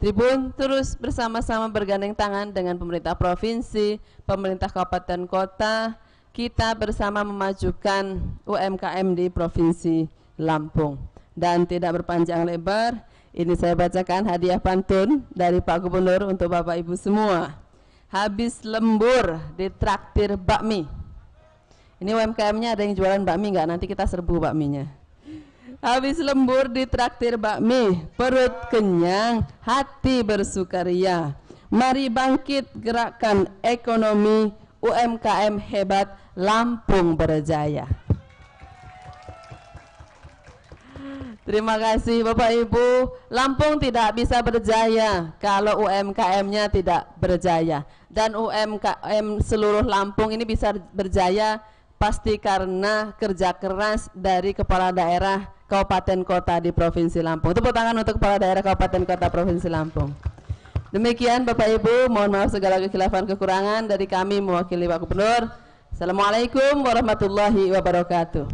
[SPEAKER 7] Tribun terus bersama-sama bergandeng tangan dengan pemerintah provinsi, pemerintah kabupaten kota, kita bersama memajukan UMKM di Provinsi Lampung. Dan tidak berpanjang lebar, ini saya bacakan hadiah pantun dari Pak Gubernur untuk Bapak Ibu semua. Habis lembur ditraktir bakmi. Ini UMKM-nya ada yang jualan bakmi nggak? Nanti kita serbu bakminya. Habis lembur ditraktir bakmi, perut kenyang, hati bersukaria. Mari bangkit gerakan ekonomi, UMKM hebat, Lampung berjaya. Terima kasih Bapak Ibu. Lampung tidak bisa berjaya kalau UMKM-nya tidak berjaya. Dan UMKM seluruh Lampung ini bisa berjaya pasti karena kerja keras dari kepala daerah kabupaten kota di Provinsi Lampung. Tepuk tangan untuk kepala daerah kabupaten kota Provinsi Lampung. Demikian Bapak Ibu, mohon maaf segala kekhilafan kekurangan dari kami mewakili Pak Gubernur. Assalamualaikum warahmatullahi wabarakatuh.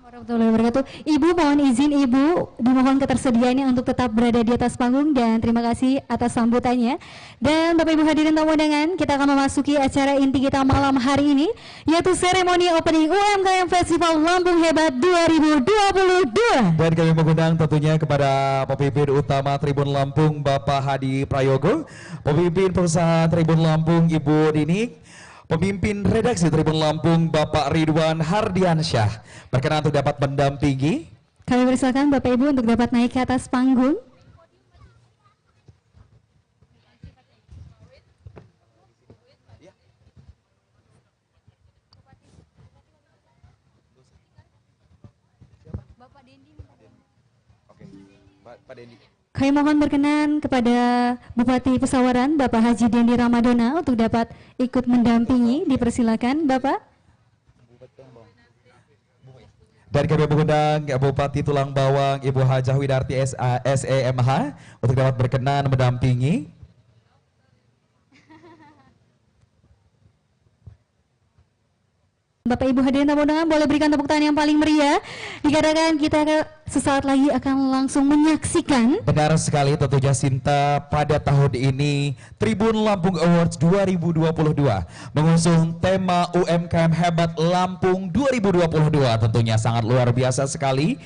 [SPEAKER 21] Warahmatullahi wabarakatuh. Ibu mohon izin Ibu dimohon ketersediaannya untuk tetap berada di atas panggung dan terima kasih atas sambutannya. Dan Bapak Ibu hadirin tamu undangan, kita akan memasuki acara inti kita malam hari ini, yaitu seremoni opening UMKM Festival Lampung Hebat 2022.
[SPEAKER 19] Dan kami mengundang tentunya kepada pemimpin utama Tribun Lampung Bapak Hadi Prayogo, pemimpin perusahaan Tribun Lampung Ibu Dini, pemimpin redaksi Tribun Lampung Bapak Ridwan Hardiansyah berkenan untuk dapat mendampingi.
[SPEAKER 21] Kami persilakan Bapak Ibu untuk dapat naik ke atas panggung. Kami mohon berkenan kepada Bupati Pesawaran Bapak Haji Dendi Ramadona untuk dapat ikut mendampingi. Dipersilakan Bapak.
[SPEAKER 19] Dan kami mengundang Bupati Tulang Bawang Ibu Hajah Widarti SEMH untuk dapat berkenan mendampingi.
[SPEAKER 21] Bapak Ibu hadirin tamu undangan, boleh berikan tepuk tangan yang paling meriah. Dikatakan kita sesaat lagi akan langsung menyaksikan.
[SPEAKER 19] Benar sekali tentunya Sinta, pada tahun ini Tribun Lampung Awards 2022 mengusung tema UMKM Hebat Lampung 2022, tentunya sangat luar biasa sekali.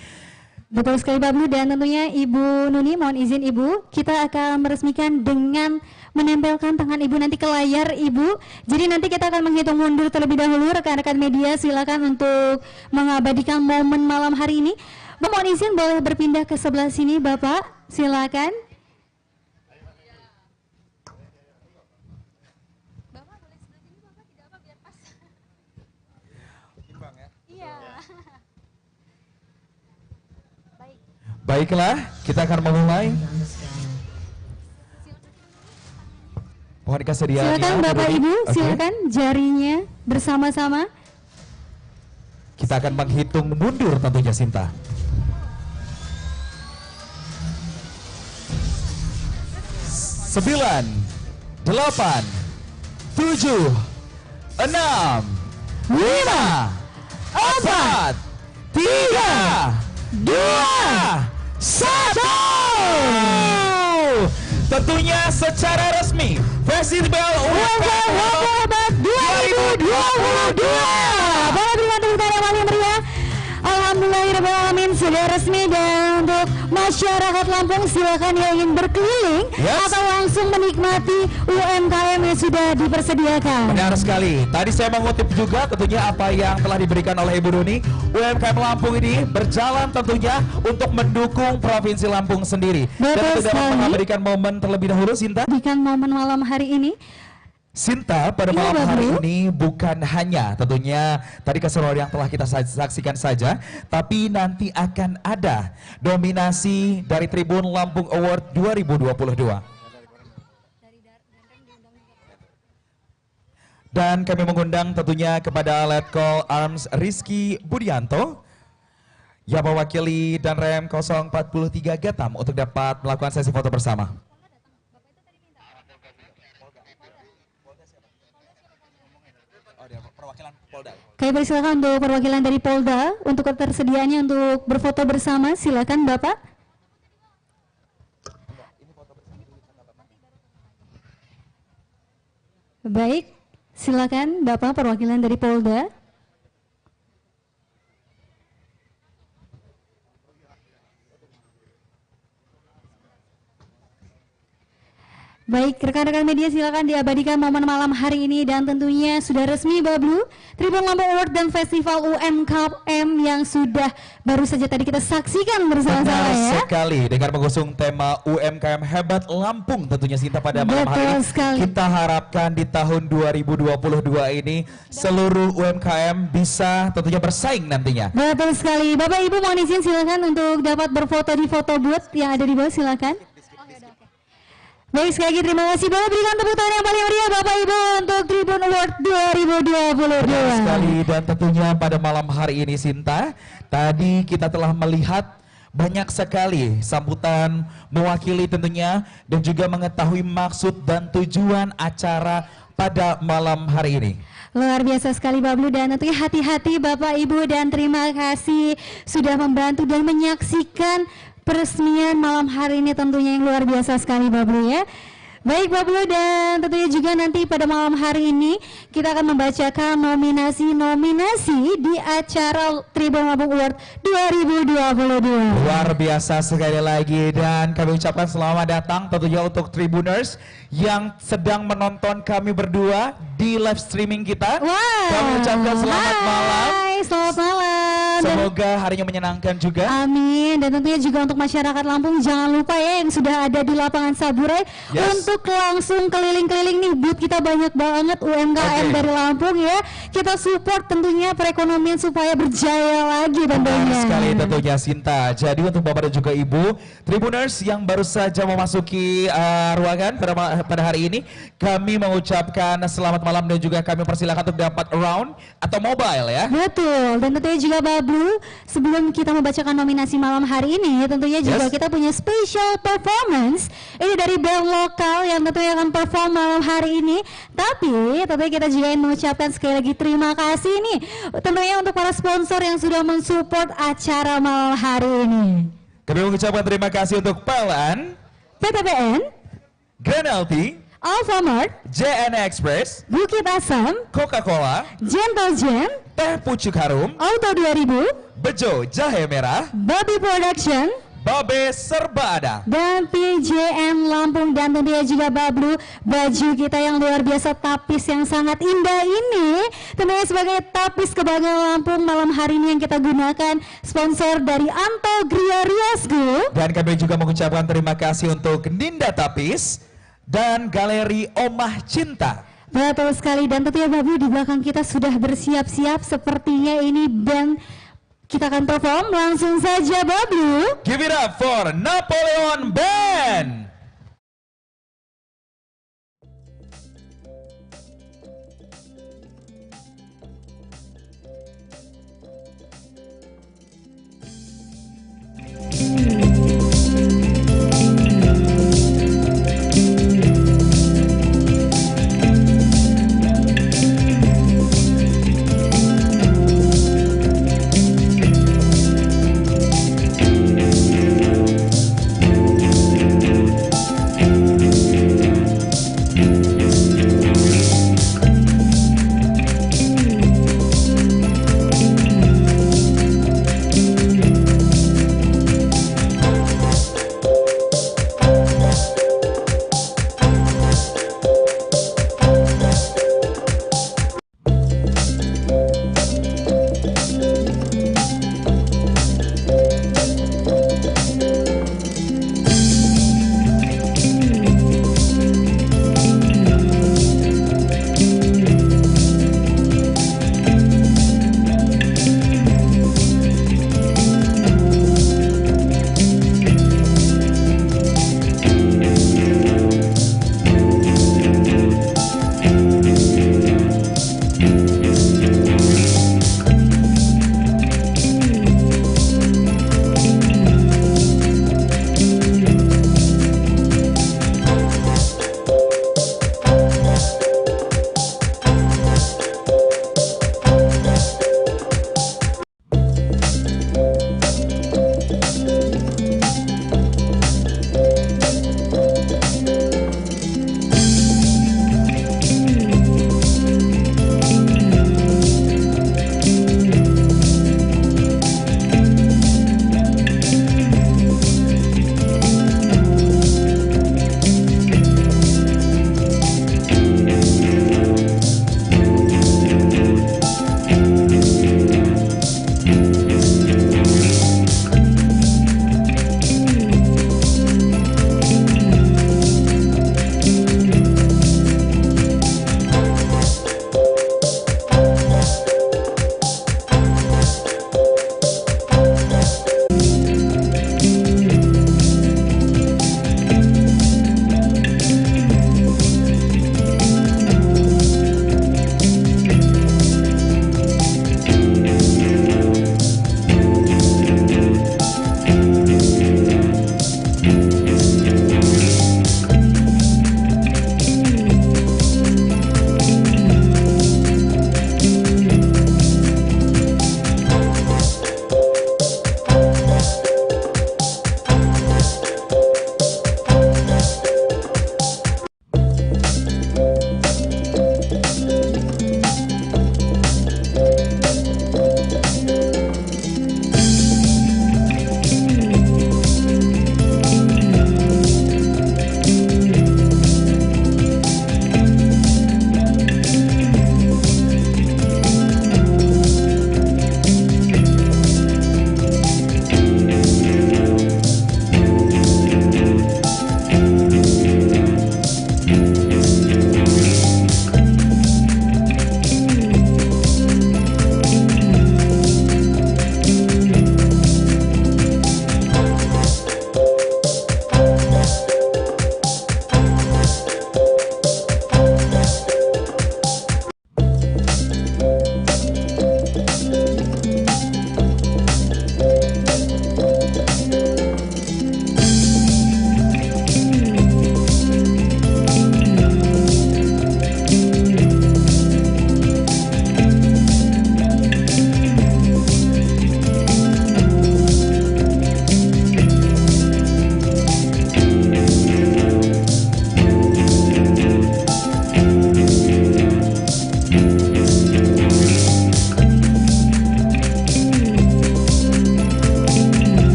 [SPEAKER 21] Betul sekali Pak Blu, dan tentunya Ibu Nuni mohon izin Ibu, kita akan meresmikan dengan menempelkan tangan Ibu nanti ke layar Ibu. Jadi nanti kita akan menghitung mundur terlebih dahulu. Rekan-rekan media silakan untuk mengabadikan momen malam hari ini. Mohon izin boleh berpindah ke sebelah sini Bapak, silakan.
[SPEAKER 19] Baiklah, kita akan memulai. Mohon kesediaannya.
[SPEAKER 21] Silakan Bapak Ibu, silakan jarinya bersama-sama.
[SPEAKER 19] Kita akan menghitung mundur tentunya Sinta. 9, 8, 7, 6, 5, 4, 3, 2, 1. Tentunya secara resmi Festival UMKM Hebat 2022.
[SPEAKER 21] Boleh berikan tepuk tangan yang paling meriah. Alhamdulillahirrahmanirrahim sudah resmi. Dan untuk masyarakat Lampung silakan yang ingin berkeliling atau langsung menikmati UMKM yang sudah dipersediakan.
[SPEAKER 19] Benar sekali. Tadi saya mengutip juga tentunya apa yang telah diberikan oleh Ibu Doni. UMKM Lampung ini berjalan tentunya untuk mendukung Provinsi Lampung sendiri. Dan untuk dapat memberikan momen terlebih dahulu, Sinta.
[SPEAKER 21] Berikan momen malam hari ini.
[SPEAKER 19] Sinta, pada malam hari ini bukan hanya tentunya tadi keseruan yang telah kita saksikan saja, tapi nanti akan ada nominasi dari Tribun Lampung Award 2022. Dan kami mengundang tentunya kepada Letkol Arms Rizky Budianto yang mewakili Danrem 043 Gatam untuk dapat melakukan sesi foto bersama.
[SPEAKER 21] Kami persilakan untuk perwakilan dari Polda untuk ketersediaannya untuk berfoto bersama. Silakan Bapak. Baik, silakan Bapak perwakilan dari Polda. Baik, rekan-rekan media silakan diabadikan momen malam hari ini dan tentunya sudah resmi Bablu Tribun Lampung Award dan Festival UMKM yang sudah baru saja tadi kita saksikan bersama-sama ya.
[SPEAKER 19] Benar sekali, dengan mengusung tema UMKM Hebat Lampung tentunya Sinta pada malam hari ini. Kita harapkan di tahun 2022 ini seluruh UMKM bisa tentunya bersaing nantinya.
[SPEAKER 21] Betul sekali. Bapak Ibu mohon izin silakan untuk dapat berfoto di foto booth yang ada di bawah, silakan. Baik, sekali lagi terima kasih. Boleh berikan tepuk tangan yang paling meriah Bapak Ibu untuk Tribun Award 2022.
[SPEAKER 19] Benar sekali, dan tentunya pada malam hari ini Sinta, tadi kita telah melihat banyak sekali sambutan mewakili tentunya dan juga mengetahui maksud dan tujuan acara pada malam hari ini.
[SPEAKER 21] Luar biasa sekali Bablu, dan tentunya hati-hati Bapak Ibu dan terima kasih sudah membantu dan menyaksikan peresmian malam hari ini tentunya yang luar biasa sekali Bablu ya. Baik Bablu, dan tentunya juga nanti pada malam hari ini kita akan membacakan nominasi-nominasi di acara Tribun Lampung Award 2022.
[SPEAKER 19] Luar biasa sekali lagi, dan kami ucapkan selamat datang tentunya untuk Tribuners yang sedang menonton kami berdua di live streaming kita. Kami ucapkan selamat malam.
[SPEAKER 21] Selamat malam.
[SPEAKER 19] Semoga harinya menyenangkan juga.
[SPEAKER 21] Amin. Dan tentunya juga untuk masyarakat Lampung jangan lupa ya yang sudah ada di lapangan Saburai untuk langsung keliling-keliling nih, booth kita banyak banget UMKM dari Lampung ya. Kita support tentunya perekonomian supaya berjaya lagi tentunya.
[SPEAKER 19] Benar sekali tentunya Sinta. Jadi untuk Bapak dan juga Ibu Tribuners yang baru saja memasuki ruangan pada hari ini, kami mengucapkan selamat malam dan juga kami persilakan untuk dapat around atau mobile ya.
[SPEAKER 21] Betul, dan tentunya juga Bablu, sebelum kita membacakan nominasi malam hari ini, tentunya juga kita punya special performance. Ini dari band lokal yang tentunya akan perform malam hari ini. Tapi tentunya kita juga ingin mengucapkan sekali lagi terima kasih nih tentunya untuk para sponsor yang sudah mensupport acara malam hari ini.
[SPEAKER 19] Kami mengucapkan terima kasih untuk PLN,
[SPEAKER 21] PTPN,
[SPEAKER 19] Granalti,
[SPEAKER 21] Alfamart,
[SPEAKER 19] JN Express,
[SPEAKER 21] Bukit Asam,
[SPEAKER 19] Coca-Cola,
[SPEAKER 21] Gentle Jam,
[SPEAKER 19] Teh Pucuk Harum,
[SPEAKER 21] Auto 2000,
[SPEAKER 19] Bejo Jahe Merah,
[SPEAKER 21] Babi Production,
[SPEAKER 19] Babe Serba Ada,
[SPEAKER 21] dan PJM Lampung, dan tentunya juga Bablu, baju kita yang luar biasa tapis yang sangat indah ini tentunya sebagai tapis kebanggaan Lampung malam hari ini yang kita gunakan sponsor dari Anto Gria Riasku.
[SPEAKER 19] Dan kami juga mengucapkan terima kasih untuk Ninda Tapis dan Galeri Omah Cinta.
[SPEAKER 21] Betul sekali, dan tentunya Bablu di belakang kita sudah bersiap-siap, sepertinya ini band kita akan perform. Langsung saja Bablu,
[SPEAKER 19] give it up for Napoleon Band.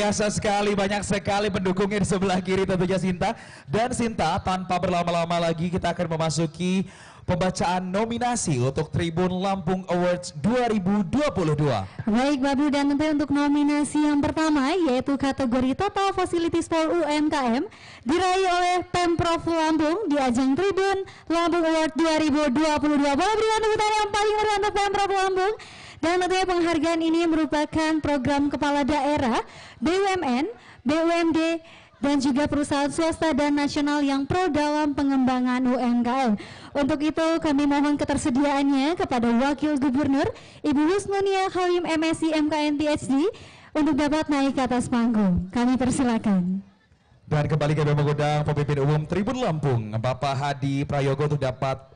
[SPEAKER 19] biasa sekali, banyak sekali pendukungnya di sebelah kiri tentunya Sinta. Dan Sinta, tanpa berlama-lama lagi kita akan memasuki pembacaan nominasi untuk Tribun Lampung Awards 2022.
[SPEAKER 21] Baik Bablu, dan tentunya untuk nominasi yang pertama yaitu kategori Total Facilities for UMKM diraih oleh Pemprov Lampung di ajang Tribun Lampung Award 2022. Boleh berikan tepuk tangan yang paling meriah untuk Pemprov Lampung. Dan tentunya penghargaan ini merupakan program kepala daerah, BUMN, BUMD, dan juga perusahaan swasta dan nasional yang pro dalam pengembangan UMKM. Untuk itu kami mohon ketersediaannya kepada Wakil Gubernur Ibu Husnunia Halim MSc MKN PhD untuk dapat naik ke atas panggung. Kami persilakan.
[SPEAKER 19] Dan kembali kami mengundang Pemimpin Umum Tribun Lampung, Bapak Hadi Prayogo untuk dapat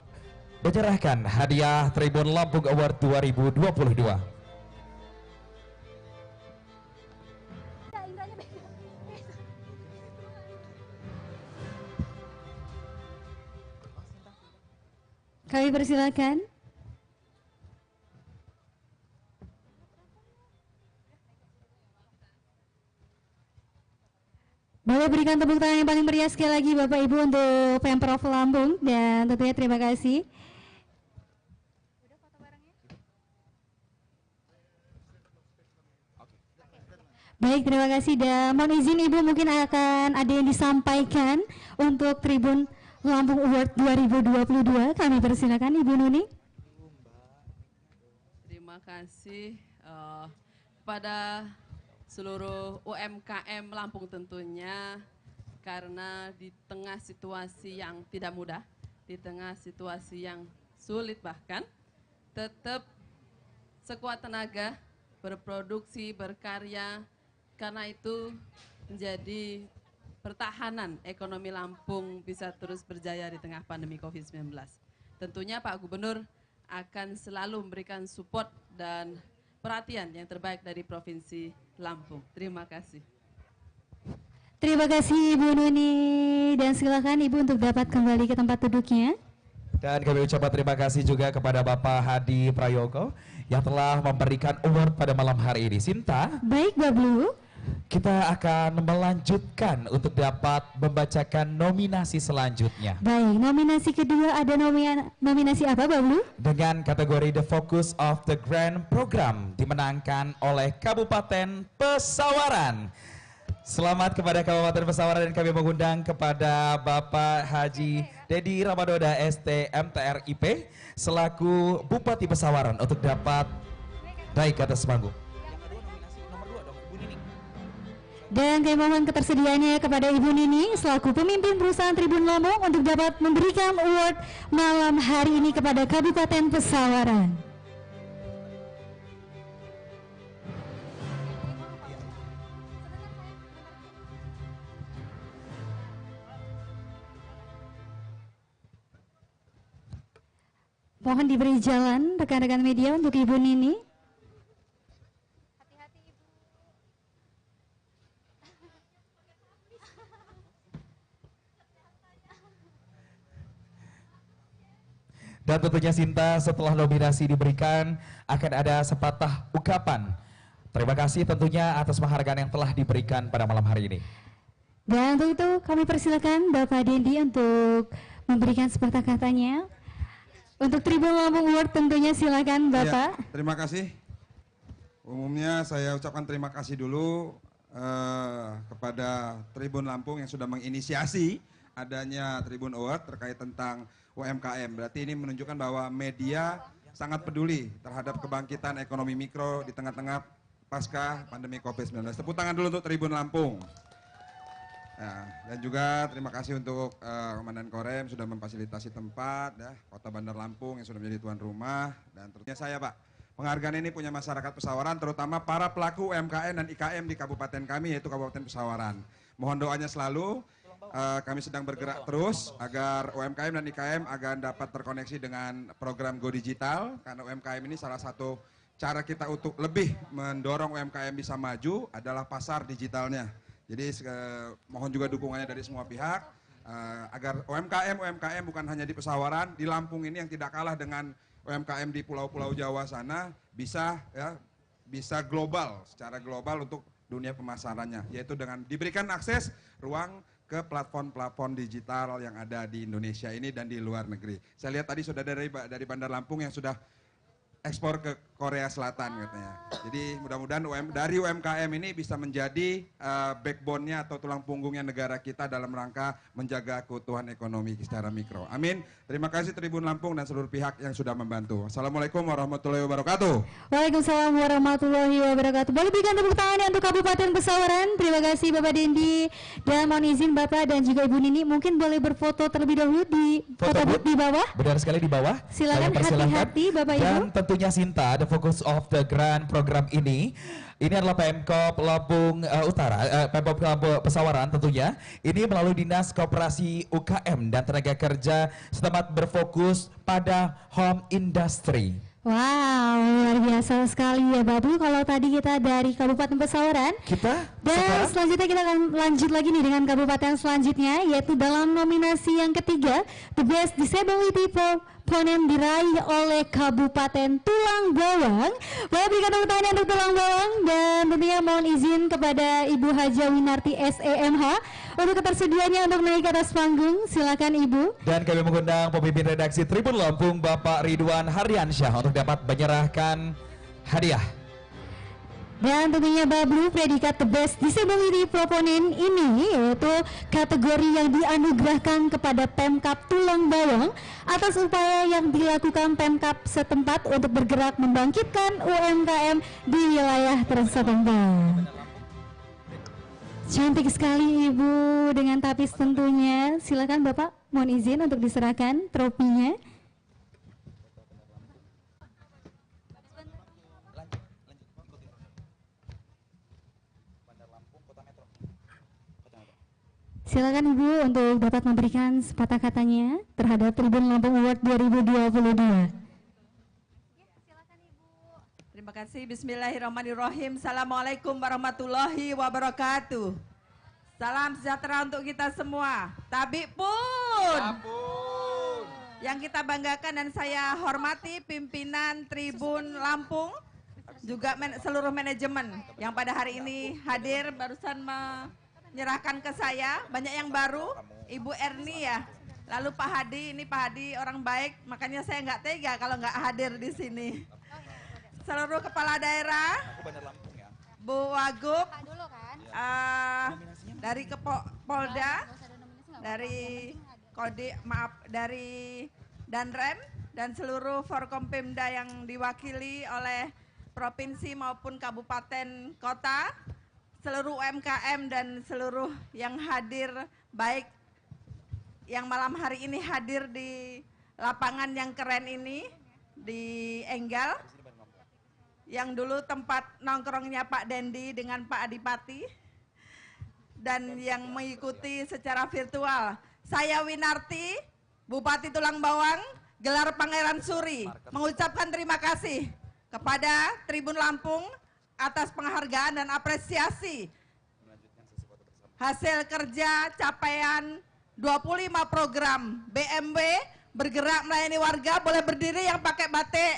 [SPEAKER 19] menyerahkan hadiah Tribun Lampung Award 2022.
[SPEAKER 21] Kami persilakan. Boleh berikan tepuk tangan yang paling meriah sekali lagi Bapak Ibu untuk Pemprov Lampung, dan tentunya terima kasih. Baik, terima kasih, dan mohon izin Ibu mungkin akan ada yang disampaikan untuk Tribun Lampung Award 2022. Kami persilakan Ibu Nuni.
[SPEAKER 7] Terima kasih kepada seluruh UMKM Lampung tentunya, karena di tengah situasi yang tidak mudah, di tengah situasi yang sulit bahkan, tetap sekuat tenaga berproduksi, berkarya, karena itu menjadi pertahanan ekonomi Lampung bisa terus berjaya di tengah pandemi COVID-19. Tentunya Pak Gubernur akan selalu memberikan support dan perhatian yang terbaik dari Provinsi Lampung. Terima kasih.
[SPEAKER 21] Terima kasih Ibu Nuni, dan silakan Ibu untuk dapat kembali ke tempat duduknya.
[SPEAKER 19] Dan kami ucapkan terima kasih juga kepada Bapak Hadi Prayogo yang telah memberikan award pada malam hari ini. Sinta.
[SPEAKER 21] Baik Bablu.
[SPEAKER 19] Kita akan melanjutkan untuk dapat membacakan nominasi selanjutnya.
[SPEAKER 21] Baik, nominasi kedua ada nominasi apa Bablu?
[SPEAKER 19] Dengan kategori The Focus of the Grand Program dimenangkan oleh Kabupaten Pesawaran. Selamat kepada Kabupaten Pesawaran, dan kami mengundang kepada Bapak Haji Dedi Ramadoda ST MTRIP selaku Bupati Pesawaran untuk dapat naik ke atas panggung.
[SPEAKER 21] Dan kami mohon ketersediaannya kepada Ibu Nini selaku pemimpin perusahaan Tribun Lampung untuk dapat memberikan award malam hari ini kepada Kabupaten Pesawaran. Mohon diberi jalan rekan-rekan media untuk Ibu Nini.
[SPEAKER 19] Dan tentunya Sinta, setelah nominasi diberikan akan ada sepatah ungkapan terima kasih tentunya atas penghargaan yang telah diberikan pada malam hari ini.
[SPEAKER 21] Dan untuk itu kami persilakan Bapak Dendi untuk memberikan sepatah katanya. Untuk Tribun Lampung Award tentunya silakan Bapak.
[SPEAKER 2] Ya, terima kasih. Umumnya saya ucapkan terima kasih dulu kepada Tribun Lampung yang sudah menginisiasi adanya Tribun Award terkait tentang UMKM. Berarti ini menunjukkan bahwa media sangat peduli terhadap kebangkitan ekonomi mikro di tengah-tengah pasca pandemi COVID-19. Tepuk tangan dulu untuk Tribun Lampung. Nah, dan juga terima kasih untuk Komandan Korem sudah memfasilitasi tempat, ya, Kota Bandar Lampung yang sudah menjadi tuan rumah, dan tentunya saya Pak. Penghargaan ini punya masyarakat Pesawaran, terutama para pelaku UMKM dan IKM di kabupaten kami, yaitu Kabupaten Pesawaran. Mohon doanya selalu. Kami sedang bergerak terus agar UMKM dan IKM agar dapat terkoneksi dengan program Go Digital, karena UMKM ini salah satu cara kita untuk lebih mendorong UMKM bisa maju adalah pasar digitalnya. Jadi mohon juga dukungannya dari semua pihak agar UMKM bukan hanya di Pesawaran, di Lampung ini yang tidak kalah dengan UMKM di pulau-pulau Jawa sana bisa global, secara global untuk dunia pemasarannya, yaitu dengan diberikan akses ruang ke platform-platform digital yang ada di Indonesia ini dan di luar negeri. Saya lihat tadi sudah dari Bandar Lampung yang sudah ekspor ke Korea Selatan katanya. Jadi mudah-mudahan dari UMKM ini bisa menjadi backbone-nya atau tulang punggungnya negara kita dalam rangka menjaga keutuhan ekonomi secara mikro. Amin. Terima kasih Tribun Lampung dan seluruh pihak yang sudah membantu. Assalamualaikum warahmatullahi wabarakatuh.
[SPEAKER 21] Waalaikumsalam warahmatullahi wabarakatuh. Boleh berikan tepuk tangan untuk Kabupaten Pesawaran. Terima kasih Bapak Dendi dan mohon izin Bapak dan juga Ibu Nini mungkin boleh berfoto terlebih dahulu di foto booth di bawah.
[SPEAKER 19] Benar sekali di bawah.
[SPEAKER 21] Silakan hati-hati Bapak Ibu.
[SPEAKER 19] Dan tentunya Sinta, the focus of the grand program ini adalah Pemkop Lampung Utara, Pemkop Lampung Pesawaran tentunya. Ini melalui Dinas Koperasi UKM dan Tenaga Kerja setempat berfokus pada home industry.
[SPEAKER 21] Wow, luar biasa sekali ya Babu. Kalau tadi kita dari Kabupaten Pesawaran, dan selanjutnya kita akan lanjut lagi nih dengan kabupaten selanjutnya, yaitu dalam nominasi yang ketiga, The Best Disability Proponent diraih oleh Kabupaten Tulang Bawang. Boleh berikan tepuk tangan untuk Tulang Bawang dan tentunya mohon izin kepada Ibu Haja Winarti SEMH untuk ketersediaannya untuk naik ke atas panggung. Silakan Ibu.
[SPEAKER 19] Dan kami mengundang pemimpin redaksi Tribun Lampung Bapak Ridwan Hardiansyah untuk dapat menyerahkan hadiah.
[SPEAKER 21] Dan tentunya Bablu predikat The Best Disability Proponent ini yaitu kategori yang dianugerahkan kepada Pemkab Tulang Bawang atas upaya yang dilakukan Pemkab setempat untuk bergerak membangkitkan UMKM di wilayah tersebut. Cantik sekali Ibu dengan tapis tentunya. Silakan Bapak, mohon izin untuk diserahkan tropinya. Silakan Ibu untuk dapat memberikan sepatah katanya terhadap Tribun Lampung Award 2022.
[SPEAKER 9] Terima kasih. Bismillahirrahmanirrahim. Assalamualaikum warahmatullahi wabarakatuh. Salam sejahtera untuk kita semua. Tabik pun. Yang kita banggakan dan saya hormati pimpinan Tribun Lampung, juga seluruh manajemen yang pada hari ini hadir barusan menyerahkan ke saya. Banyak yang baru, Ibu Erni ya. Lalu Pak Hadi, ini Pak Hadi orang baik, makanya saya nggak tega kalau nggak hadir di sini. Seluruh kepala daerah, Bu Wagub, dari Polda, dari dari Danrem dan seluruh Forkompimda yang diwakili oleh provinsi maupun kabupaten kota, seluruh UMKM dan seluruh yang hadir, baik yang malam hari ini hadir di lapangan yang keren ini di Enggal, yang dulu tempat nongkrongnya Pak Dendi dengan Pak Adipati, dan yang mengikuti secara virtual. Saya Winarti, Bupati Tulang Bawang, gelar Pangeran Suri, mengucapkan terima kasih kepada Tribun Lampung atas penghargaan dan apresiasi hasil kerja capaian 25 program BMW bergerak melayani warga. Boleh berdiri yang pakai batik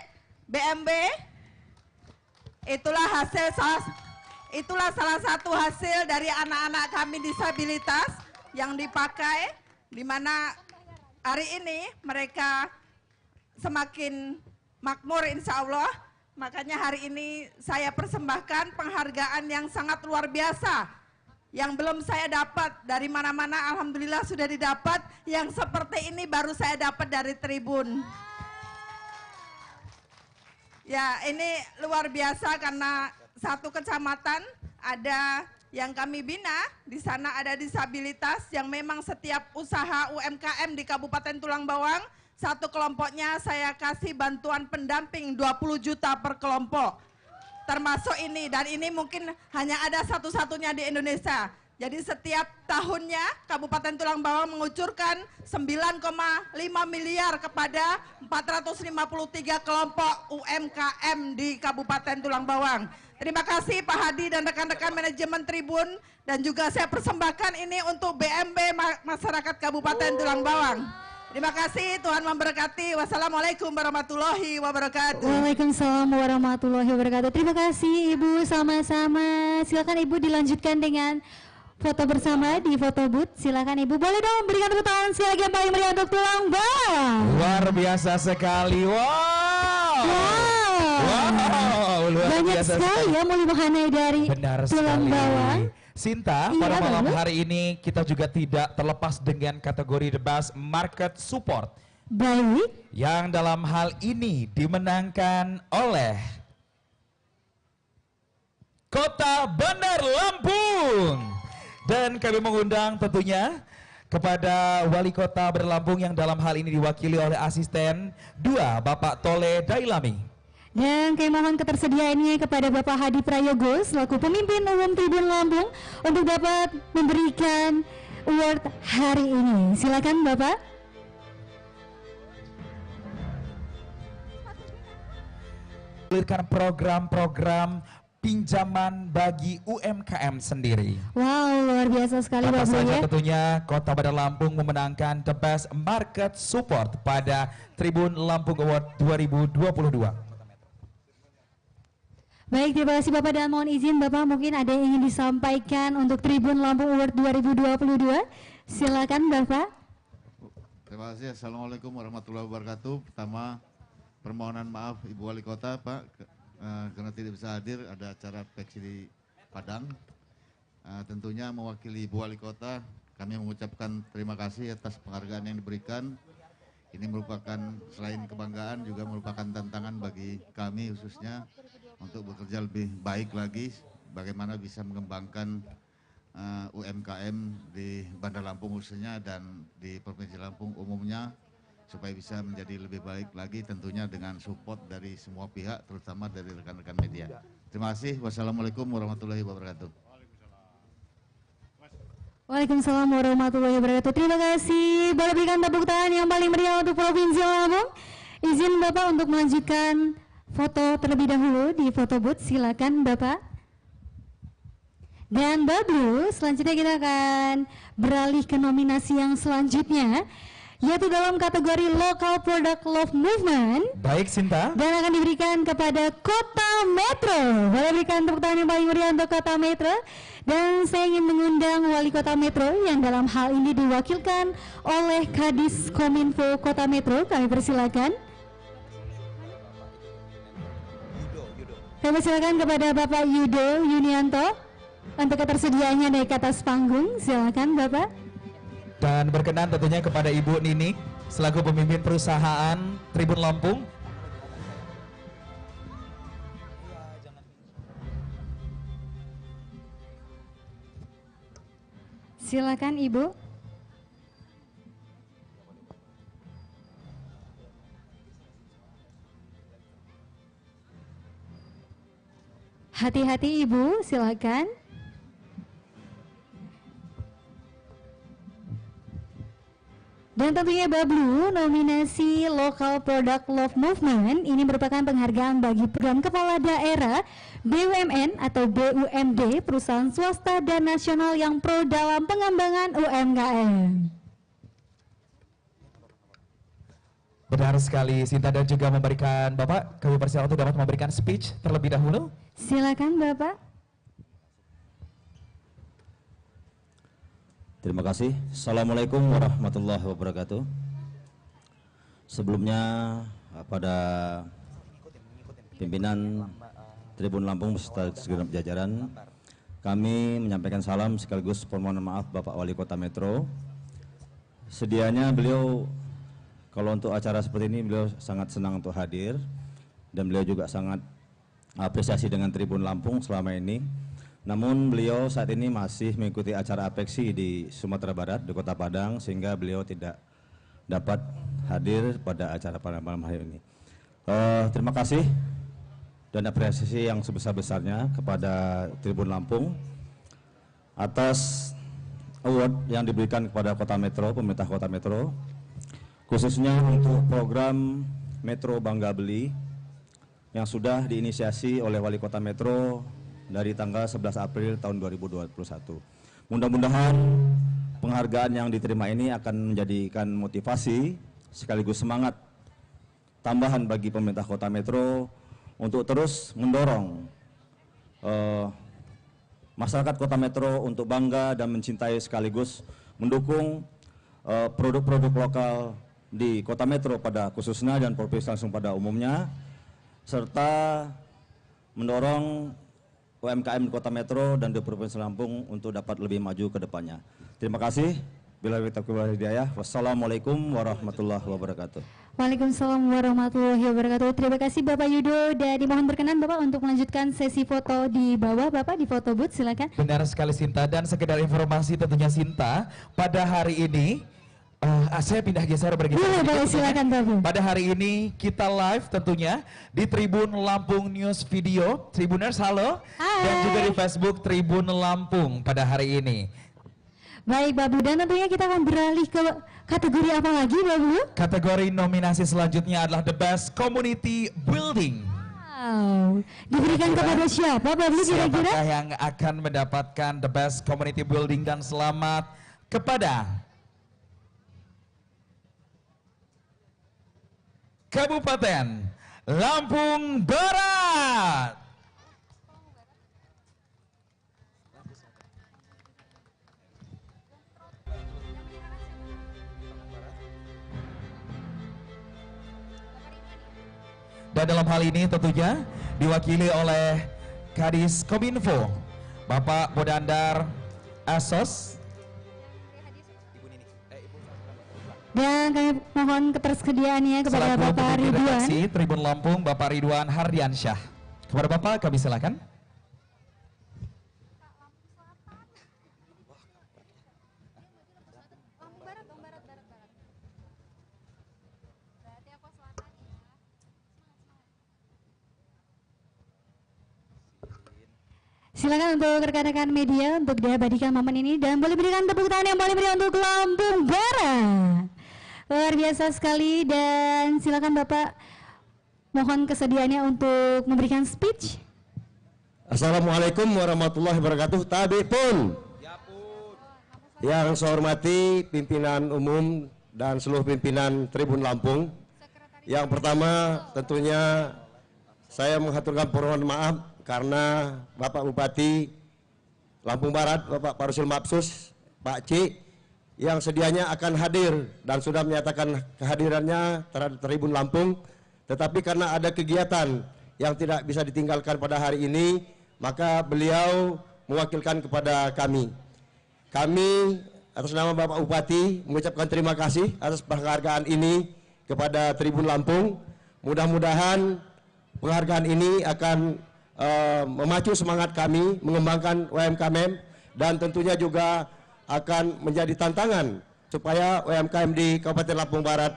[SPEAKER 9] BMW. Itulah salah satu hasil dari anak-anak kami disabilitas yang dipakai, di mana hari ini mereka semakin makmur insya Allah. Makanya hari ini saya persembahkan penghargaan yang sangat luar biasa yang belum saya dapat dari mana-mana. Alhamdulillah sudah didapat. Yang seperti ini baru saya dapat dari Tribun. Ya, ini luar biasa karena satu kecamatan ada yang kami bina, di sana ada disabilitas yang memang setiap usaha UMKM di Kabupaten Tulang Bawang, satu kelompoknya saya kasih bantuan pendamping 20 juta per kelompok. Termasuk ini, dan ini mungkin hanya ada satu-satunya di Indonesia. Jadi setiap tahunnya Kabupaten Tulang Bawang mengucurkan 9,5 miliar kepada 453 kelompok UMKM di Kabupaten Tulang Bawang. Terima kasih Pak Hadi dan rekan-rekan manajemen Tribun, dan juga saya persembahkan ini untuk BMB masyarakat Kabupaten Tulang Bawang. Terima kasih, Tuhan memberkati. Wassalamualaikum warahmatullahi wabarakatuh.
[SPEAKER 21] Waalaikumsalam warahmatullahi wabarakatuh. Terima kasih Ibu, sama-sama. Silakan Ibu dilanjutkan dengan foto bersama di foto booth. Silakan Ibu, boleh dong berikan tepuk tangan sekali lagi yang paling meriah untuk Tulang Bawang.
[SPEAKER 19] Luar biasa sekali. Wow. Luar
[SPEAKER 21] Banyak
[SPEAKER 19] biasa
[SPEAKER 21] sekali ya mulimuhanai dari Tulang Bawang.
[SPEAKER 19] Sinta,
[SPEAKER 21] Iya,
[SPEAKER 19] pada malam
[SPEAKER 21] bagus.
[SPEAKER 19] hari ini kita juga tidak terlepas dengan kategori The Best Market Support.
[SPEAKER 21] Baik.
[SPEAKER 19] Yang dalam hal ini dimenangkan oleh Kota Bandar Lampung. Dan kami mengundang tentunya kepada Wali Kota Bandar Lampung yang dalam hal ini diwakili oleh asisten 2 Bapak Tole Dailami.
[SPEAKER 21] Dan kami mohon ketersediaannya kepada Bapak Hadi Prayogo selaku pemimpin umum Tribun Lampung untuk dapat memberikan award hari ini. Silakan Bapak.
[SPEAKER 19] Mengalirkan program-program pinjaman bagi UMKM sendiri.
[SPEAKER 21] Wow, luar biasa sekali
[SPEAKER 19] Apa
[SPEAKER 21] Bapak
[SPEAKER 19] saja
[SPEAKER 21] ya.
[SPEAKER 19] tentunya Kota Bandar Lampung memenangkan The Best Market Support pada Tribun Lampung Award 2022.
[SPEAKER 21] Baik, terima kasih Bapak dan mohon izin Bapak mungkin ada yang ingin disampaikan untuk Tribun Lampung Award 2022. Silakan Bapak.
[SPEAKER 11] Terima kasih. Assalamualaikum warahmatullahi wabarakatuh. Pertama, permohonan maaf Ibu Wali Kota, Pak, karena tidak bisa hadir, ada acara peksi di Padang. Tentunya mewakili Ibu Wali Kota, kami mengucapkan terima kasih atas penghargaan yang diberikan. Ini merupakan selain kebanggaan juga merupakan tantangan bagi kami khususnya untuk bekerja lebih baik lagi, bagaimana bisa mengembangkan UMKM di Bandar Lampung khususnya dan di Provinsi Lampung umumnya supaya bisa menjadi lebih baik lagi tentunya dengan support dari semua pihak terutama dari rekan-rekan media. Terima kasih. Wassalamualaikum warahmatullahi wabarakatuh.
[SPEAKER 21] Waalaikumsalam warahmatullahi wabarakatuh. Terima kasih. Boleh berikan tepuk tangan yang paling meriah untuk Provinsi Lampung. Izin Bapak untuk melanjutkan foto terlebih dahulu di foto booth. Silakan Bapak. Dan Bablu, selanjutnya kita akan beralih ke nominasi yang selanjutnya, yaitu dalam kategori Local Product Love Movement.
[SPEAKER 19] Baik Sinta.
[SPEAKER 21] Dan akan diberikan kepada Kota Metro. Boleh berikan tepuk tangan yang paling meriah untuk Kota Metro. Dan saya ingin mengundang Wali Kota Metro yang dalam hal ini diwakilkan oleh Kadis Kominfo Kota Metro. Kami persilakan. Kami persilakan kepada Bapak Yudo Yunianto untuk ketersediaannya naik ke atas panggung. Silakan Bapak.
[SPEAKER 19] Dan berkenan tentunya kepada Ibu Nini selaku pemimpin perusahaan Tribun Lampung.
[SPEAKER 21] Silakan Ibu. Hati-hati Ibu, silakan. Dan tentunya Bablu, nominasi Local Product Love Movement ini merupakan penghargaan bagi program kepala daerah BUMN atau BUMD, perusahaan swasta dan nasional yang pro dalam pengembangan UMKM.
[SPEAKER 19] Benar sekali Sinta, dan juga memberikan Bapak, kami persilakan untuk dapat memberikan speech terlebih dahulu.
[SPEAKER 21] Silakan Bapak.
[SPEAKER 13] Terima kasih. Assalamualaikum warahmatullahi wabarakatuh. Sebelumnya pada pimpinan Tribun Lampung beserta segenap jajaran, kami menyampaikan salam sekaligus permohonan maaf Bapak Wali Kota Metro. Sedianya beliau kalau untuk acara seperti ini beliau sangat senang untuk hadir, dan beliau juga sangat apresiasi dengan Tribun Lampung selama ini. Namun beliau saat ini masih mengikuti acara apeksi di Sumatera Barat, di Kota Padang, sehingga beliau tidak dapat hadir pada acara pada malam hari ini. Terima kasih dan apresiasi yang sebesar-besarnya kepada Tribun Lampung atas award yang diberikan kepada Kota Metro, pemerintah Kota Metro, khususnya untuk program Metro Bangga Beli yang sudah diinisiasi oleh Wali Kota Metro dari tanggal 11 April tahun 2021. Mudah-mudahan penghargaan yang diterima ini akan menjadikan motivasi sekaligus semangat tambahan bagi pemerintah Kota Metro untuk terus mendorong masyarakat Kota Metro untuk bangga dan mencintai sekaligus mendukung produk-produk lokal di Kota Metro pada khususnya dan provinsi langsung pada umumnya, serta mendorong UMKM di Kota Metro dan di Provinsi Lampung untuk dapat lebih maju ke depannya. Terima kasih. Billahi taufiq wal hidayah. Wassalamualaikum warahmatullahi wabarakatuh.
[SPEAKER 21] Waalaikumsalam warahmatullahi wabarakatuh. Terima kasih Bapak Yudo, dan dimohon berkenan Bapak untuk melanjutkan sesi foto di bawah Bapak di foto booth, silakan.
[SPEAKER 19] Benar sekali Sinta, dan sekedar informasi tentunya Sinta, pada hari ini saya pindah geser bergeser.
[SPEAKER 21] Boleh, silakan Bapak.
[SPEAKER 19] Pada hari ini kita live tentunya di Tribun Lampung News Video, Tribuners halo.
[SPEAKER 21] Hai.
[SPEAKER 19] Dan juga di Facebook Tribun Lampung pada hari ini.
[SPEAKER 21] Baik Babu, dan tentunya kita akan beralih ke kategori apa lagi Babu?
[SPEAKER 19] Kategori nominasi selanjutnya adalah The Best Community Building.
[SPEAKER 21] Wow, diberikan kepada siapa Babu kira-kira?
[SPEAKER 19] Siapakah yang akan mendapatkan The Best Community Building, dan selamat kepada Kabupaten Lampung Barat. Dan dalam hal ini tentunya diwakili oleh Kadis Kominfo, Bapak Bodandar Asos.
[SPEAKER 21] Dan kami mohon ketersediaannya kepada Bapak Ridwan.
[SPEAKER 19] Tribun Lampung, Bapak Ridwan Hardiansyah. Kepada Bapak kami silakan.
[SPEAKER 21] Silakan untuk rekan-rekan media untuk diabadikan momen ini, dan boleh berikan tepuk tangan yang paling meriah untuk Lampung Barat. Luar biasa sekali, dan silakan Bapak mohon kesediaannya untuk memberikan speech.
[SPEAKER 10] Assalamualaikum warahmatullahi wabarakatuh. Tabi pun. Yang saya hormati pimpinan umum dan seluruh pimpinan Tribun Lampung. Yang pertama tentunya saya mengaturkan permohonan maaf karena Bapak Bupati Lampung Barat, Bapak Parusil Mapsus, Pak C, yang sedianya akan hadir dan sudah menyatakan kehadirannya terhadap Tribun Lampung, tetapi karena ada kegiatan yang tidak bisa ditinggalkan pada hari ini, maka beliau mewakilkan kepada kami. Kami atas nama Bapak Bupati mengucapkan terima kasih atas penghargaan ini kepada Tribun Lampung. Mudah-mudahan penghargaan ini akan memacu semangat kami mengembangkan UMKM, dan tentunya juga akan menjadi tantangan supaya UMKM di Kabupaten Lampung Barat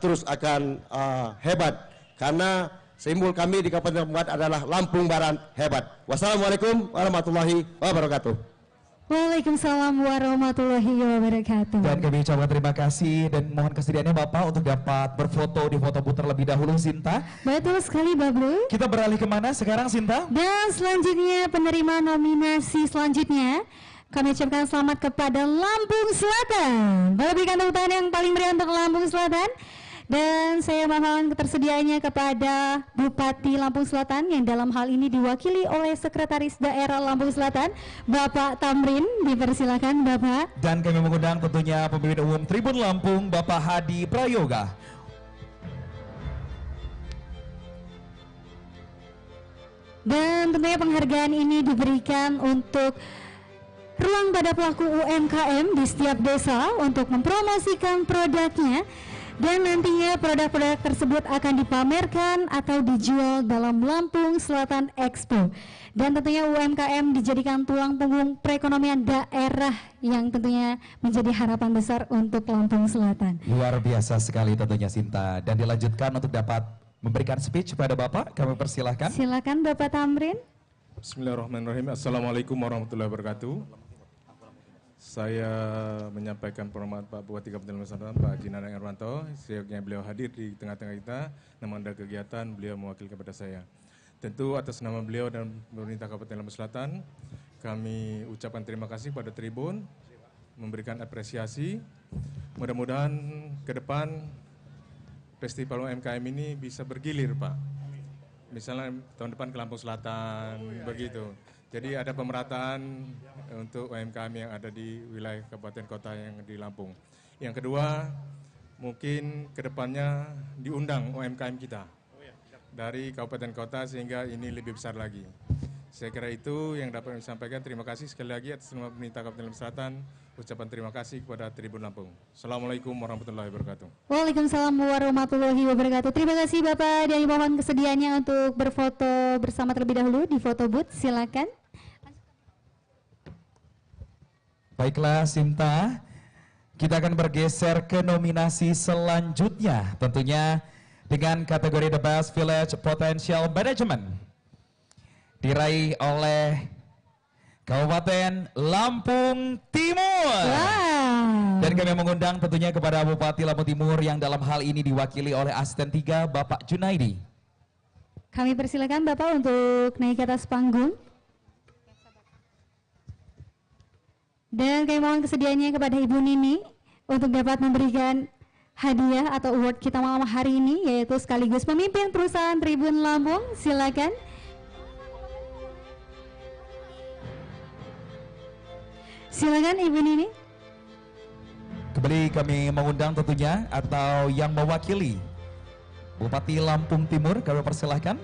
[SPEAKER 10] terus akan hebat, karena simbol kami di Kabupaten Lampung Barat adalah Lampung Barat hebat. Wassalamualaikum warahmatullahi wabarakatuh.
[SPEAKER 21] Waalaikumsalam warahmatullahi wabarakatuh.
[SPEAKER 19] Dan kami ucapkan terima kasih dan mohon kesediaannya Bapak untuk dapat berfoto di foto booth terlebih dahulu, Sinta.
[SPEAKER 21] Betul sekali Babu.
[SPEAKER 19] Kita beralih kemana sekarang, Sinta?
[SPEAKER 21] Dan selanjutnya penerima nominasi selanjutnya kami ucapkan selamat kepada Lampung Selatan. Boleh berikan tepuk tangan yang paling meriah untuk Lampung Selatan. Dan saya mohon ketersediaannya kepada Bupati Lampung Selatan yang dalam hal ini diwakili oleh Sekretaris Daerah Lampung Selatan, Bapak Tamrin. Dipersilakan Bapak.
[SPEAKER 19] Dan kami mengundang tentunya pemimpin umum Tribun Lampung, Bapak Hadi Prayoga.
[SPEAKER 21] Dan tentunya penghargaan ini diberikan untuk ruang pada pelaku UMKM di setiap desa untuk mempromosikan produknya, dan nantinya produk-produk tersebut akan dipamerkan atau dijual dalam Lampung Selatan Expo. Dan tentunya UMKM dijadikan tulang punggung perekonomian daerah yang tentunya menjadi harapan besar untuk Lampung Selatan.
[SPEAKER 19] Luar biasa sekali tentunya Sinta. Dan dilanjutkan untuk dapat memberikan speech kepada Bapak, kami persilahkan.
[SPEAKER 21] Silakan Bapak Tamrin.
[SPEAKER 14] Bismillahirrahmanirrahim. Assalamualaikum warahmatullahi wabarakatuh. Saya menyampaikan penghormatan Pak Bupati Kabupaten Lampung Selatan, Pak Haji Nanang Erwanto. Siapnya beliau hadir di tengah-tengah kita, namun ada kegiatan beliau mewakili kepada saya. Tentu atas nama beliau dan pemerintah Kabupaten Lampung Selatan, kami ucapkan terima kasih pada Tribun, memberikan apresiasi. Mudah-mudahan ke depan Festival UMKM ini bisa bergilir, Pak. Misalnya tahun depan ke Lampung Selatan, begitu. Jadi ada pemerataan untuk UMKM yang ada di wilayah kabupaten kota yang di Lampung. Yang kedua, mungkin ke depannya diundang UMKM kita dari kabupaten kota sehingga ini lebih besar lagi. Saya kira itu yang dapat kami sampaikan. Terima kasih sekali lagi atas nama pemerintah Kabupaten Lampung Selatan. Ucapan terima kasih kepada Tribun Lampung. Assalamualaikum warahmatullahi wabarakatuh.
[SPEAKER 21] Waalaikumsalam warahmatullahi wabarakatuh. Terima kasih Bapak dan mohon kesediaannya untuk berfoto bersama terlebih dahulu di foto booth. Silakan.
[SPEAKER 19] Baiklah Sinta, kita akan bergeser ke nominasi selanjutnya, tentunya dengan kategori The Best Village Potential Management. Diraih oleh Kabupaten Lampung Timur. Wow. Dan kami mengundang tentunya kepada Bupati Lampung Timur yang dalam hal ini diwakili oleh Asisten 3 Bapak Junaidi.
[SPEAKER 21] Kami persilakan Bapak untuk naik ke atas panggung. Dan kami mohon kesediaannya kepada Ibu Nini untuk dapat memberikan hadiah atau award kita malam hari ini, yaitu sekaligus pemimpin perusahaan Tribun Lampung. Silakan. Silakan Ibu Nini.
[SPEAKER 19] Kembali kami mengundang tentunya atau yang mewakili Bupati Lampung Timur, kami persilahkan.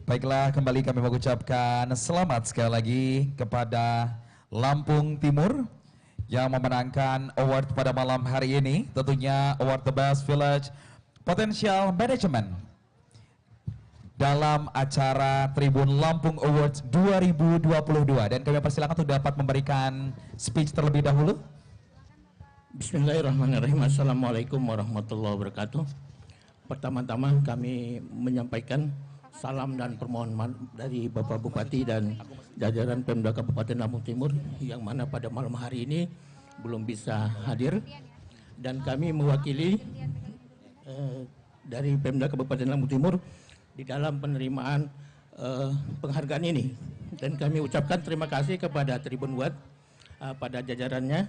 [SPEAKER 19] Baiklah, kembali kami mengucapkan selamat sekali lagi kepada Lampung Timur yang memenangkan award pada malam hari ini, tentunya award The Best Village Potential Management dalam acara Tribun Lampung Awards 2022. Dan kami persilakan untuk dapat memberikan speech terlebih dahulu.
[SPEAKER 15] Bismillahirrahmanirrahim. Assalamualaikum warahmatullahi wabarakatuh. Pertama-tama kami menyampaikan salam dan permohonan dari Bapak Bupati dan jajaran Pemda Kabupaten Lampung Timur yang mana pada malam hari ini belum bisa hadir, dan kami mewakili dari Pemda Kabupaten Lampung Timur di dalam penerimaan penghargaan ini, dan kami ucapkan terima kasih kepada Tribun Watt pada jajarannya.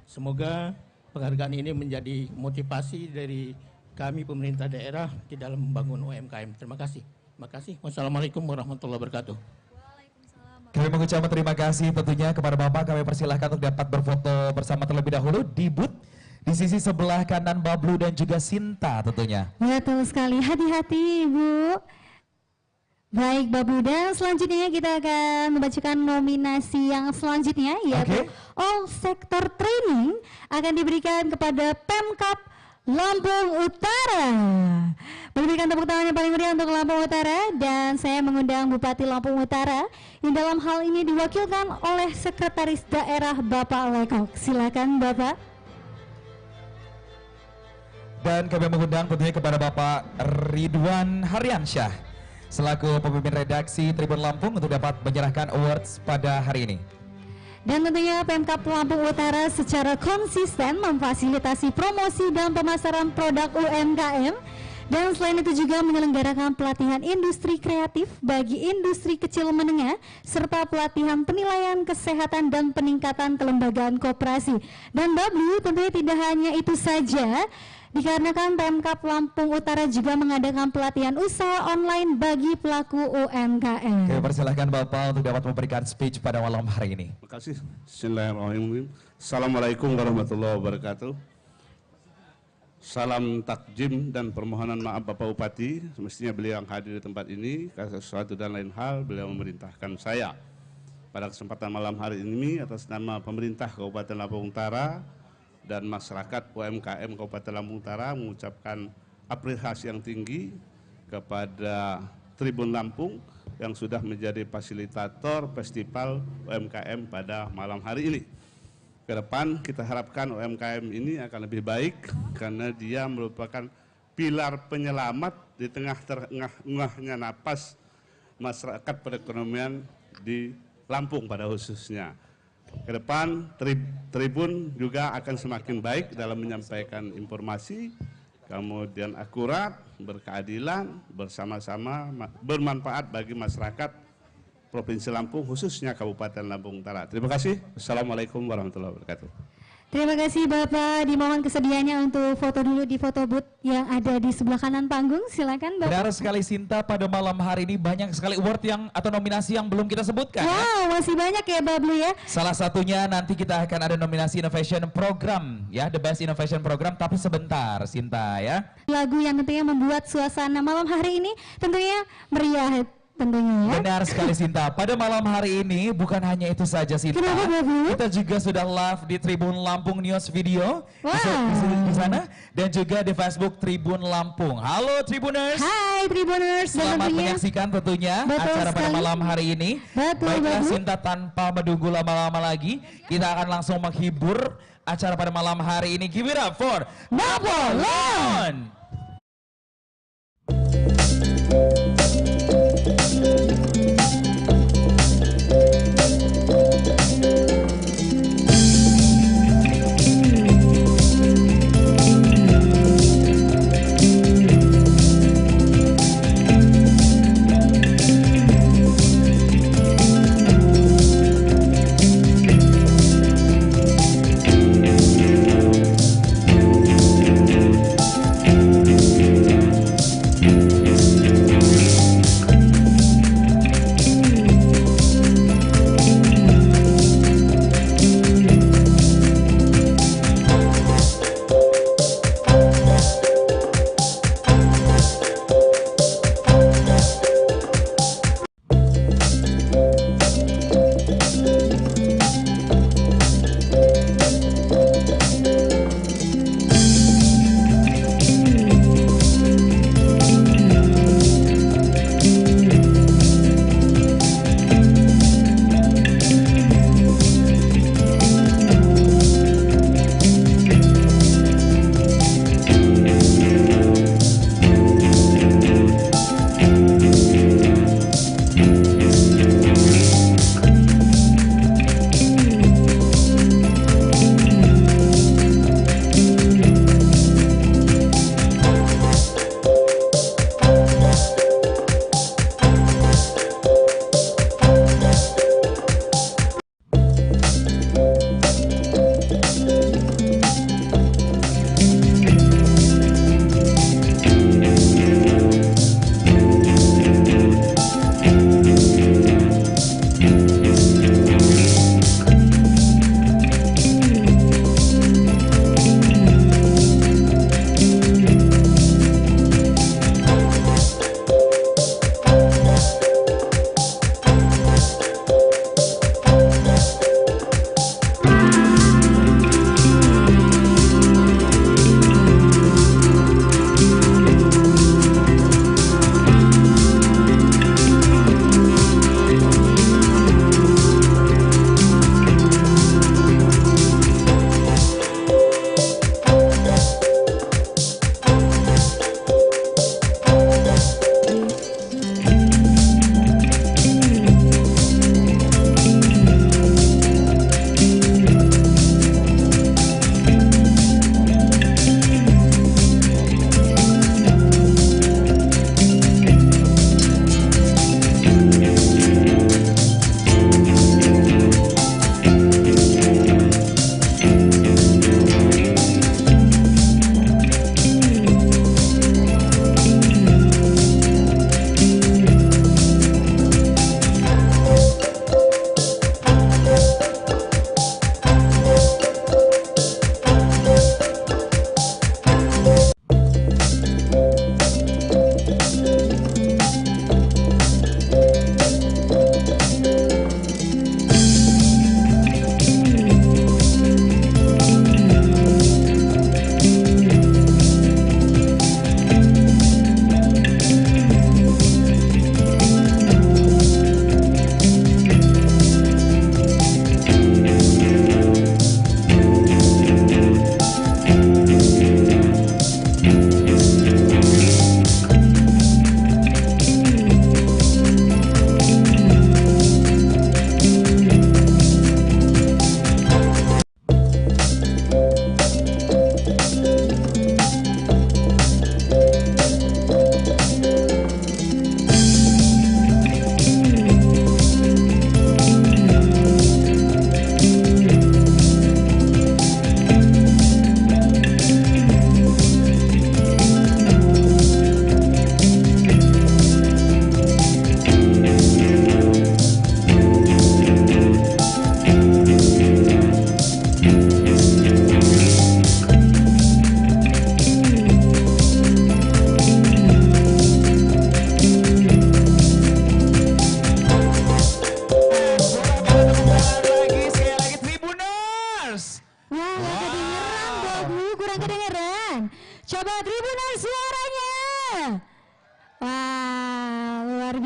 [SPEAKER 15] Semoga penghargaan ini menjadi motivasi dari kami pemerintah daerah di dalam membangun UMKM. Terima kasih. Terima kasih. Wassalamualaikum warahmatullahi wabarakatuh.
[SPEAKER 19] Kami mengucapkan terima kasih tentunya kepada Bapak. Kami persilahkan untuk dapat berfoto bersama terlebih dahulu di booth di sisi sebelah kanan Bablu dan juga Sinta tentunya.
[SPEAKER 21] Betul sekali. Hati-hati Ibu. Baik Bablu, dan selanjutnya kita akan membacakan nominasi yang selanjutnya, yaitu All Sector Training akan diberikan kepada Pemkab Lampung Utara. Berikan tepuk tangan yang paling meriah untuk Lampung Utara, dan saya mengundang Bupati Lampung Utara yang dalam hal ini diwakilkan oleh Sekretaris Daerah Bapak Lekok. Silakan Bapak.
[SPEAKER 19] Dan kami mengundang tentunya kepada Bapak Ridwan Haryansyah selaku pemimpin redaksi Tribun Lampung untuk dapat menyerahkan awards pada hari ini.
[SPEAKER 21] Dan tentunya Pemkab Lampung Utara secara konsisten memfasilitasi promosi dan pemasaran produk UMKM, dan selain itu juga menyelenggarakan pelatihan industri kreatif bagi industri kecil menengah serta pelatihan penilaian kesehatan dan peningkatan kelembagaan koperasi. Dan Bablu, tentunya tidak hanya itu saja, dikarenakan Pemkab Lampung Utara juga mengadakan pelatihan usaha online bagi pelaku UMKM.
[SPEAKER 19] Oke, persilahkan Bapak untuk dapat memberikan speech pada malam hari ini.
[SPEAKER 16] Terima kasih. Bismillahirrahmanirrahim. Assalamualaikum warahmatullahi wabarakatuh. Salam takjim dan permohonan maaf Bapak Bupati. Semestinya beliau yang hadir di tempat ini, karena sesuatu dan lain hal beliau memerintahkan saya. Pada kesempatan malam hari ini atas nama pemerintah Kabupaten Lampung Utara dan masyarakat UMKM Kabupaten Lampung Utara mengucapkan apresiasi yang tinggi kepada Tribun Lampung yang sudah menjadi fasilitator festival UMKM pada malam hari ini. Ke depan kita harapkan UMKM ini akan lebih baik karena dia merupakan pilar penyelamat di tengah-tengahnya napas masyarakat perekonomian di Lampung pada khususnya. Ke depan Tribun juga akan semakin baik dalam menyampaikan informasi, kemudian akurat, berkeadilan, bersama-sama, bermanfaat bagi masyarakat Provinsi Lampung, khususnya Kabupaten Lampung Utara. Terima kasih. Assalamualaikum warahmatullahi wabarakatuh.
[SPEAKER 21] Terima kasih Bapak, dimohon kesediaannya untuk foto dulu di foto booth yang ada di sebelah kanan panggung. Silakan Bapak.
[SPEAKER 19] Benar sekali Sinta, pada malam hari ini banyak sekali award yang atau nominasi yang belum kita sebutkan.
[SPEAKER 21] Wow, masih banyak ya Bablu ya.
[SPEAKER 19] Salah satunya nanti kita akan ada nominasi Innovation Program ya, The Best Innovation Program, tapi sebentar Sinta ya.
[SPEAKER 21] Lagu yang tentunya membuat suasana malam hari ini tentunya meriah tentunya ya.
[SPEAKER 19] Benar sekali Sinta, pada malam hari ini bukan hanya itu saja Sinta. Kita juga sudah live di Tribun Lampung News Video di sana, dan juga di Facebook Tribun Lampung. Halo Tribuners.
[SPEAKER 21] Hai Tribuners.
[SPEAKER 19] Selamat menyaksikan tentunya acara pada malam hari ini. Baiklah Sinta, tanpa menunggu lama-lama lagi, kita akan langsung menghibur acara pada malam hari ini. Give it up for Napoleon.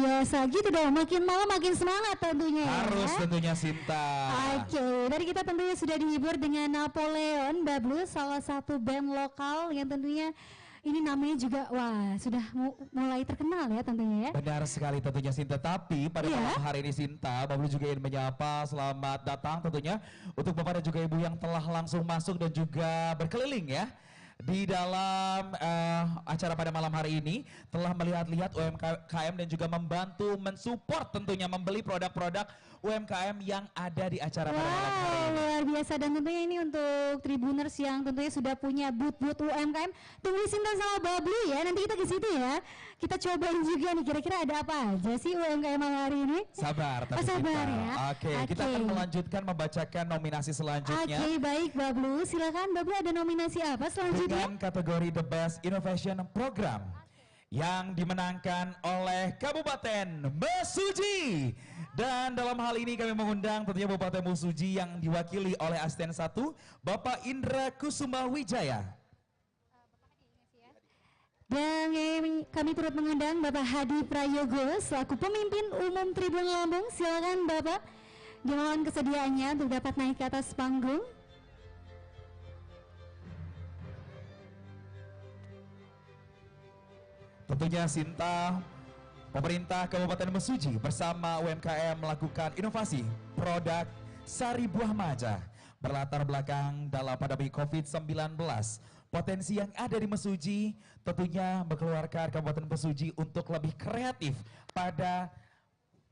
[SPEAKER 21] biasa gitu dong, makin malam makin semangat tentunya.
[SPEAKER 19] Harus tentunya Sinta.
[SPEAKER 21] Oke, tadi kita tentunya sudah dihibur dengan Napoleon Bablu, salah satu band lokal yang tentunya ini namanya juga wah sudah mulai terkenal ya tentunya ya.
[SPEAKER 19] Benar sekali tentunya Sinta. Tapi pada malam hari ini Sinta, Bablu juga ingin menyapa selamat datang tentunya untuk Bapak dan juga Ibu yang telah langsung masuk dan juga berkeliling ya di dalam acara pada malam hari ini, telah melihat-lihat UMKM dan juga membantu mensupport tentunya membeli produk-produk UMKM yang ada di acara pada malam hari ini.
[SPEAKER 21] Luar biasa, dan tentunya ini untuk Tribuners yang tentunya sudah punya booth-booth UMKM, tunggu Sinta sama Bablu ya, nanti kita ke situ ya. Kita cobain juga nih kira-kira ada apa aja sih UMKM hari ini.
[SPEAKER 19] Sabar, tapi
[SPEAKER 21] sabar
[SPEAKER 19] Sinta.
[SPEAKER 21] ya.
[SPEAKER 19] Oke, kita akan melanjutkan membacakan nominasi selanjutnya.
[SPEAKER 21] Oke, baik Bablu, silakan Bablu, ada nominasi apa selanjutnya?
[SPEAKER 19] Dengan kategori The Best Innovation Program yang dimenangkan oleh Kabupaten Mesuji. Dan dalam hal ini kami mengundang tentunya Kabupaten Mesuji yang diwakili oleh Asisten 1 Bapak Indra Kusuma Wijaya.
[SPEAKER 21] Dan kami turut mengundang Bapak Hadi Prayogo selaku pemimpin umum Tribun Lampung. Silakan Bapak, dimohon kesediaannya untuk dapat naik ke atas panggung.
[SPEAKER 19] Tentunya Sinta, pemerintah Kabupaten Mesuji bersama UMKM melakukan inovasi produk sari buah maja berlatar belakang dalam pandemi COVID-19. Potensi yang ada di Mesuji tentunya mengeluarkan Kabupaten Mesuji untuk lebih kreatif pada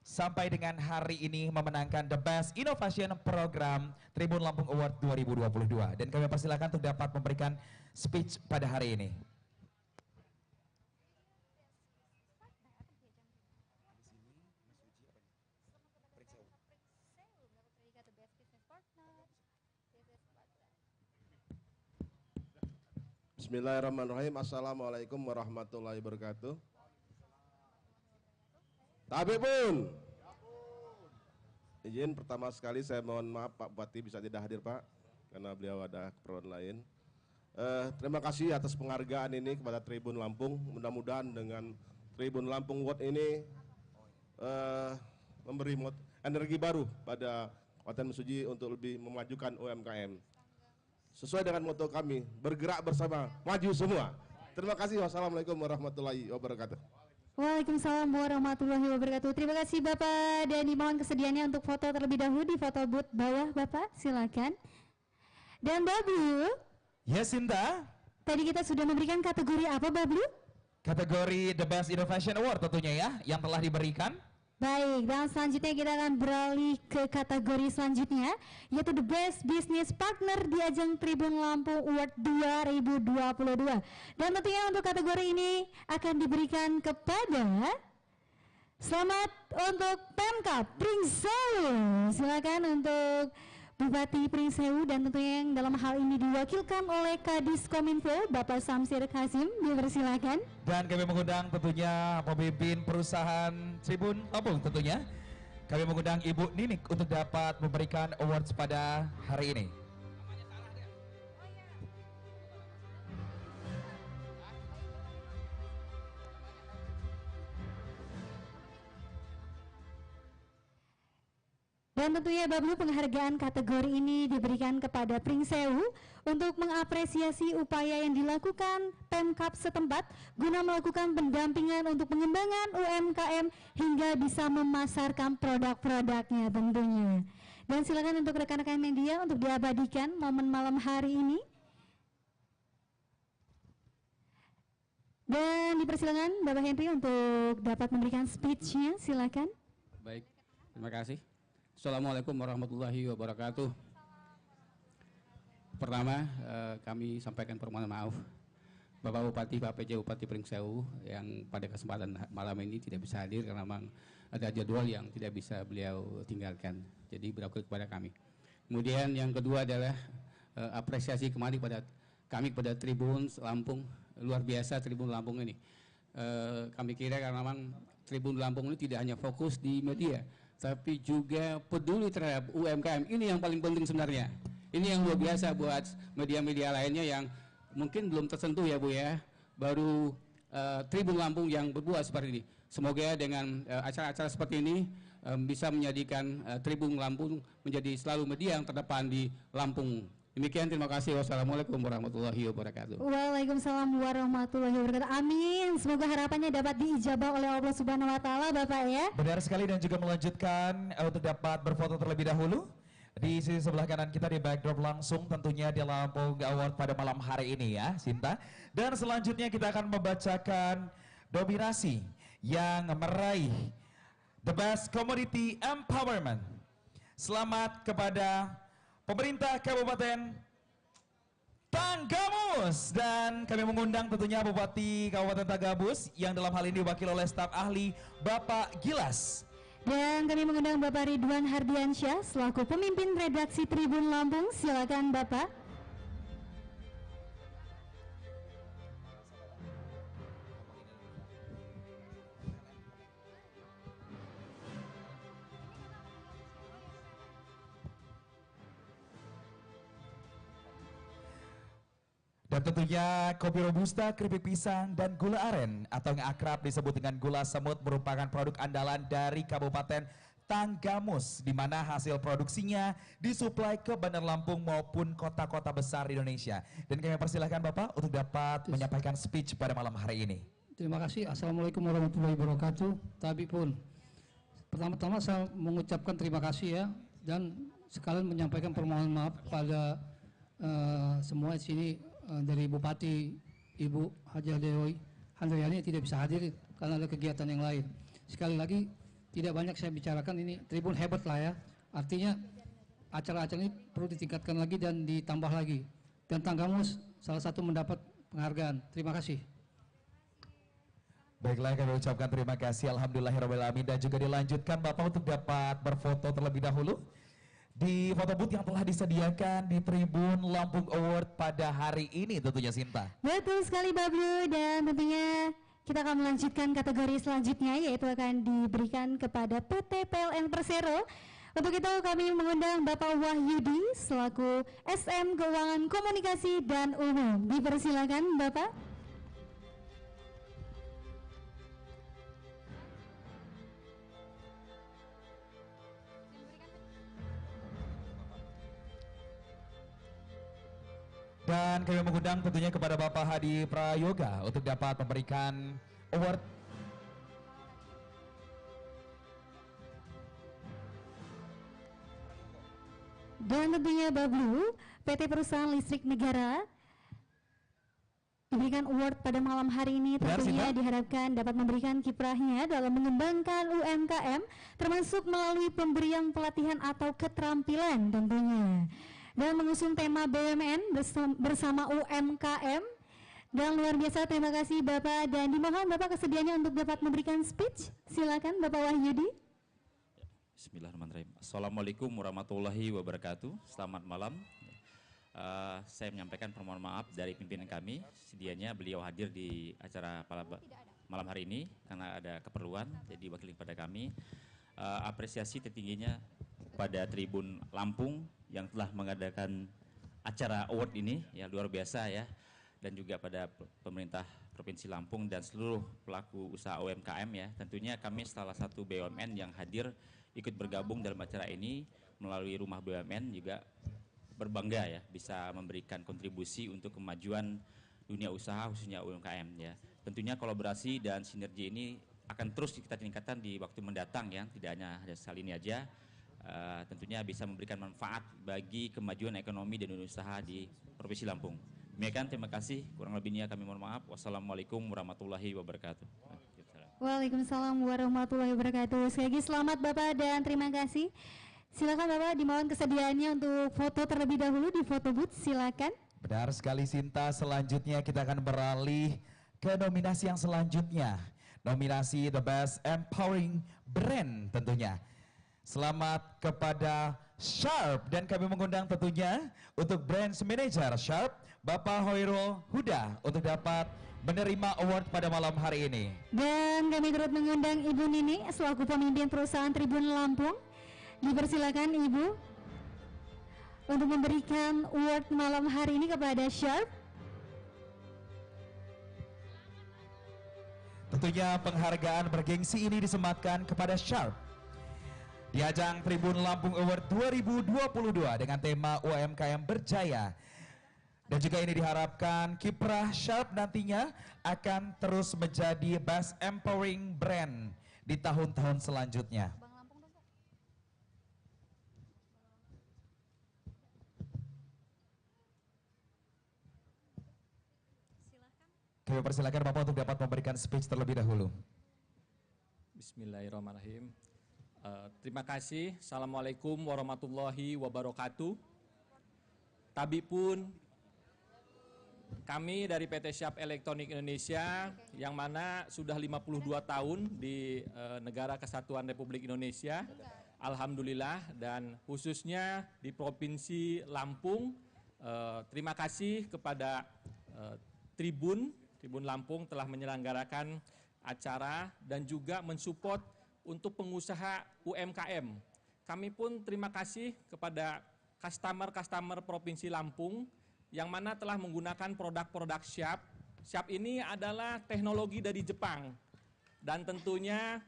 [SPEAKER 19] sampai dengan hari ini memenangkan The Best Innovation Program Tribun Lampung Award 2022. Dan kami persilakan untuk dapat memberikan speech pada hari ini.
[SPEAKER 6] Bismillahirrahmanirrahim. Assalamualaikum warahmatullahi wabarakatuh. Tapi pun izin pertama sekali saya mohon maaf Pak Bupati bisa tidak hadir Pak, karena beliau ada keperluan lain. Terima kasih atas penghargaan ini kepada Tribun Lampung. Mudah-mudahan dengan Tribun Lampung Award ini memberi energi baru pada Kabupaten Mesuji untuk lebih memajukan UMKM. Sesuai dengan moto kami, bergerak bersama, maju semua. Terima kasih. Wassalamualaikum warahmatullahi wabarakatuh.
[SPEAKER 21] Waalaikumsalam warahmatullahi wabarakatuh. Terima kasih Bapak, dan dimohon kesediaannya untuk foto terlebih dahulu di foto booth bawah Bapak, silakan. Dan Bablu.
[SPEAKER 19] Ya Sinta.
[SPEAKER 21] Tadi kita sudah memberikan kategori apa Bablu?
[SPEAKER 19] Kategori The Best Innovation Award tentunya ya, yang telah diberikan.
[SPEAKER 21] Baik, dan selanjutnya kita akan beralih ke kategori selanjutnya, yaitu The Best Business Partner di ajang Tribun Lampung Award 2022. Dan tentunya untuk kategori ini akan diberikan kepada selamat untuk Pemkab Pringsewu. Silakan untuk Bupati Pringsewu, dan tentunya yang dalam hal ini diwakilkan oleh Kadis Kominfo Bapak Samsir Kasim, dipersilakan.
[SPEAKER 19] Dan kami mengundang tentunya pemimpin perusahaan Tribun Lampung tentunya. Kami mengundang Ibu Ninik untuk dapat memberikan awards pada hari ini.
[SPEAKER 21] Dan tentunya Bablu, penghargaan kategori ini diberikan kepada Pringsewu untuk mengapresiasi upaya yang dilakukan Pemkab setempat guna melakukan pendampingan untuk pengembangan UMKM hingga bisa memasarkan produk-produknya tentunya. Dan silakan untuk rekan-rekan media untuk diabadikan momen malam hari ini. Dan dipersilakan Bapak Henry untuk dapat memberikan speech-nya, silakan.
[SPEAKER 17] Baik, terima kasih. Assalamualaikum warahmatullahi wabarakatuh. Pertama, kami sampaikan permohonan maaf Bapak Bupati, Pak PJ Bupati Pringsewu yang pada kesempatan malam ini tidak bisa hadir karena memang ada jadwal yang tidak bisa beliau tinggalkan. Jadi berakui kepada kami. Kemudian yang kedua adalah apresiasi kembali pada kami pada Tribun Lampung, luar biasa Tribun Lampung ini. Kami kira karena memang Tribun Lampung ini tidak hanya fokus di media, tapi juga peduli terhadap UMKM. Ini yang paling penting sebenarnya. Ini yang luar biasa buat media-media lainnya yang mungkin belum tersentuh ya Bu ya. Baru Tribun Lampung yang berbuat seperti ini. Semoga dengan acara-acara seperti ini bisa menjadikan Tribun Lampung menjadi selalu media yang terdepan di Lampung. Demikian, terima kasih. Wassalamualaikum warahmatullahi wabarakatuh.
[SPEAKER 21] Waalaikumsalam warahmatullahi wabarakatuh. Amin. Semoga harapannya dapat diijabah oleh Allah Subhanahu wa taala, Bapak ya.
[SPEAKER 19] Benar sekali, dan juga melanjutkan untuk dapat berfoto terlebih dahulu. Di sisi sebelah kanan kita di backdrop langsung tentunya di Lampung Award pada malam hari ini ya, Sinta. Dan selanjutnya kita akan membacakan nominasi yang meraih The Best Community Empowerment. Selamat kepada pemerintah Kabupaten Tanggamus, dan kami mengundang tentunya Bupati Kabupaten Tanggamus yang dalam hal ini diwakili oleh staf ahli Bapak Gilas.
[SPEAKER 21] Dan kami mengundang Bapak Ridwan Hardiansyah selaku pemimpin redaksi Tribun Lampung. Silakan Bapak.
[SPEAKER 19] Dan tentunya kopi robusta, keripik pisang, dan gula aren atau yang akrab disebut dengan gula semut merupakan produk andalan dari Kabupaten Tanggamus, di mana hasil produksinya disuplai ke Bandar Lampung maupun kota-kota besar di Indonesia. Dan kami persilahkan Bapak untuk dapat menyampaikan speech pada malam hari ini.
[SPEAKER 8] Terima kasih. Assalamualaikum warahmatullahi wabarakatuh. Tapi pun, pertama-tama saya mengucapkan terima kasih ya, dan sekalian menyampaikan permohonan maaf pada semua di sini. Dari Bupati Ibu Hajah Dewi Handayani tidak bisa hadir karena ada kegiatan yang lain. Sekali lagi, tidak banyak saya bicarakan, ini Tribun hebat lah ya. Artinya acara-acara ini perlu ditingkatkan lagi dan ditambah lagi. Dan Tanggamus salah satu mendapat penghargaan. Terima kasih.
[SPEAKER 19] Baiklah, kami ucapkan terima kasih alhamdulillahirrahmanirrahim, dan juga dilanjutkan Bapak untuk dapat berfoto terlebih dahulu di foto booth yang telah disediakan di Tribun Lampung Award pada hari ini tentunya, Sinta.
[SPEAKER 21] Betul sekali Bablu, dan tentunya kita akan melanjutkan kategori selanjutnya, yaitu akan diberikan kepada PT PLN Persero. Untuk itu kami mengundang Bapak Wahyudi selaku SM Keuangan Komunikasi dan Umum. Dipersilakan Bapak.
[SPEAKER 19] Dan kami mengundang tentunya kepada Bapak Hadi Prayoga untuk dapat memberikan award.
[SPEAKER 21] Dan tentunya Bablu, PT Perusahaan Listrik Negara diberikan award pada malam hari ini. Tentunya diharapkan dapat memberikan kiprahnya dalam mengembangkan UMKM, termasuk melalui pemberian pelatihan atau keterampilan tentunya. Dan mengusung tema BUMN bersama UMKM. Dan luar biasa, terima kasih Bapak, dan dimohon Bapak kesediaannya untuk dapat memberikan speech. Silakan Bapak Wahyudi.
[SPEAKER 12] Bismillahirrahmanirrahim. Assalamualaikum warahmatullahi wabarakatuh. Selamat malam. Saya menyampaikan permohonan maaf dari pimpinan kami. Sedianya beliau hadir di acara malam hari ini karena ada keperluan, jadi wakili kepada kami. Apresiasi tertingginya pada Tribun Lampung yang telah mengadakan acara award ini, ya luar biasa ya, dan juga pada pemerintah Provinsi Lampung dan seluruh pelaku usaha UMKM ya. Tentunya kami salah satu BUMN yang hadir ikut bergabung dalam acara ini melalui Rumah BUMN, juga berbangga ya bisa memberikan kontribusi untuk kemajuan dunia usaha khususnya UMKM ya. Tentunya kolaborasi dan sinergi ini akan terus kita tingkatkan di waktu mendatang ya, tidak hanya kali ini aja. Tentunya bisa memberikan manfaat bagi kemajuan ekonomi dan dunia usaha di Provinsi Lampung. Demikian, terima kasih. Kurang lebihnya kami mohon maaf. Wassalamualaikum warahmatullahi wabarakatuh.
[SPEAKER 21] Waalaikumsalam warahmatullahi wabarakatuh. Sekali lagi selamat Bapak dan terima kasih. Silakan Bapak, dimohon kesediaannya untuk foto terlebih dahulu di foto booth. Silakan.
[SPEAKER 19] Benar sekali Sinta. Selanjutnya kita akan beralih ke nominasi yang selanjutnya. Nominasi The Best Empowering Brand tentunya. Selamat kepada Sharp, dan kami mengundang tentunya untuk Brand Manager Sharp, Bapak Hoirul Huda untuk dapat menerima award pada malam hari ini.
[SPEAKER 21] Dan kami turut mengundang Ibu Nini selaku pemimpin perusahaan Tribun Lampung. Dipersilakan Ibu untuk memberikan award malam hari ini kepada Sharp.
[SPEAKER 19] Tentunya penghargaan bergengsi ini disematkan kepada Sharp di ajang Tribun Lampung Award 2022 dengan tema UMKM Berjaya. Dan juga ini diharapkan kiprah Sharp nantinya akan terus menjadi best empowering brand di tahun-tahun selanjutnya. Kami persilakan Bapak untuk dapat memberikan speech terlebih dahulu.
[SPEAKER 1] Bismillahirrahmanirrahim. Terima kasih. Assalamualaikum warahmatullahi wabarakatuh. Tabi pun kami dari PT Sharp Elektronik Indonesia yang mana sudah 52 tahun di Negara Kesatuan Republik Indonesia. Alhamdulillah, dan khususnya di Provinsi Lampung. Terima kasih kepada Tribun Lampung telah menyelenggarakan acara dan juga mensupport untuk pengusaha UMKM. Kami pun terima kasih kepada customer Provinsi Lampung yang mana telah menggunakan produk-produk Sharp. Sharp ini adalah teknologi dari Jepang dan tentunya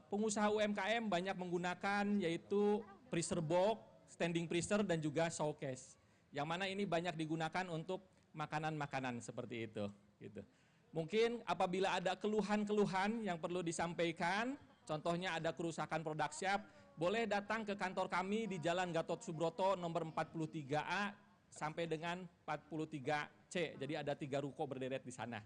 [SPEAKER 1] pengusaha UMKM banyak menggunakan yaitu freezer box, standing freezer dan juga showcase. Yang mana ini banyak digunakan untuk makanan-makanan seperti itu. Gitu. Mungkin apabila ada keluhan-keluhan yang perlu disampaikan, contohnya ada kerusakan produk Sharp, boleh datang ke kantor kami di Jalan Gatot Subroto nomor 43A sampai dengan 43C. Jadi ada 3 ruko berderet di sana.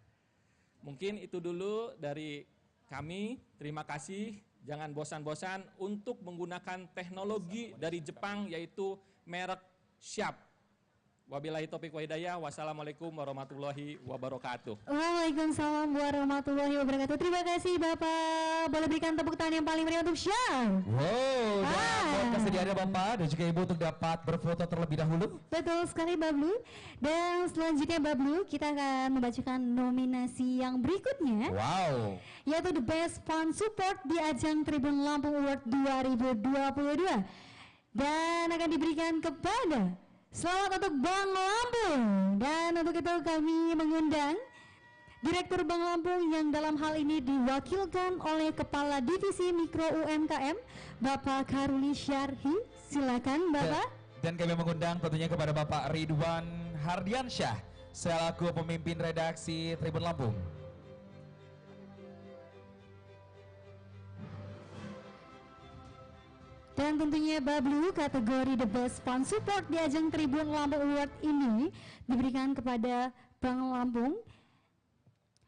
[SPEAKER 1] Mungkin itu dulu dari kami. Terima kasih. Jangan bosan-bosan untuk menggunakan teknologi dari Jepang yaitu merek Sharp. Wabillahi taufiq wa hidayah. Wassalamualaikum warahmatullahi wabarakatuh.
[SPEAKER 21] Waalaikumsalam warahmatullahi wabarakatuh. Terima kasih Bapak. Boleh berikan tepuk tangan yang paling meriah untuk Sharp.
[SPEAKER 19] Wow, dan kesediaannya Bapak dan juga Ibu untuk dapat berfoto terlebih dahulu.
[SPEAKER 21] Betul sekali Bablu. Dan selanjutnya Bablu, kita akan membacakan nominasi yang berikutnya.
[SPEAKER 19] Wow.
[SPEAKER 21] Yaitu The Best Fund Support di ajang Tribun Lampung Award 2022. Dan akan diberikan kepada selamat untuk Bank Lampung. Dan untuk itu kami mengundang Direktur Bank Lampung yang dalam hal ini diwakilkan oleh Kepala Divisi Mikro UMKM Bapak Karuli Syarhi. Silakan Bapak.
[SPEAKER 19] Dan kami mengundang tentunya kepada Bapak Ridwan Hardiansyah selaku pemimpin redaksi Tribun Lampung.
[SPEAKER 21] Dan tentunya Bablu, kategori The Best Fund Support di ajang Tribun Lampung Award ini diberikan kepada Bank Lampung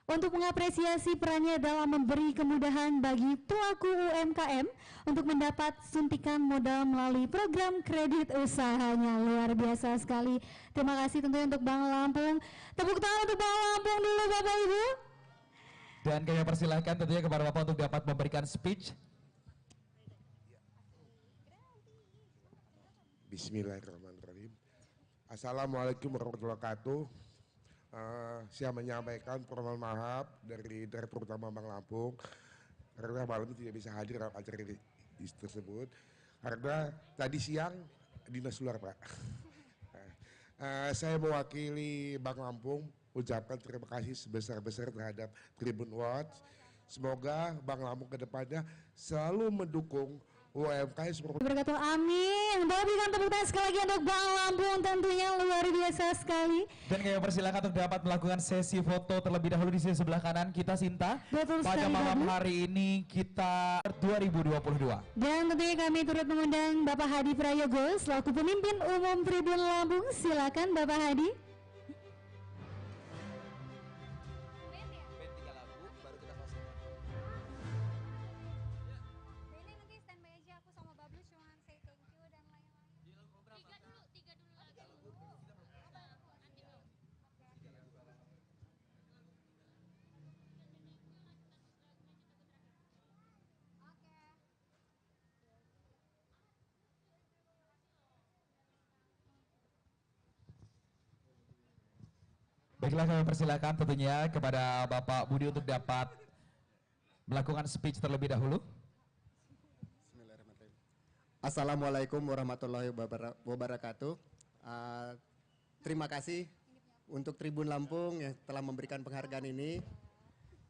[SPEAKER 21] untuk mengapresiasi perannya dalam memberi kemudahan bagi pelaku UMKM untuk mendapat suntikan modal melalui program kredit usahanya. Luar biasa sekali. Terima kasih tentunya untuk Bank Lampung. Tepuk tangan untuk Bank Lampung dulu Bapak Ibu.
[SPEAKER 19] Dan kami persilahkan tentunya kepada Bapak untuk dapat memberikan speech.
[SPEAKER 18] Bismillahirrahmanirrahim. Assalamualaikum warahmatullahi wabarakatuh. Saya menyampaikan permohonan maaf dari Direktur Utama Bank Lampung karena malam ini tidak bisa hadir dalam acara tersebut karena tadi siang dinas luar Pak. Saya mewakili Bank Lampung ucapkan terima kasih sebesar-besar terhadap Tribun Awards. Semoga Bank Lampung ke depannya selalu mendukung UMKM seperti
[SPEAKER 21] berkata amin. Boleh berikan tepuk tangan sekali lagi untuk Bank Lampung, tentunya luar biasa sekali.
[SPEAKER 19] Dan kami persilakan untuk dapat melakukan sesi foto terlebih dahulu di sisi sebelah kanan kita Sinta.
[SPEAKER 21] Betul
[SPEAKER 19] pada
[SPEAKER 21] sekali,
[SPEAKER 19] malam
[SPEAKER 21] Bapak.
[SPEAKER 19] hari ini kita 2022.
[SPEAKER 21] Dan tentunya kami turut mengundang Bapak Hadi Prayogo selaku pemimpin umum Tribun Lampung. Silakan Bapak Hadi.
[SPEAKER 19] Baiklah, kami persilakan tentunya kepada Bapak Budi untuk dapat melakukan speech terlebih dahulu.
[SPEAKER 23] Assalamualaikum warahmatullahi wabarakatuh. Terima kasih untuk Tribun Lampung yang telah memberikan penghargaan ini.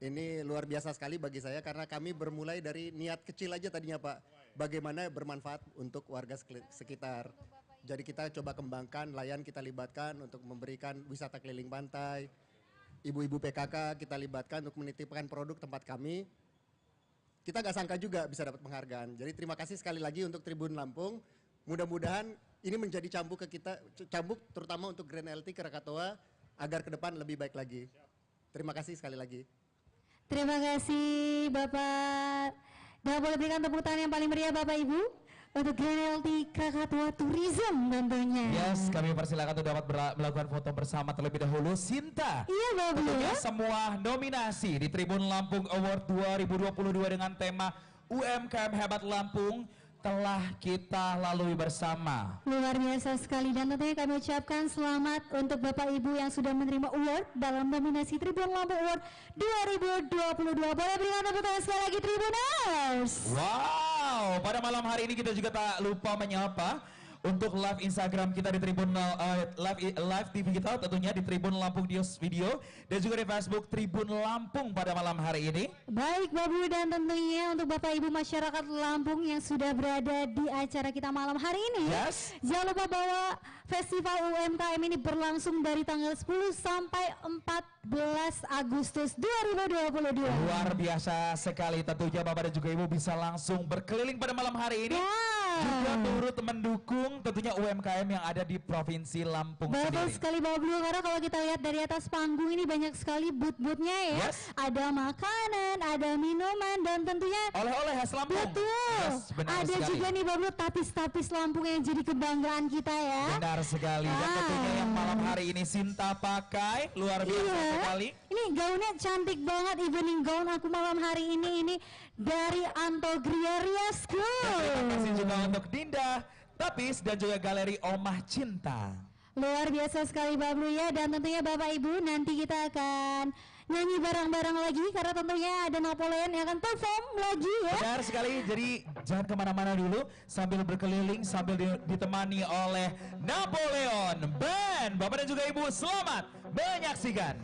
[SPEAKER 23] Ini luar biasa sekali bagi saya karena kami bermulai dari niat kecil aja tadinya Pak. Bagaimana bermanfaat untuk warga sekitar. Jadi kita coba kembangkan, nelayan kita libatkan untuk memberikan wisata keliling pantai. Ibu-ibu PKK kita libatkan untuk menitipkan produk tempat kami. Kita nggak sangka juga bisa dapat penghargaan. Jadi terima kasih sekali lagi untuk Tribun Lampung. Mudah-mudahan ini menjadi cambuk ke kita, cambuk terutama untuk Grand LT Krakatoa agar ke depan lebih baik lagi. Terima kasih sekali lagi.
[SPEAKER 21] Terima kasih Bapak. Dan boleh berikan tepuk tangan yang paling meriah Bapak Ibu untuk Grand LT Krakatoa Tourism tentunya.
[SPEAKER 19] Yes, kami persilakan untuk dapat melakukan foto bersama terlebih dahulu. Sinta.
[SPEAKER 21] Iya Bapak.
[SPEAKER 19] Tentunya semua nominasi di Tribun Lampung Award 2022 dengan tema UMKM Hebat Lampung telah kita lalui bersama.
[SPEAKER 21] Luar biasa sekali dan tentunya kami ucapkan selamat untuk Bapak Ibu yang sudah menerima award dalam nominasi Tribun Lampung Award 2022. Boleh berikan tepuk tangan sekali lagi Tribuners.
[SPEAKER 19] Wow, pada malam hari ini kita juga tak lupa menyapa untuk live Instagram kita di Tribun live TV kita tentunya di Tribun Lampung News Video dan juga di Facebook Tribun Lampung pada malam hari ini.
[SPEAKER 21] Baik Bapak Ibu dan tentunya untuk Bapak Ibu masyarakat Lampung yang sudah berada di acara kita malam hari ini.
[SPEAKER 19] Yes.
[SPEAKER 21] Jangan lupa bahwa Festival UMKM ini berlangsung dari tanggal 10 sampai 14 Agustus 2022.
[SPEAKER 19] Luar biasa sekali tentunya Bapak dan juga Ibu bisa langsung berkeliling pada malam hari ini. Juga turut mendukung tentunya UMKM yang ada di Provinsi Lampung
[SPEAKER 21] Betul
[SPEAKER 19] sendiri.
[SPEAKER 21] sekali Bapak Ibu, karena kalau kita lihat dari atas panggung ini banyak sekali booth-boothnya ya.
[SPEAKER 19] Yes.
[SPEAKER 21] Ada makanan, ada minuman dan tentunya
[SPEAKER 19] oleh-oleh khas Lampung.
[SPEAKER 21] Betul.
[SPEAKER 19] Yes, benar
[SPEAKER 21] ada
[SPEAKER 19] sekali.
[SPEAKER 21] juga nih Bapak Ibu tapis-tapis Lampung yang jadi kebanggaan kita ya.
[SPEAKER 19] Benar sekali. Dan tentunya yang malam hari ini Sinta pakai luar biasa sekali.
[SPEAKER 21] Ini gaunnya cantik banget, evening gown aku malam hari ini dari Anto Griaria School.
[SPEAKER 19] Terima kasih juga untuk Dinda, Tapis dan juga Galeri Omah Cinta.
[SPEAKER 21] Luar biasa sekali Bapak Ibu ya, dan tentunya Bapak Ibu nanti kita akan nyanyi bareng-bareng lagi karena tentunya ada Napoleon yang akan perform lagi ya.
[SPEAKER 19] Benar sekali, jadi jangan kemana-mana dulu sambil berkeliling sambil ditemani oleh Napoleon Band. Bapak dan juga Ibu selamat menyaksikan.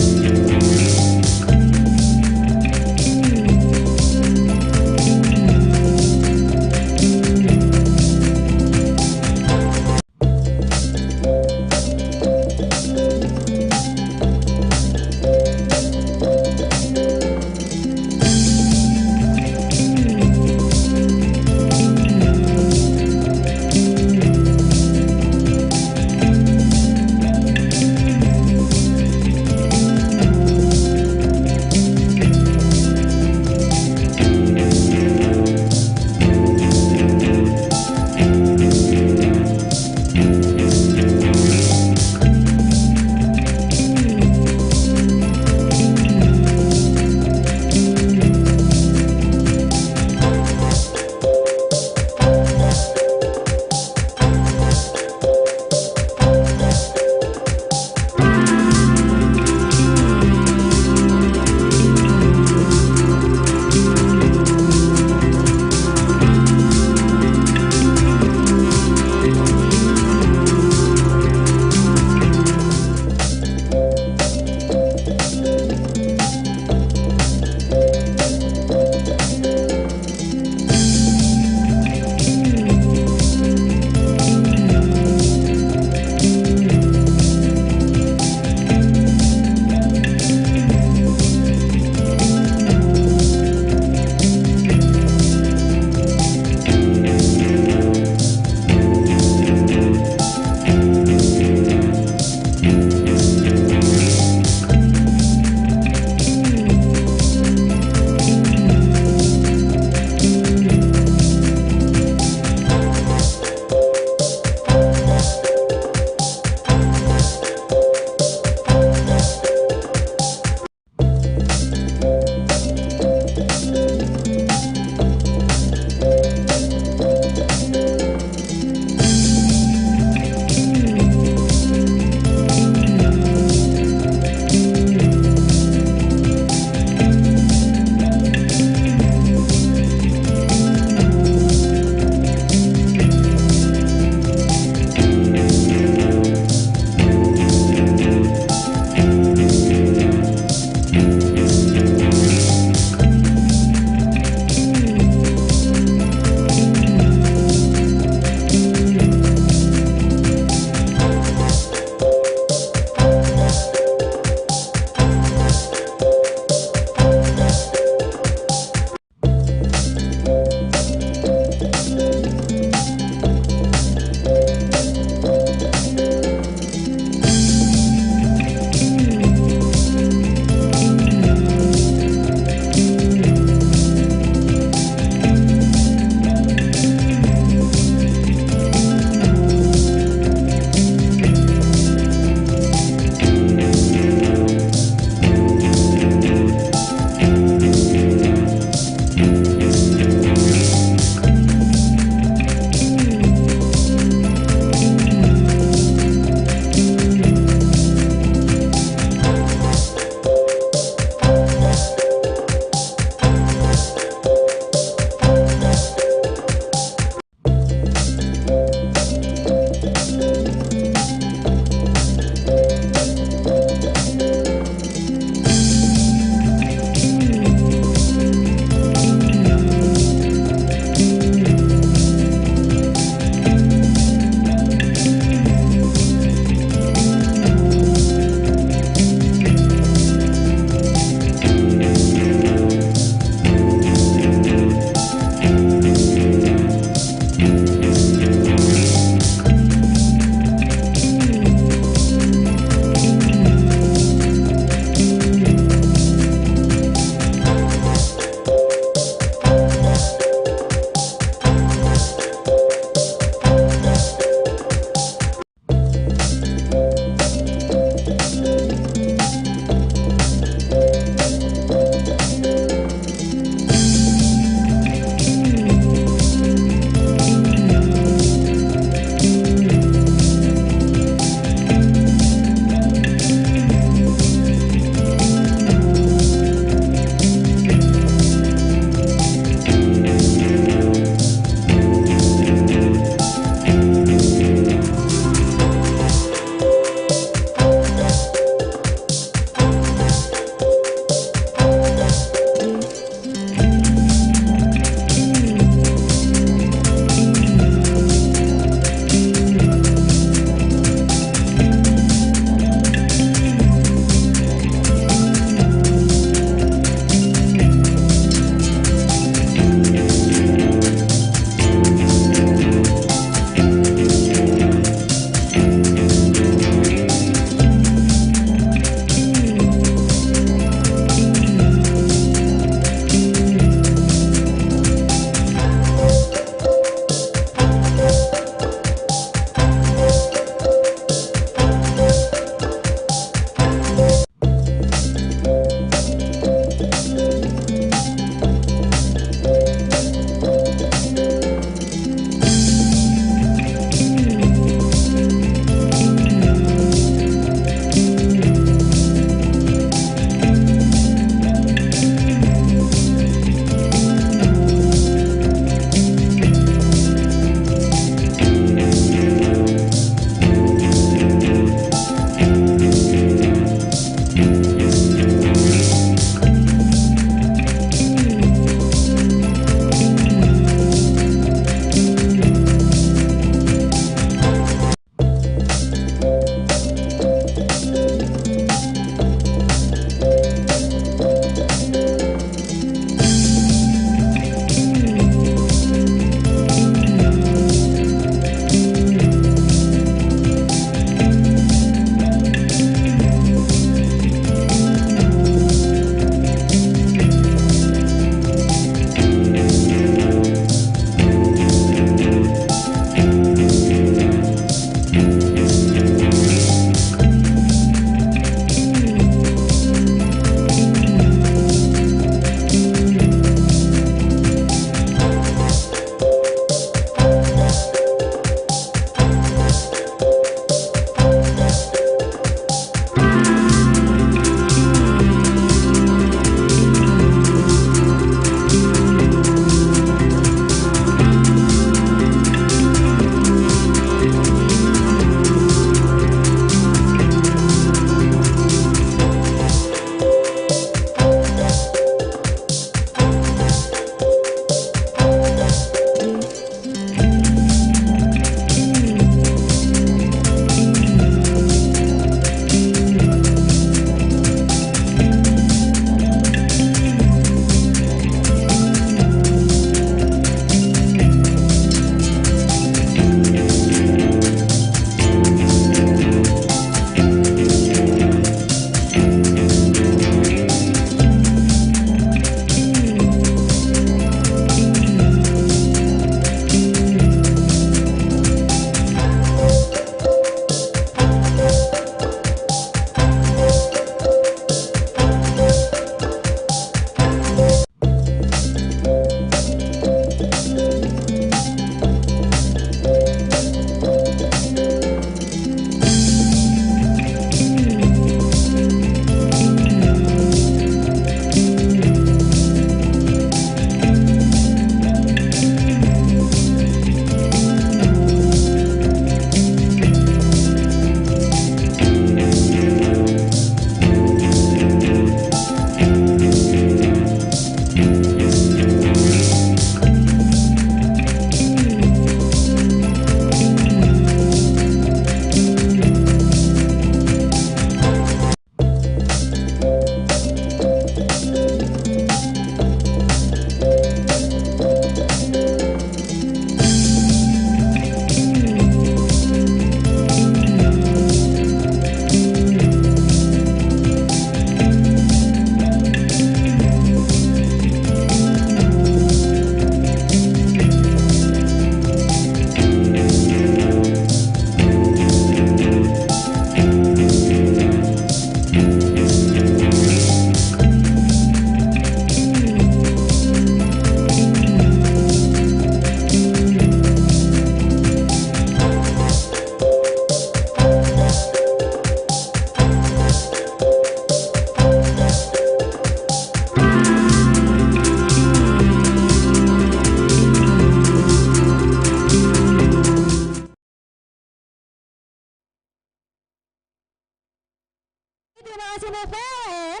[SPEAKER 21] terima kasih untuk PLN,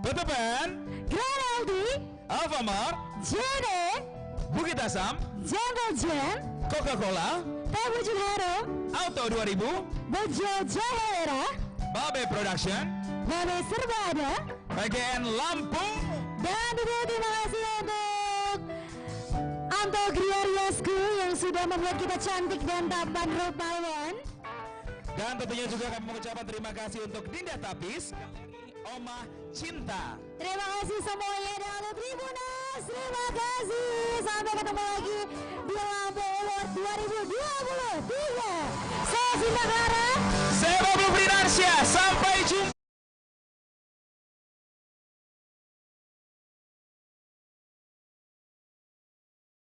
[SPEAKER 19] Petepan,
[SPEAKER 21] Granaldi,
[SPEAKER 19] Alfamart,
[SPEAKER 21] JD,
[SPEAKER 19] Bukit Asam,
[SPEAKER 21] Jungle Jam,
[SPEAKER 19] Coca-Cola,
[SPEAKER 21] Teh Wujud Harum,
[SPEAKER 19] Auto 2000,
[SPEAKER 21] Bejo Jahelera,
[SPEAKER 19] Babe Production,
[SPEAKER 21] Babe Serbada,
[SPEAKER 19] PGN Lampung,
[SPEAKER 21] dan juga terima kasih untuk Anto Griaria School yang sudah membuat kita cantik dan tampan rupawan.
[SPEAKER 19] dan tentunya juga kami mengucapkan terima kasih untuk Dinda Tapis, Oma Cinta.
[SPEAKER 21] Terima kasih semuanya dan untuk Tribunas, terima kasih. Sampai ketemu lagi di Lampung Award 2023. Saya Sinta Clara.
[SPEAKER 19] Saya Bobo Prinarsya, sampai jumpa.